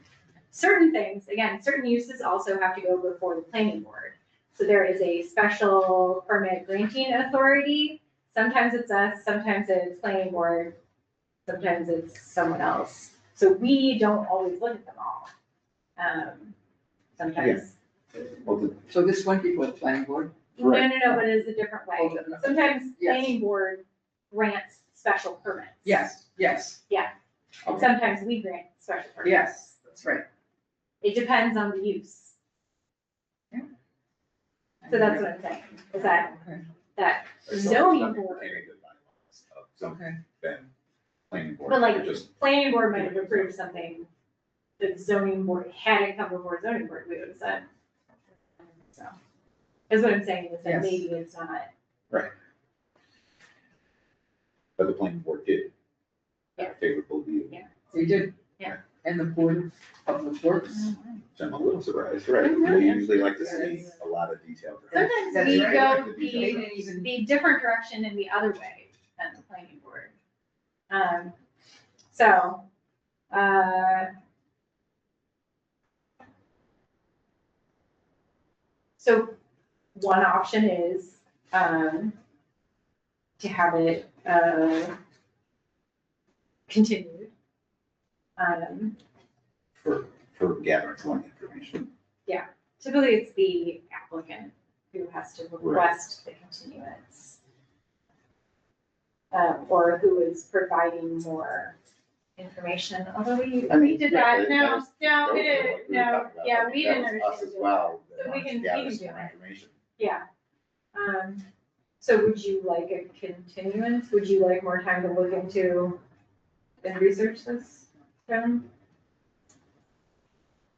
S2: Certain things, again, certain uses also have to go before the planning board. So there is a special permit granting authority. Sometimes it's us, sometimes it's planning board, sometimes it's someone else. So we don't always look at them all. Sometimes.
S3: Well,
S13: So this went before the planning board?
S2: No, but it is a different way.
S13: Okay.
S2: Sometimes
S13: Yes.
S2: planning board grants special permits.
S13: Yes, yes.
S2: And
S13: Okay.
S2: sometimes we grant special permits.
S13: Yes, that's right.
S2: It depends on the use. So that's what I'm saying, is that,
S13: Okay.
S2: that
S3: there's some
S2: zoning board,
S3: pertaining to bylaws of some
S13: Okay.
S3: then planning board.
S2: but like,
S3: They're just-
S2: planning board might have approved something that zoning board, had it come before zoning board, we would have said. So, is what I'm saying, is that
S13: Yes.
S2: maybe it's not,
S3: But the planning board did.
S2: Yeah.
S3: Have a favorable view.
S2: Yeah.
S13: They did.
S2: Yeah.
S13: And the Board of Public Works.
S3: So I'm a little surprised, right?
S2: Mhm.
S3: We usually like to see a lot of detail.
S2: sometimes
S13: That's
S2: we
S13: right.
S2: go
S13: They didn't even-
S2: the different direction in the other way than the planning board. So, so one option is, to have it, continued.
S3: For gathering more information.
S2: Typically, it's the applicant who has to request the continuance. Or who is providing more information, although we did that, no, we didn't, no, yeah, we didn't
S3: Us
S2: understand.
S3: as
S2: it.
S3: well. that
S2: So we
S3: wanted
S2: can-
S3: to gather
S2: we can
S3: some
S2: do it.
S3: information.
S2: Yeah. So would you like a continuance? Would you like more time to look into and research this, Kevin?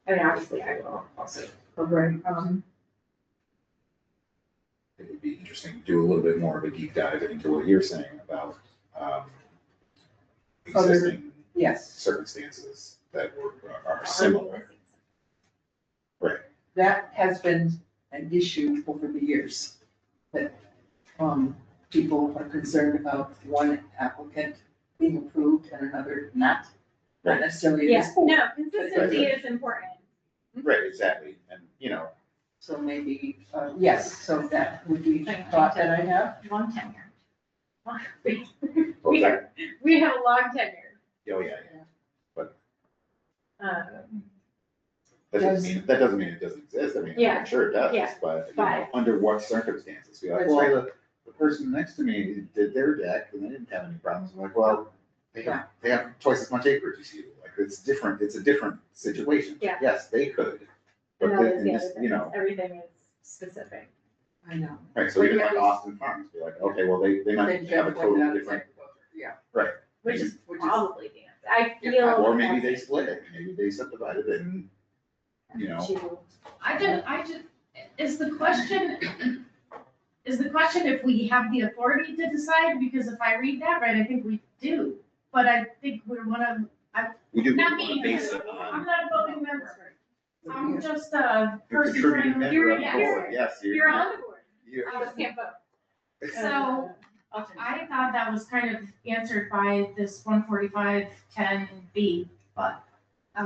S2: I mean, obviously, I will also.
S13: Right.
S3: It would be interesting to do a little bit more of a deep dive into what you're saying about
S13: Other-
S3: existing
S13: Yes,
S3: circumstances that are similar. Right.
S13: that has been an issue over the years. That, people are concerned about one applicant being approved and another not. Not necessarily this
S2: Yes,
S13: board.
S2: no, consistency is important.
S3: Right, exactly. And, you know,
S13: So maybe, yes, so that would be a thought that I have.
S2: Long tenure.
S3: what was that?
S2: We have a long tenure.
S3: Oh, yeah, yeah. That
S13: Does-
S3: doesn't mean it doesn't exist. I mean,
S2: Yeah.
S3: I'm sure it does,
S2: Yeah.
S3: but, you
S2: But-
S3: know, under what circumstances? Be like,
S13: That's
S3: well, the person next to me did their deck and they didn't have any problems. I'm like, well, they have twice as much acreage as you. Like, it's different, it's a different situation.
S2: Yeah.
S3: Yes, they could. But
S2: And that
S3: then,
S2: is the
S3: this,
S2: other
S3: you
S2: thing,
S3: know,
S2: everything is specific.
S13: I know.
S3: right, so
S13: But
S3: even
S13: yeah,
S3: like
S13: we-
S3: Austin Farms, be like, okay, well, they might
S13: Then
S3: have a
S13: Jeff pointed
S3: totally
S13: out
S3: different.
S13: Yeah.
S3: Right.
S2: Which is
S13: Which is-
S2: probably the answer. I
S13: Yeah,
S2: feel.
S3: Or maybe they
S2: that's
S3: split it, maybe they subdivided it and, you know.
S2: to-
S7: I just, is the question if we have the authority to decide? Because if I read that right, I think we do. But I think we're one of
S3: We do
S7: Not
S3: want to
S7: me.
S3: base it
S7: I'm
S3: on.
S7: not a voting member. I'm just a
S3: You're
S7: person
S3: contributing
S7: trying to.
S3: member of the
S7: Yes.
S3: board, yes.
S7: You're on the board.
S3: You're-
S7: I just can't vote. So I thought that was kind of answered by this 14510B, but, I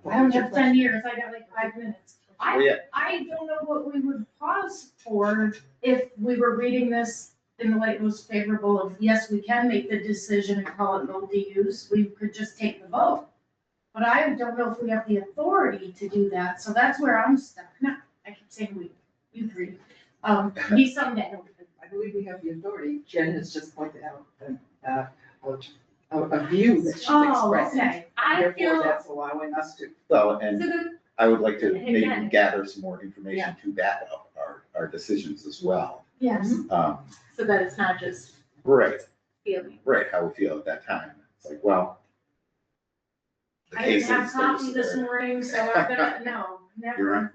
S7: don't have 10 years, I got like 5 minutes.
S3: Oh, yeah.
S7: I don't know what we would pause for if we were reading this in the light most favorable of, yes, we can make the decision and call it multi-use, we could just take the vote. But I don't know if we have the authority to do that, so that's where I'm stuck. No, I keep saying we, you three, me someday.
S13: I believe we have the authority. Jen has just pointed out a view that she's
S7: Oh,
S13: expressing.
S7: okay. I
S13: Therefore,
S7: feel,
S13: that's allowing us to.
S3: Well,
S7: so
S3: and
S7: the,
S3: I would like to
S7: And
S3: maybe
S7: again-
S3: gather some more information to back up our decisions as well.
S7: yes,
S2: So that it's not just
S3: Right,
S2: feeling.
S3: right, how we feel at that time. It's like, well. the
S7: I didn't
S3: case
S7: have
S3: is
S7: coffee
S3: there's-
S7: this morning, so I'm gonna, no, never.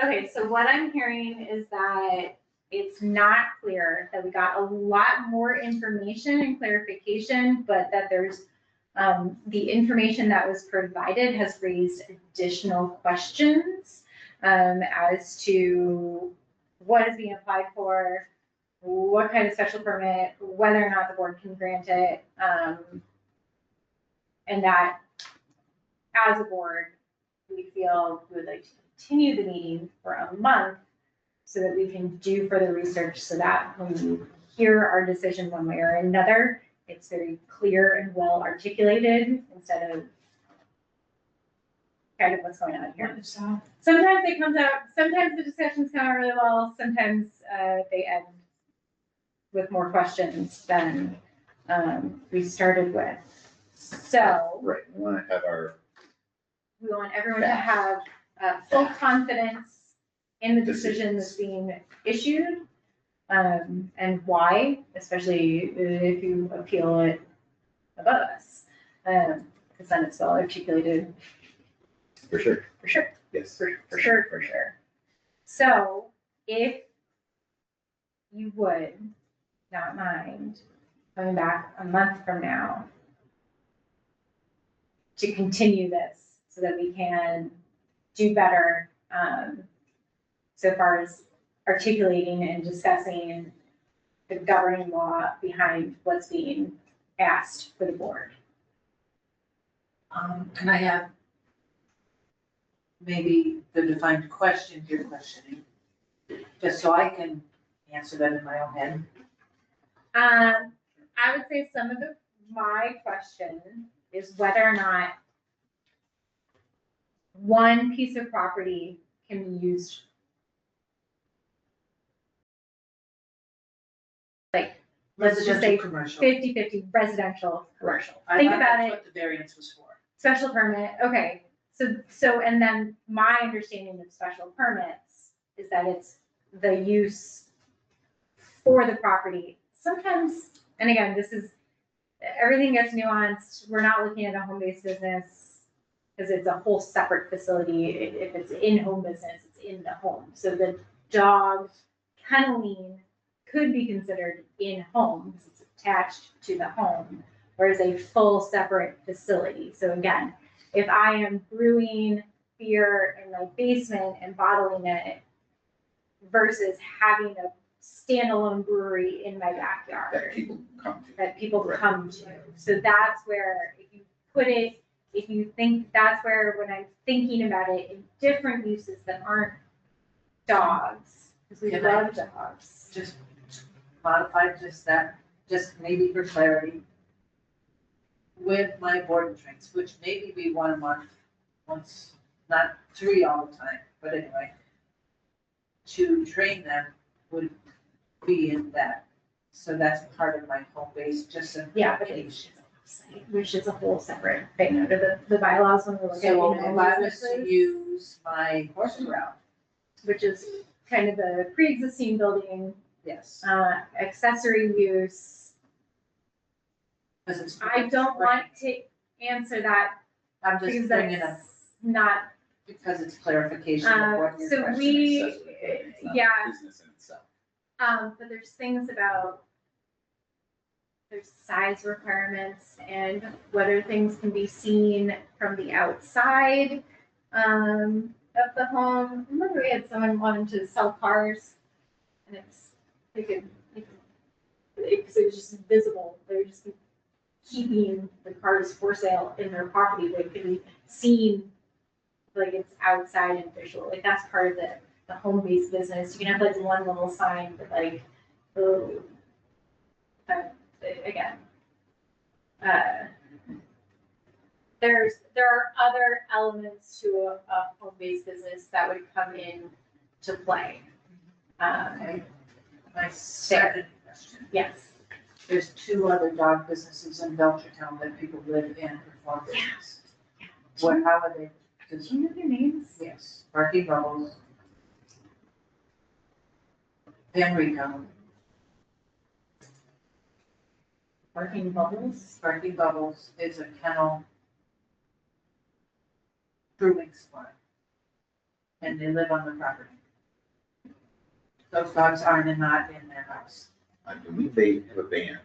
S2: Okay, so what I'm hearing is that it's not clear, that we got a lot more information and clarification, but that there's, the information that was provided has raised additional questions, as to what is being applied for, what kind of special permit, whether or not the board can grant it, and that as a board, we feel we would like to continue the meeting for a month so that we can do further research, so that when you hear our decision one way or another, it's very clear and well articulated instead of kind of what's going on here. Sometimes it comes out, sometimes the discussions come out really well, sometimes they end with more questions than we started with. So
S3: Right, we want to have our,
S2: we want everyone to have full confidence in the decision that's being issued, and why, especially if you appeal it above us. Because then it's well articulated.
S3: for sure,
S2: For sure,
S3: yes.
S2: for sure. So if you would not mind coming back a month from now to continue this so that we can do better, so far as articulating and discussing the governing law behind what's being asked for the board.
S5: Can I have maybe the defined questions you're questioning? Just so I can answer them in my own head.
S2: I would say some of my question is whether or not one piece of property can be used, like, let's just say
S5: Commercial.
S2: 50-50 residential, commercial.
S5: I
S2: Think
S5: thought
S2: about
S5: that's
S2: it,
S5: what the variance was for.
S2: special permit, okay, so, and then my understanding of special permits is that it's the use for the property. Sometimes, and again, this is, everything gets nuanced, we're not looking at a home-based business, because it's a whole separate facility. If it's in-home business, it's in the home. So the dog kenneling could be considered in-home, because it's attached to the home, whereas a full separate facility. So again, if I am brewing beer in my basement and bottling it versus having a standalone brewery in my backyard
S3: That people come to.
S2: that people
S3: Right.
S2: come to. So that's where, if you put it, if you think, that's where, when I'm thinking about it in different uses that aren't dogs, because we
S5: Can I-
S2: love dogs.
S5: Just modify just that, just maybe for clarity. With my board and trains, which maybe be 1 month, once, not 3 all the time, but anyway. To train them would be in that, so that's part of my home base, just in.
S2: Yeah, but it's, which is a whole separate thing under the bylaws when we look at,
S5: So
S2: you know,
S5: allow us to
S2: businesses,
S5: use my horse corral,
S2: which is kind of a pre-existing building,
S5: yes.
S2: accessory use.
S5: Because it's.
S2: I don't want to answer that
S5: I'm just
S2: because
S5: bringing up,
S2: that's not,
S5: because it's clarification of what your
S2: so
S5: question
S2: we,
S5: is.
S3: It's not
S2: yeah,
S3: Business in itself.
S2: but there's things about there's size requirements and whether things can be seen from the outside of the home. Remember we had someone wanting to sell cars and because it was just visible. They were just keeping the cars for sale in their property. They could be seen like it's outside and visual. Like that's part of the home-based business. You can have like one little sign, but like, oh, again, there are other elements to a home-based business that would come in to play.
S5: Okay. My second question.
S2: Yes.
S5: There's 2 other dog businesses in Belchertown that people live in perform business. What, how are they?
S2: Do you know their names?
S5: Yes, Barking Bubbles. Enrico.
S2: Barking Bubbles?
S5: Barking Bubbles is a kennel grooming spot. And they live on the property. Those dogs not in their house.
S3: I believe they have a van.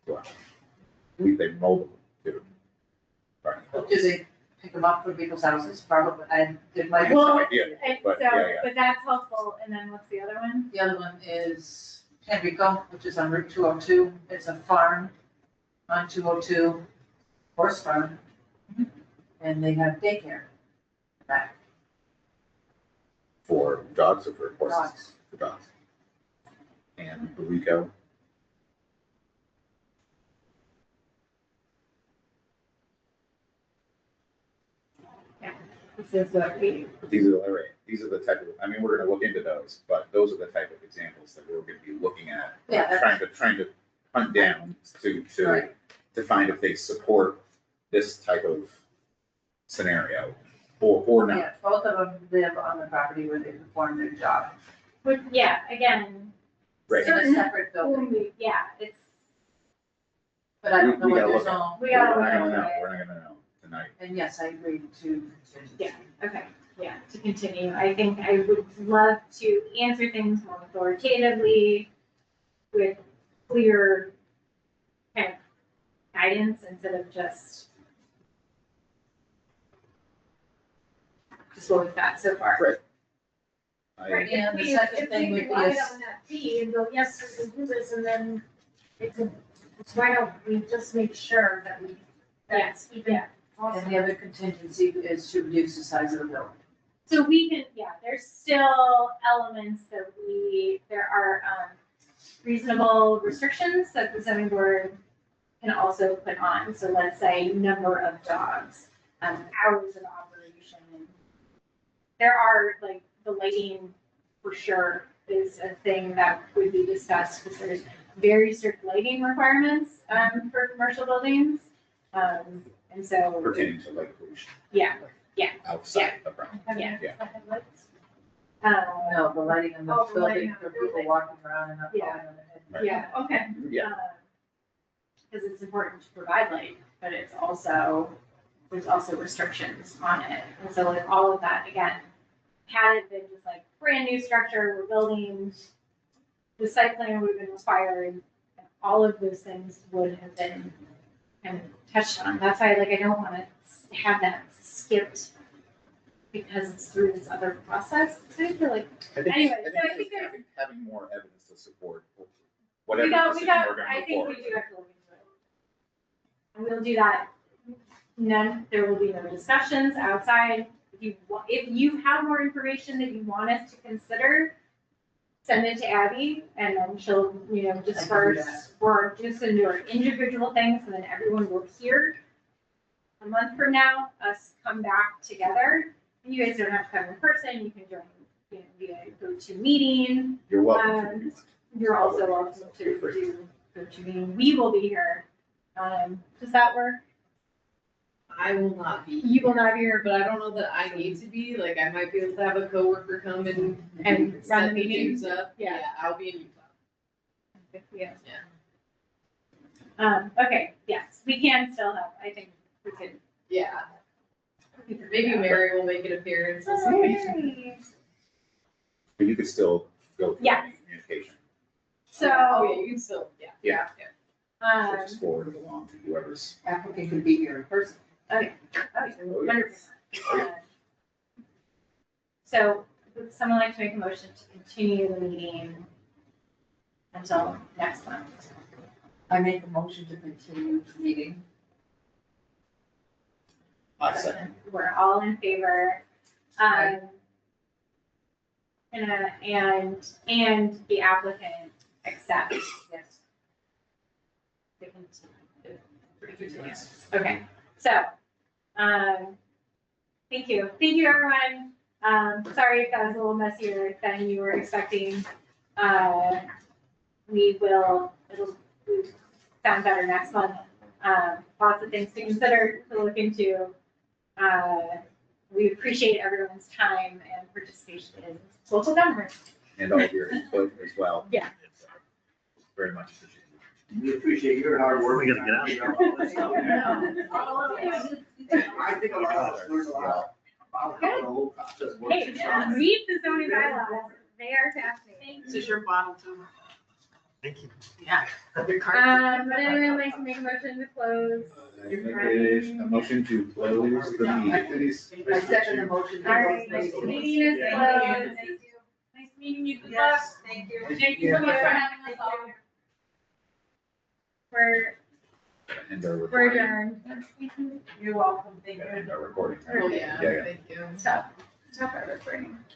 S3: Well, I believe they mobile too.
S5: Do they pick them up from people's houses? Probably, it might.
S3: I have no idea,
S2: And
S3: but
S2: so,
S3: yeah.
S2: but that's helpful. And then what's the other one?
S5: The other one is Enrico, which is on Route 202. It's a farm on 202, horse farm. And they have daycare back.
S3: For dogs or for horses?
S5: Dogs.
S3: For dogs. And Rico.
S2: This is what we.
S3: These are the type of, I mean, we're gonna look into those, but those are the type of examples that we're gonna be looking at.
S5: Yeah.
S3: Trying to hunt down to
S5: Right.
S3: find if they support this type of scenario or not.
S5: Yeah, both of them live on the property where they perform their job.
S2: But yeah, again.
S3: Right.
S5: In a separate building.
S2: Yeah, it's.
S5: But I don't know
S3: We
S5: what
S3: gotta
S5: their
S3: look at
S5: zone.
S2: We gotta
S3: We're
S2: look
S3: not gonna
S2: into
S3: know,
S2: it.
S3: we're not gonna know tonight.
S5: And yes, I agree to.
S2: Yeah, okay, yeah, to continue. I think I would love to answer things more authoritatively with clear kind of guidance instead of just what we've got so far.
S3: Right.
S2: Right.
S5: And the second thing would be
S7: Rely
S5: is,
S7: on that fee and go, yes, we can do this, and then it could, why don't we just make sure that we, that's even
S5: and
S7: possible?
S5: the other contingency is to reduce the size of the building.
S2: So we can, yeah, there's still elements that there are reasonable restrictions that the zoning board can also put on. So let's say number of dogs, hours of operation. There are like the lighting for sure is a thing that would be discussed because there's very strict lighting requirements for commercial buildings. And so.
S3: Pertaining to light pollution.
S2: Yeah,
S3: Outside the property.
S2: yeah.
S3: Yeah.
S5: No, the lighting in the
S7: Oh, the lighting
S5: building
S7: of
S5: for
S7: the
S5: people
S7: building.
S5: walking around and not
S2: Yeah.
S5: falling on their head.
S3: Right.
S2: Yeah, okay.
S3: Yeah.
S2: Because it's important to provide light, but it's also, there's also restrictions on it. And so like all of that, again, had it been just like brand new structure, we're building, the site plan would have been required, and all of those things would have been kind of touched on. That's why like I don't want to have that skipped because it's through this other process. So I feel like, anyway, so I think there's.
S3: Having more evidence to support whatever
S2: We got,
S3: decision we're
S2: I
S3: gonna
S2: think
S3: move
S2: we
S3: forward.
S2: do have to look into it. And we'll do that. None, there will be no discussions outside. If you have more information that you want us to consider, send it to Abby and then she'll, disperse or just into our individual things and then everyone will hear. A month from now, us come back together. And you guys don't have to come in person, you can join, via GoToMeeting.
S3: You're welcome.
S2: You're also welcome to do GoToMeeting. We will be here. Does that work?
S14: I will not be.
S2: You will not be here,
S14: But I don't know that I need to be, like, I might be able to have a coworker come and
S2: And run
S14: set
S2: the
S14: the
S2: meeting?
S14: things up.
S2: Yeah.
S14: I'll be in Utah.
S2: Yeah.
S14: Yeah.
S2: Okay, yes, we can still have, I think we could.
S14: Yeah. Maybe Mary will make an appearance. and
S2: Oh,
S14: see.
S2: Mary.
S3: But you could still go through
S2: Yeah.
S3: any communication.
S2: So.
S14: Oh, yeah, you can still, yeah.
S3: Yeah. just forward it along to whoever's.
S13: Applicant could be here in person.
S2: Okay, wonderful. So would someone like to make a motion to continue the meeting until next month?
S13: I make a motion to continue the meeting.
S2: We're all in favor. And the applicant accepts.
S13: Yes.
S2: Okay, so, thank you. Thank you, everyone. Sorry if that was a little messier than you were expecting. It'll sound better next month. Lots of things to consider, to look into. We appreciate everyone's time and participation in local government.
S3: And all of your input as well.
S2: Yeah.
S3: It's, very much appreciated.
S11: We appreciate your hard work.
S8: We gotta get out of here.
S11: I think a lot of us learned a lot about how the whole process works.
S2: Hey, read the zoning bylaws. They are fascinating.
S13: This is your bottle too.
S8: Thank you.
S13: Yeah.
S2: Would anyone like to make a motion to close?
S3: I make a motion to close the meeting.
S13: I second the motion.
S2: All right, meeting is closed.
S12: Nice meeting you. Good luck.
S13: Thank you.
S12: Thank you so much for having us all.
S3: And our
S2: We're
S3: recording.
S2: adjourned.
S13: You're welcome. Thank you.
S3: And our recording.
S14: Oh, yeah,
S3: Yeah, yeah.
S14: thank you.
S2: Stop. Stop our recording.